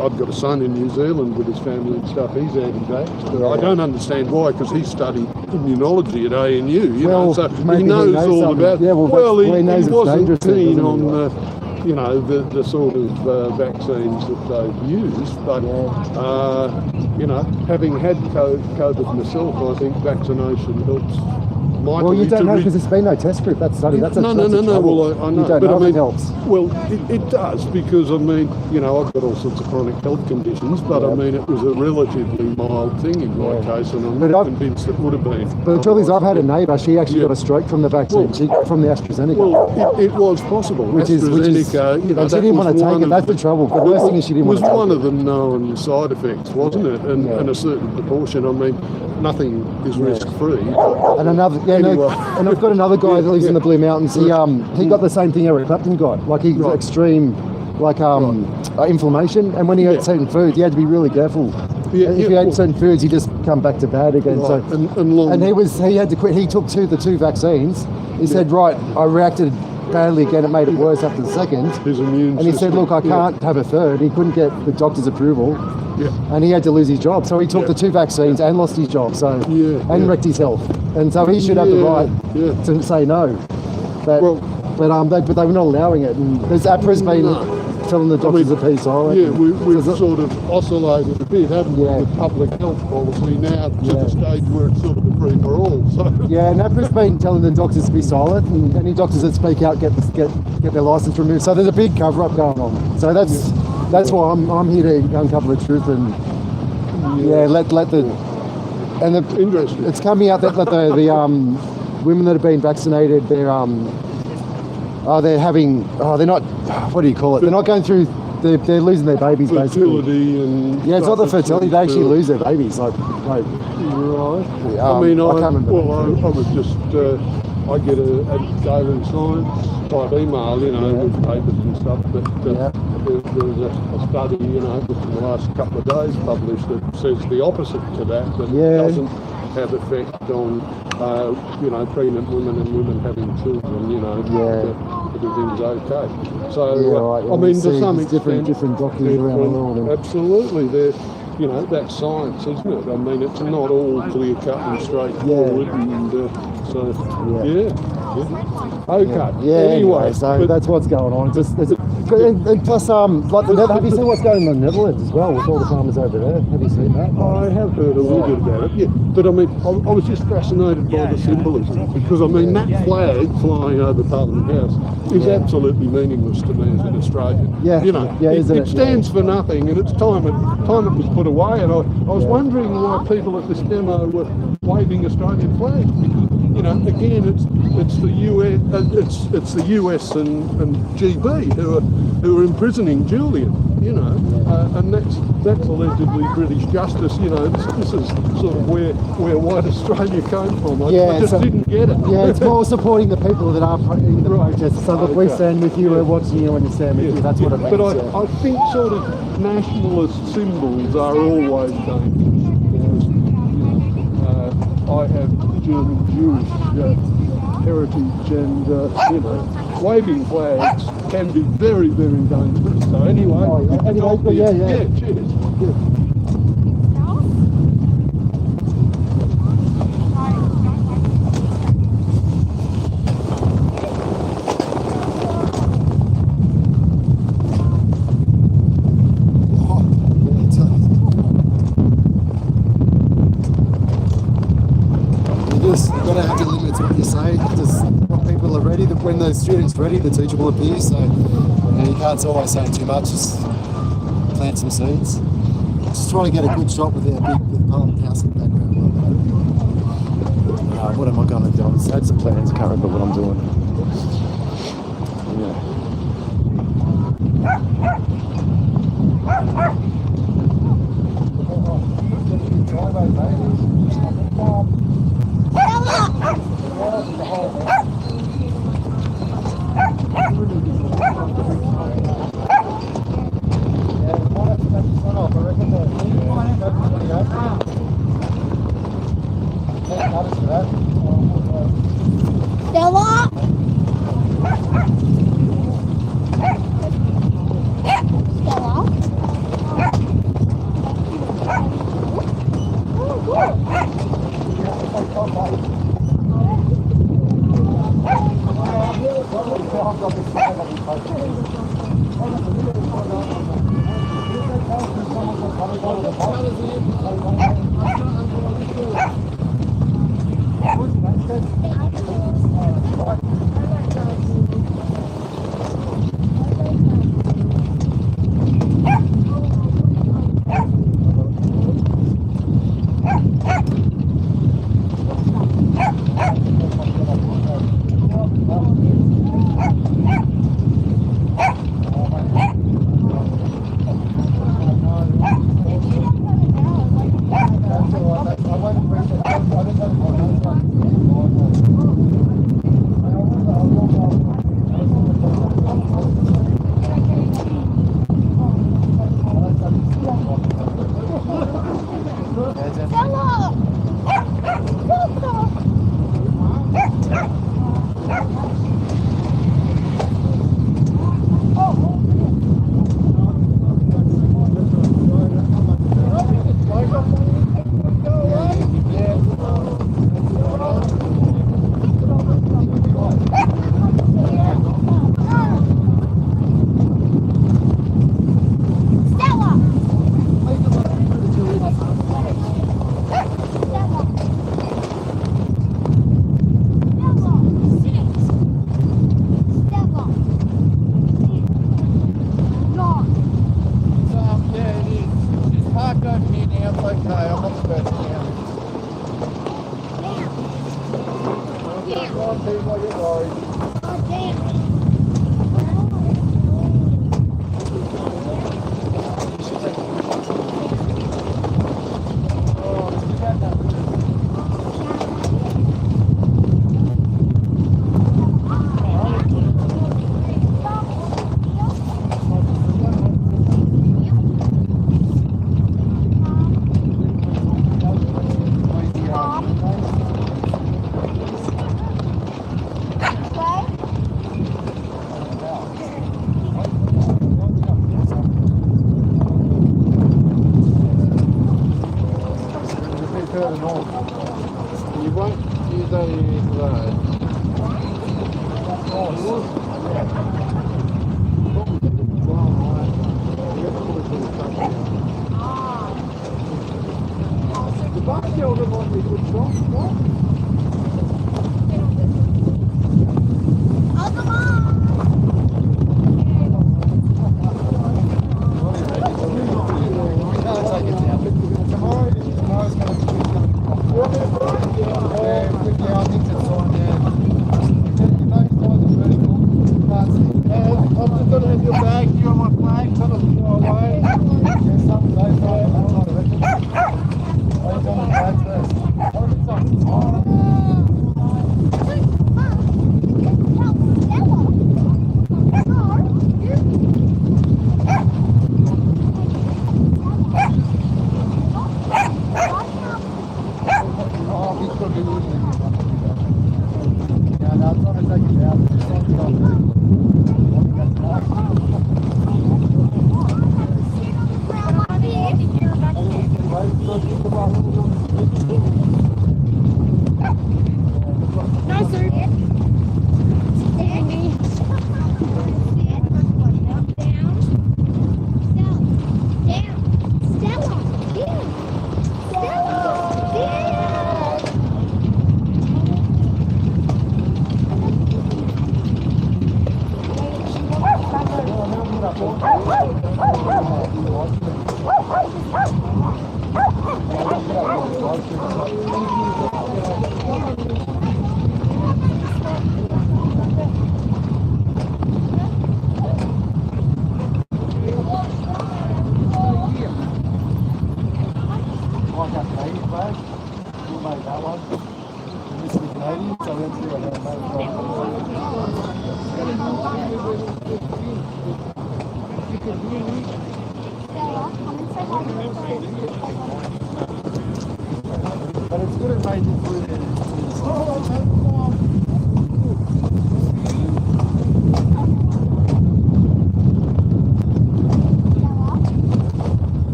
I've got a son in New Zealand with his family and stuff. He's anti-vax. I don't understand why, because he studied immunology at ANU. You know, so he knows all about. Yeah, well, he wasn't keen then, on. You know, the sort of vaccines that they've used, but you know, having had COVID myself, I think vaccination helps. Well, you don't know because there's been no test group. That's study. That's no. Well, I know. You don't know if it helps. Well, it does because I mean, you know, I've got all sorts of chronic health conditions, but I mean, it was a relatively mild thing in my case, and I'm not convinced it would have been. But the truth is, I've had a neighbour. She actually got a stroke from the vaccine. From the AstraZeneca. Well, it was possible. Which is, you know, she didn't want to take it. That's the trouble. The worst thing is she didn't want to take it. It was one of the known side effects, wasn't it? And a certain proportion. I mean, nothing is risk-free. And another, and I've got another guy that lives in the Blue Mountains. He got the same thing Eric Clapton got. Like he got extreme, inflammation. And when he ate certain foods, he had to be really careful. If he ate certain foods, he just come back to bad again. Right. So And he had to quit. He took the two vaccines. He said, right, I reacted badly again. It made it worse after the second. His immune and he said, look, I can't have a third. He couldn't get the doctor's approval. Yeah. And he had to lose his job. So he took the two vaccines and lost his job. So and wrecked his health. And so he should have the right to say no. But they were not allowing it. And there's APRA's been telling the doctors a piece. We've sort of oscillated a bit, haven't we, with public health policy now to the stage where it's sort of a free for all. So. Yeah, and APRA's been telling the doctors to be silent, and any doctors that speak out get their licence removed. So there's a big cover-up going on. So that's why I'm here to uncover the truth and interesting. It's coming out that the women that have been vaccinated, they're having they're not, what do you call it? They're not going through. They're losing their babies fertility basically. It's not the fertility. They actually lose their babies. Right. I mean, I can't remember. Well, I was just. I get a daily science type email, you know, with papers and stuff. But there's a study, you know, within the last couple of days published that says the opposite to that. That it doesn't have effect on, you know, pregnant women and women having children. You know, everything's okay. So I mean, to some extent, different doctors around the world. Absolutely, they're. You know, that's science, isn't it? I mean, it's not all clear cut and straightforward, and So yeah. Okay. Yeah. Anyway, So that's what's going on. And plus, like have you seen what's going on in the Netherlands as well with all the farmers over there? Have you seen that? I have heard a little bit about it. Yeah, but I mean, I was just fascinated by the symbolism because I mean that flag flying over Parliament House is absolutely meaningless to me as an Australian. Yeah. You know, it stands for nothing, and it's time it was put away. And I was wondering why people at this demo were waving Australian flags. You know, again, it's the US, it's the US and GB who are imprisoning Julian. You know, and that's allegedly British justice. You know, this is sort of where white Australia came from. I just didn't get it. Yeah, it's more supporting the people that are in the protests. So look, we stand with you. We're watching you, and you stand with you. That's what it means. But I think sort of nationalist symbols are always dangerous. I have German Jewish heritage, and you know, waving flags can be very, very dangerous. So anyway, cheers. You've got to have your limits what you say. Just when people are ready, when the student's ready, the teacher will appear. So you can't always say too much. Just plant some seeds. Just trying to get a good shot with our big Parliament House in the background. What am I going to do? I had some plans. I can't remember what I'm doing.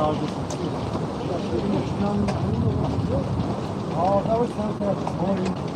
Oh, that was so sad this morning.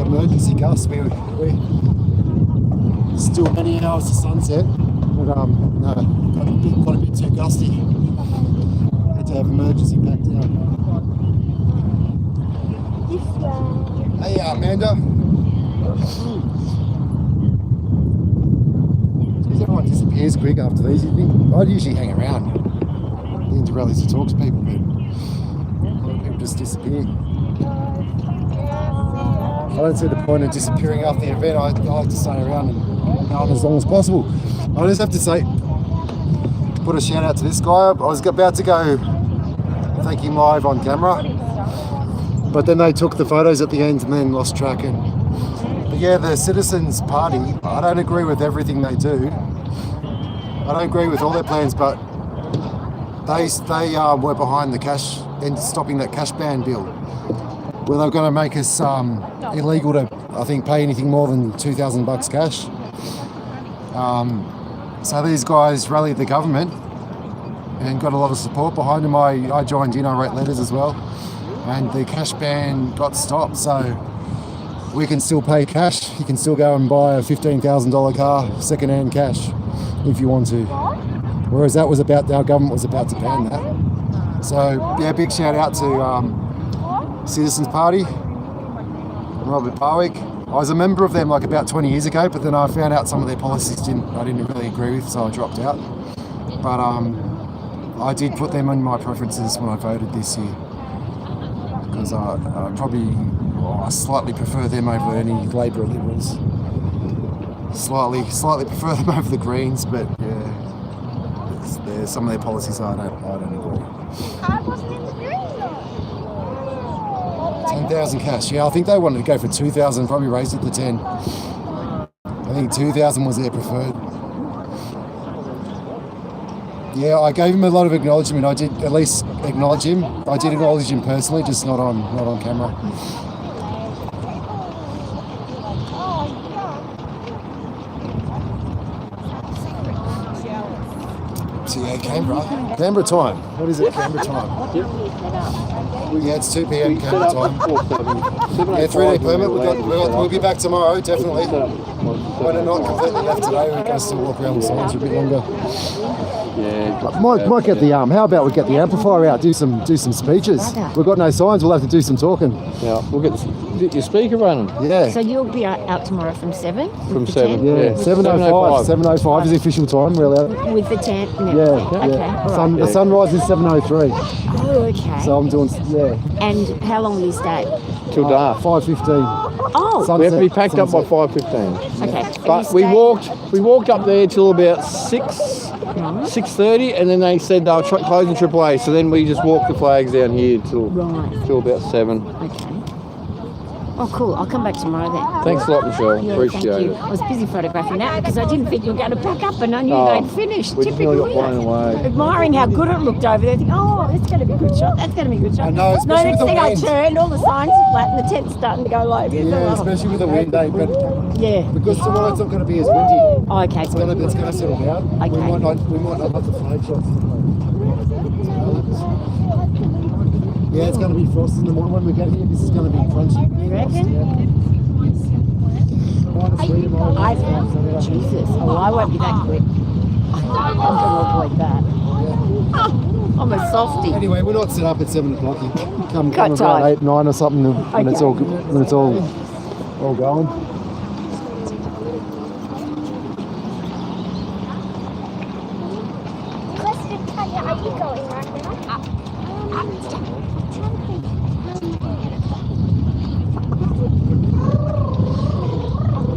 Emergency gust. We still many hours to sunset, but no, got a bit too gusty. Had to have emergency back down. Hey, Amanda. Because everyone disappears quick after these. I'd usually hang around into rallies to talk to people, but people just disappear. I don't see the point of disappearing after the event. I like to stay around and go on as long as possible. I just have to say, put a shout out to this guy. I was about to go thank him live on camera, but then they took the photos at the end and then lost track. But yeah, the Citizens Party, I don't agree with everything they do. I don't agree with all their plans, but they were behind the cash and stopping that cash ban bill, where they're going to make us illegal to, I think, pay anything more than $2,000 cash. So these guys rallied the government and got a lot of support behind them. I joined in, I wrote letters as well, and the cash ban got stopped. So we can still pay cash. You can still go and buy a $15,000 car, second-hand cash, if you want to. Whereas that was our government was about to ban that. So yeah, big shout out to Citizens Party, Robert Barwick. I was a member of them like about 20 years ago, but then I found out some of their policies I didn't really agree with, so I dropped out. But I did put them in my preferences when I voted this year, because I slightly prefer them over any Labor or Liberals. Slightly prefer them over the Greens, but yeah, some of their policies I don't agree. 10,000 cash. Yeah, I think they wanted to go for 2,000, probably raised it to 10. I think 2,000 was their preferred. Yeah, I gave him a lot of acknowledgement. I did at least acknowledge him. I did acknowledge him personally, just not on camera. So yeah, Canberra time. What is it, Canberra time? Yeah, it's 2 p.m. Canberra time. Yeah, 3-day permit. We'll be back tomorrow, definitely. When it's not completely left today, we're going to still walk around the signs for a bit longer. Yeah. Might get the how about we get the amplifier out, do some speeches. We've got no signs. We'll have to do some talking. Yeah, we'll get your speaker running. Yeah. So you'll be out tomorrow from 7? From 7. Yeah. 7:05. 7:05 is the official time. We're allowed. With the tent. And yeah. Okay. Right. The sunrise is 7:03. Oh, okay. So I'm doing And how long will you stay? Till dark. 5:15. Oh. We have to be packed up by 5:15. Okay. But we walked up there till about 6:30, and then they said they were closing AAA. So then we just walked the flags down here till about 7. Okay. Oh, cool. I'll come back tomorrow then. Thanks a lot, Michelle. Yeah, Appreciate thank you. it. I was busy photographing that because I didn't think you were going to pack up, and I knew they'd finished. We just nearly got blown away. Admiring how good it looked over there. Thinking, oh, it's going to be a good shot. That's going to be a good shot. No, next thing I turned, all the signs are flat, and the tent's starting to go low. Yeah, especially with the wind, but yeah, because tomorrow it's not going to be as windy. Oh, okay. It's going to settle down. Okay. We might not have the flag shots. Yeah, it's going to be frosty in the morning when we get here. This is going to be crunchy. You reckon? Jesus. Oh, I won't be that quick. I'm going to avoid that. I'm a softie. Anyway, we're not set up at 7 o'clock. You come Cut about time. 8, 9 or something when it's all all going. Tanya, are you going right now?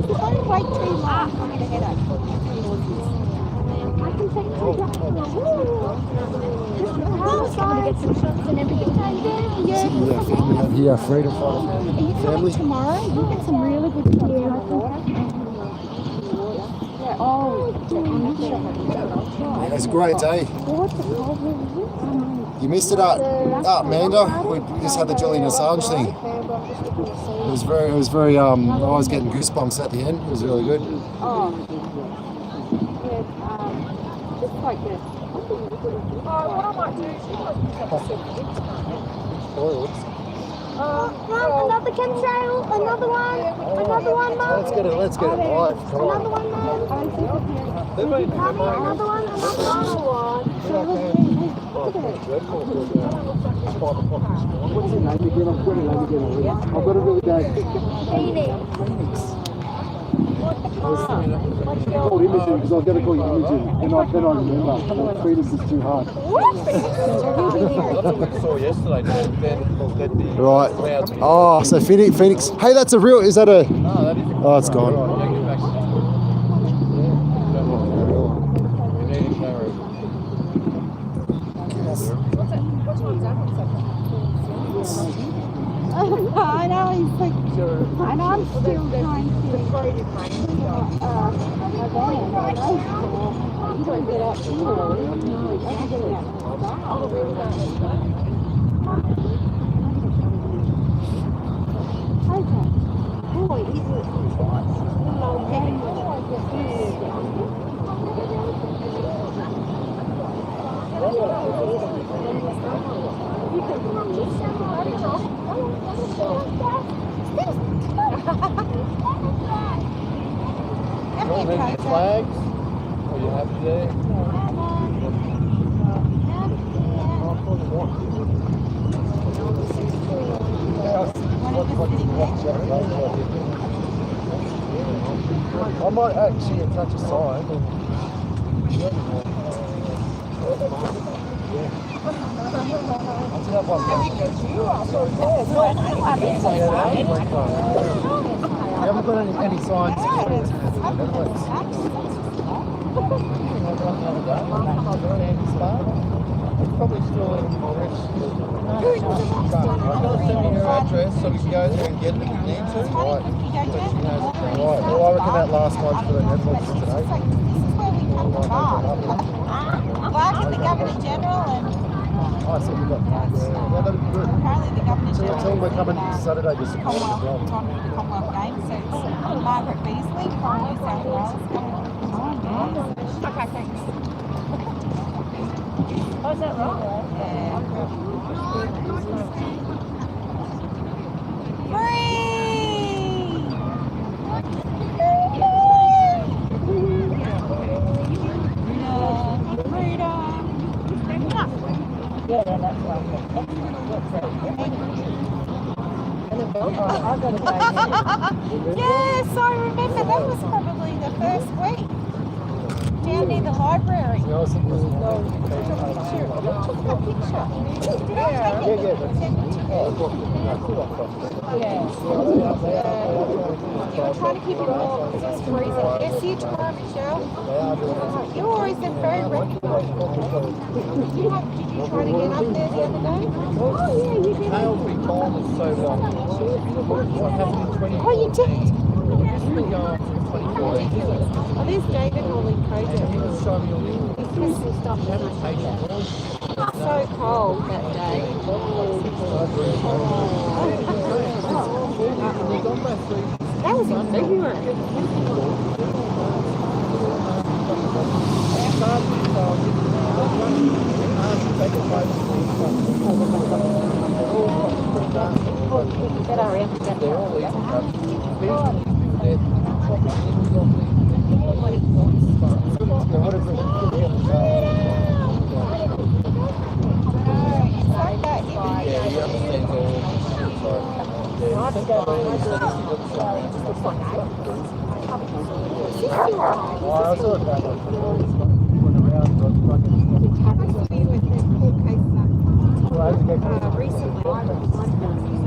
If I wait too long, I'm going to head out. I can take two drops. I'm going to get some shots and everything. Here, freedom Are you coming tomorrow? You get some really good stuff. Yeah, it's a great day. You missed it at Amanda. We just had the Julian Assange thing. It was very I was getting goosebumps at the end. It was really good. Just like this. What I might do another chemtrail, another one, Mum. Let's get it live. Come on. Another one, Mum. Another one. What's your name again? I've got a name again. I've got a really bad. Phoenix. I was called Imogen because I was going to call you Imogen, and then I remember. Phoenix is too hard. Right. Oh, so Phoenix. Hey, that's a real. Is that a? Oh, it's gone. I know, he's like, and I'm still trying to you don't get up Any flags? Are you happy there? I might actually attach a sign. You haven't got any signs? Probably still in I'm going to send me her address so we can go there and get it if we need to. Right. Right. Well, I reckon that last one's for the Netflix today. Well, the Governor General and Oh, so we got yeah, that'd be good. apparently the Governor General. Tell them we're coming Saturday to support as well. Commonwealth Games, so it's Margaret Beasley from New South Wales coming. Okay, thanks. Oh, is that right? Yes, I remember that was probably the first week down near the library. Did I take I'm trying to keep it warm because it's freezing. Yes, see you tomorrow, Michelle. You're always in very regular. Did you try to get up there the other day? Oh, yeah, you did. Hale's been gone for so long. What happened in 2014? Oh, you did? It's been gone since 2014. Oh, there's David holding project. He was showing me all the Christmas stuff. It's so cold that day. That was in February.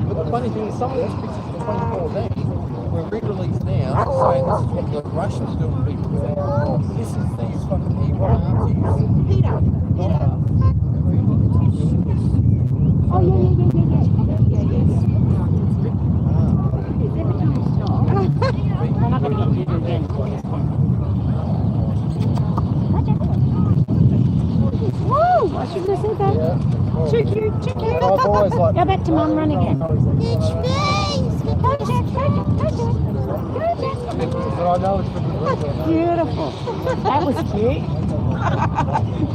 But the funny thing is, some of these pictures from 2014 were re-released now, saying this is what the Russians do to people. This is these fucking evil Nazis. Peter. Oh, yeah. I'm not going to get you again. Whoa! I shouldn't have said that. Yeah. Too cute. I've always liked. Go back to mum, run again. It's Go, Jack. But I know it's pretty good. Beautiful. That was cute.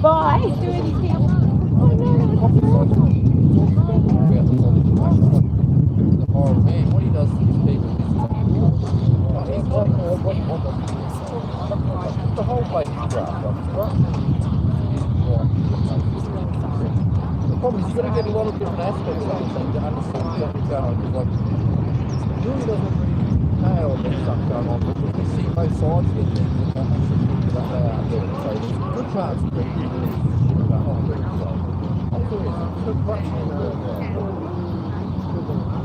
Bye. The horrible man, what he does to these people is the whole place is graft up, right? The problem is you've got to get a lot of different aspects of the thing to understand what's going on. Because, like, it really doesn't really know there's stuff going on, but we can see both sides of it. So there's good parts of it.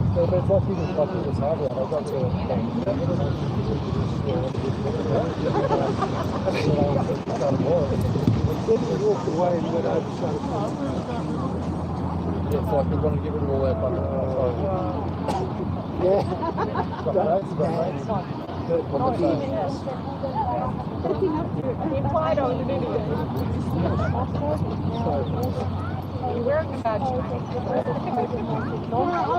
So it's like people like this hard one. I've got to walked away and went over Yeah, it's like we're going to get rid of all that fucking You're wearing a badge. I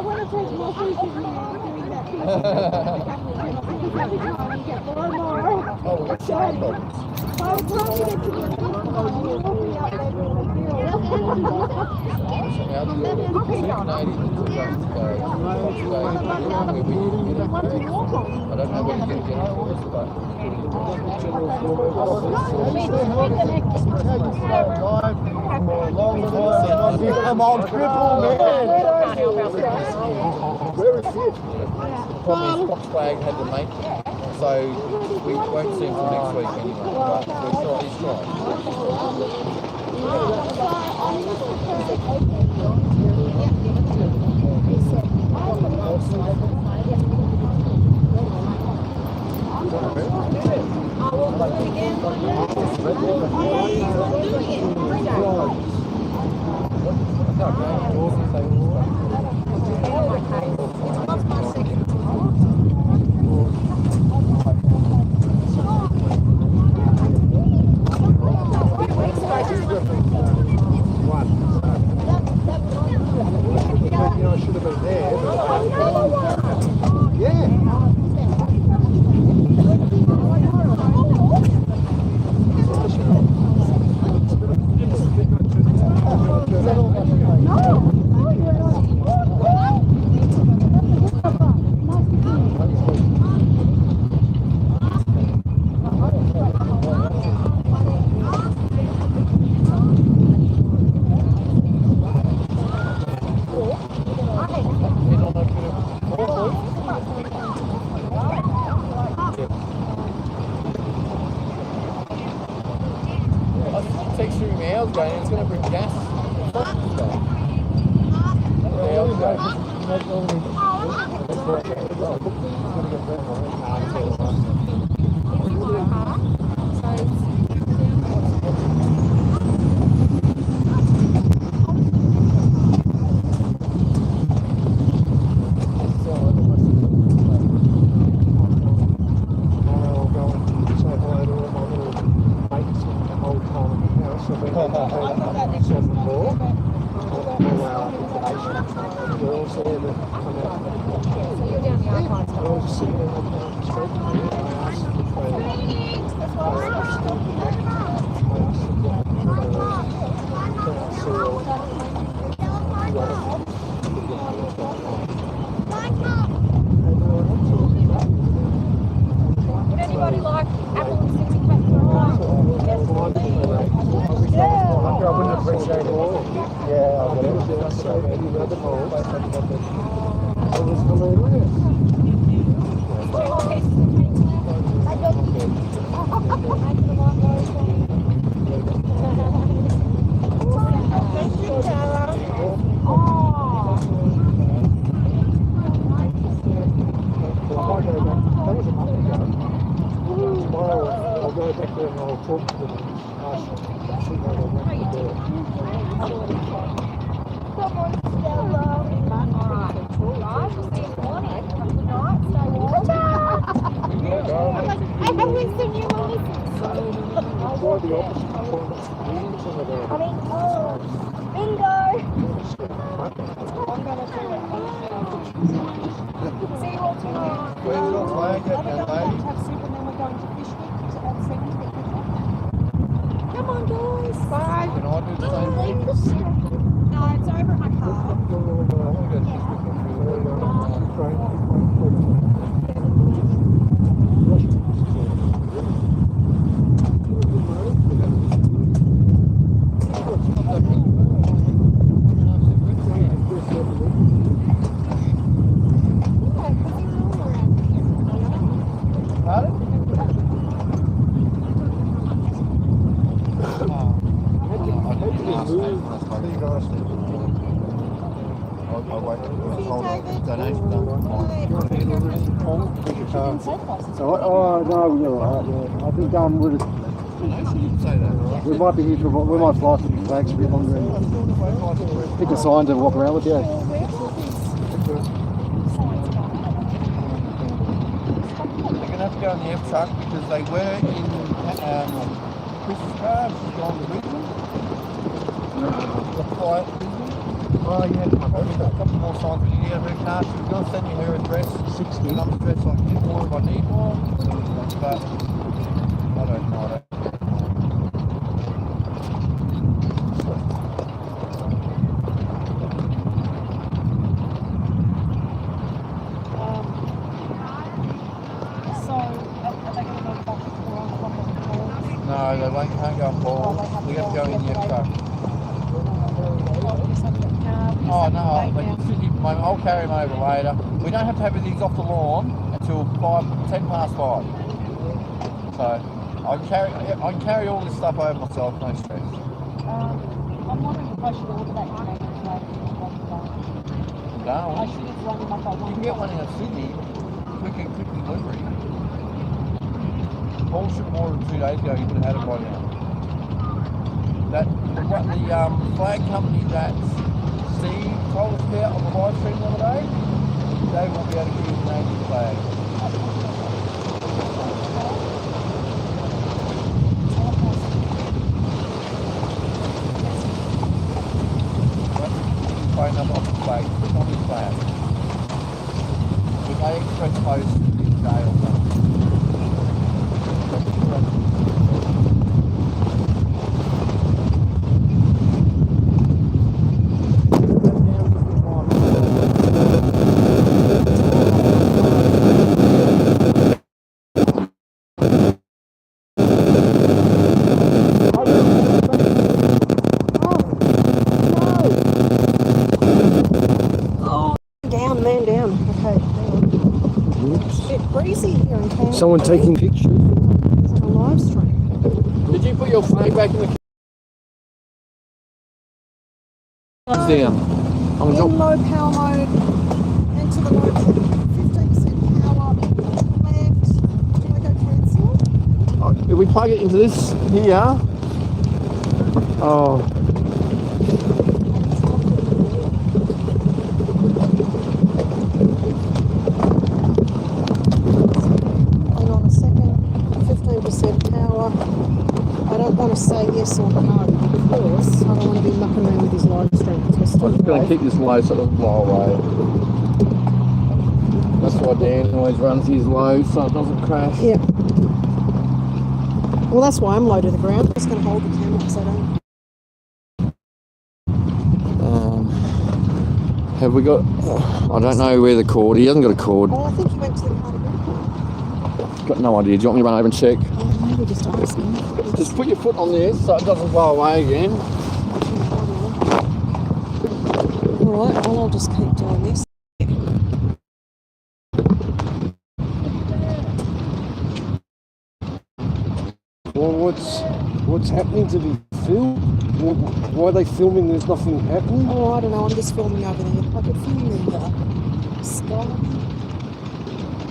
want to take more pictures of you doing that I'm on triple man. Where is it? The problem is Fox Flag had to make it, so we won't see him till next week anyway. But he's trying. I should have been there. Yeah. It's going to bring gas. I'll go back there and I'll talk to them and ask them to see what they want to do. Come on, Stella. Alright. Guys, we'll see you in the morning. Have a good night. Stay warm. I haven't seen you on this. Try the opposite point. I mean, bingo. I'm going to do it. See you all tomorrow. Where's your flag at, young lady? Have soup and then we're going to fish week at 7 to get picked up. Come on, guys. Bye. Can I do the same thing? No, it's over at my car. So, oh no, you're right. Yeah. I think we might be here for we might fly for the flags a bit longer and pick a sign to walk around with. Yeah. They're going to have to go in the F truck because they were in Chris's car. She's gone to Brisbane. The flight. Oh, yeah, a couple more signs. Yeah, her car. She's going to send me her address. 60. And I'm address I can get more if I need more. But I don't know. No, they can't go on board. We have to go in the F truck. Oh no, I'll carry them over later. We don't have to have these off the lawn until 10 past 5. So I can carry all this stuff over myself, no stress. I'm wondering if I should order that today. No. I should have run them up on You can get one in Sydney, quick delivery. Paul should have ordered 2 days ago, you could have had it by now. The flag company that Steve told us about on the live stream the other day, they won't be able to give you the Canadian flag. Phone number off the flag, put on his flag. We may express post today or something. Someone taking pictures. It's on a live stream. Did you put your flag back in the Down. In low power mode, enter the mode 15% power, left, do I go cancel? If we plug it into this here, oh. Hang on a second, 15% power. I don't want to say yes or no because I don't want to be mucking around with his live stream because we're still I'm just going to keep this low so it doesn't blow away. That's why Dan always runs his low so it doesn't crash. Yeah. Well, that's why I'm low to the ground. I'm just going to hold the camera because I don't. Have we got... I don't know where the cord... He hasn't got a cord. Oh, I think he went to the car. Got no idea. Do you want me to run over and check? Oh, maybe just ask him. Just put your foot on this so it doesn't blow away again. Alright, I'll I'll just keep doing this. Well, what's happening to be filmed? Why are they filming? There's nothing happening. Oh, I don't know. I'm just filming over there. I could film the sky.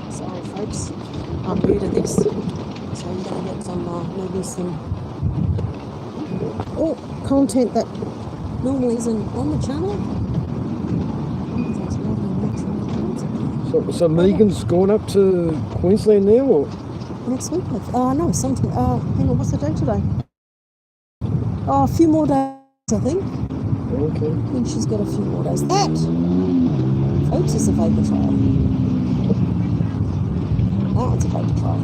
Sorry, folks. I'm new to this, so I'm going to get some maybe some content that normally isn't on the channel. So Megan's gone up to Queensland now, or next week? No, sometime. Hang on, what's the date today? Oh, a few more days, I think. Okay. I think she's got a few more days. That, folks, is a vapor trail. That one's a vapor trail.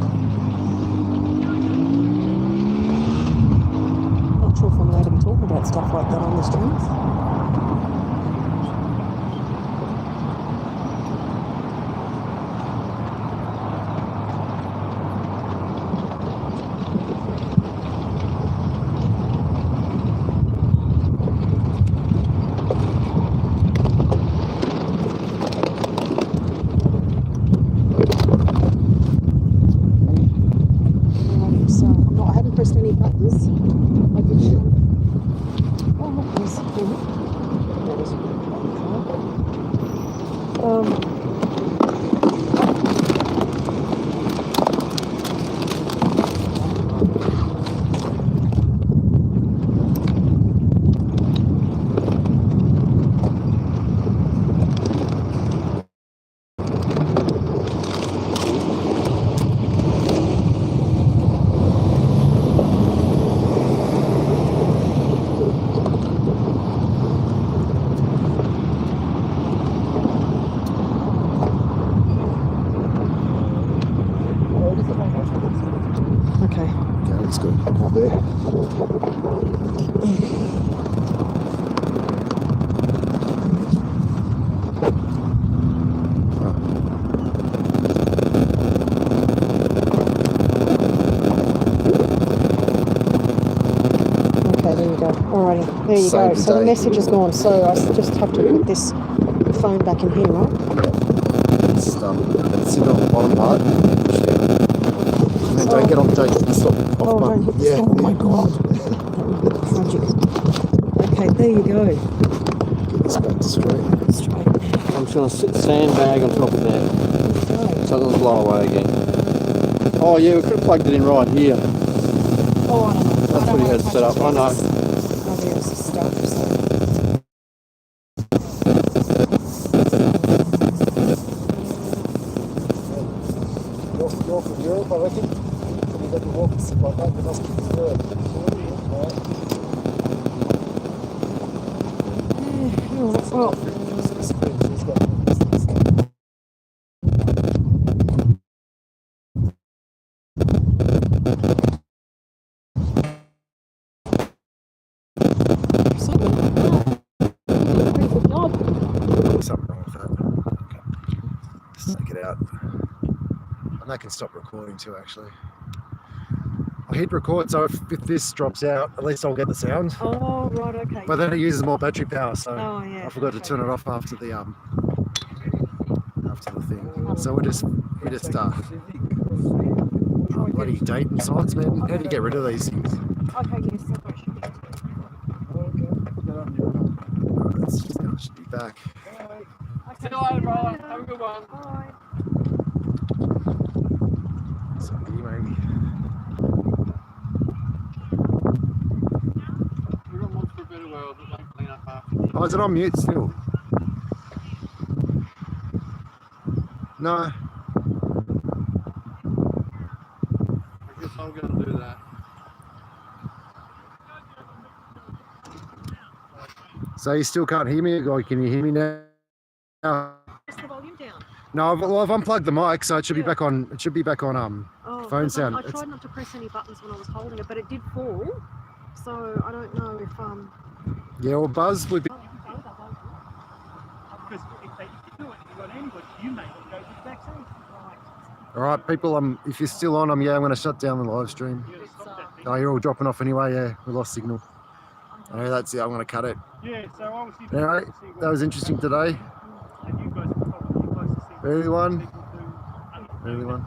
Not sure if I'm allowed to be talking about stuff like that on this channel. Any buttons. I can show. Oh, look, there's let's go up there. there you go. Alrighty, there you go. So the message is gone. So I just have to put this phone back in here, right? Just sit on the bottom part. And then don't get on the stop. Oh, don't hit the stop. Oh my god. Tragic. Okay, there you go. Get this back to straight. I'm just going to sandbag on top of that. So it doesn't blow away again. Oh yeah, we could have plugged it in right here. Oh, I don't know. That's what he had set up. I know. Oh, there's stuff. You're from Europe, I reckon. So you got to walk and stuff like that. There must be Europe. Well. Something wrong with that. Okay. Just take it out. And that can stop recording too, actually. I hit record, so if this drops out, at least I'll get the sound. Oh, right, okay. But then it uses more battery power, so yeah, I forgot to turn it off after the thing. So we just bloody dating sites, man. How do you get rid of these things? Okay, yes, that should be. It's just now, it should be back. See you later, brother. Have a good one. Bye. Somebody maybe. We've got one for a better world that won't clean up after. Oh, is it on mute still? No. I guess I'm going to do that. So you still can't hear me, or can you hear me now? Press the volume down. No, well, I've unplugged the mic, so it should be back on. It should be back on phone sound. I tried not to press any buttons when I was holding it, but it did fall. So I don't know if Yeah, well, buzz would be. Because if you do it, you've got anybody, you may not go to the vaccine. All right, people. If you're still on, I'm going to shut down the live stream. Oh, you're all dropping off anyway. Yeah, we lost signal. I'm Anyway, that's it. I'm going to cut it. Yeah, so obviously... Anyway, that was interesting today. And you guys are probably close to see... Everyone. People do... Everyone.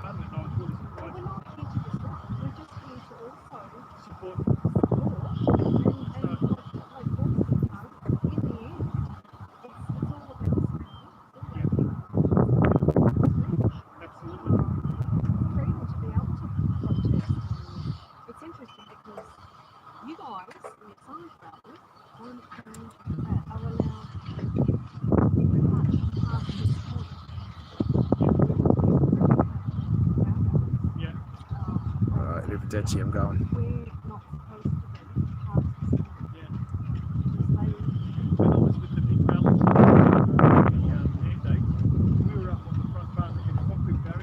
It's interesting because you guys, the Assange brothers, are allowed pretty much half this point. Alright, Liverpool, I'm going.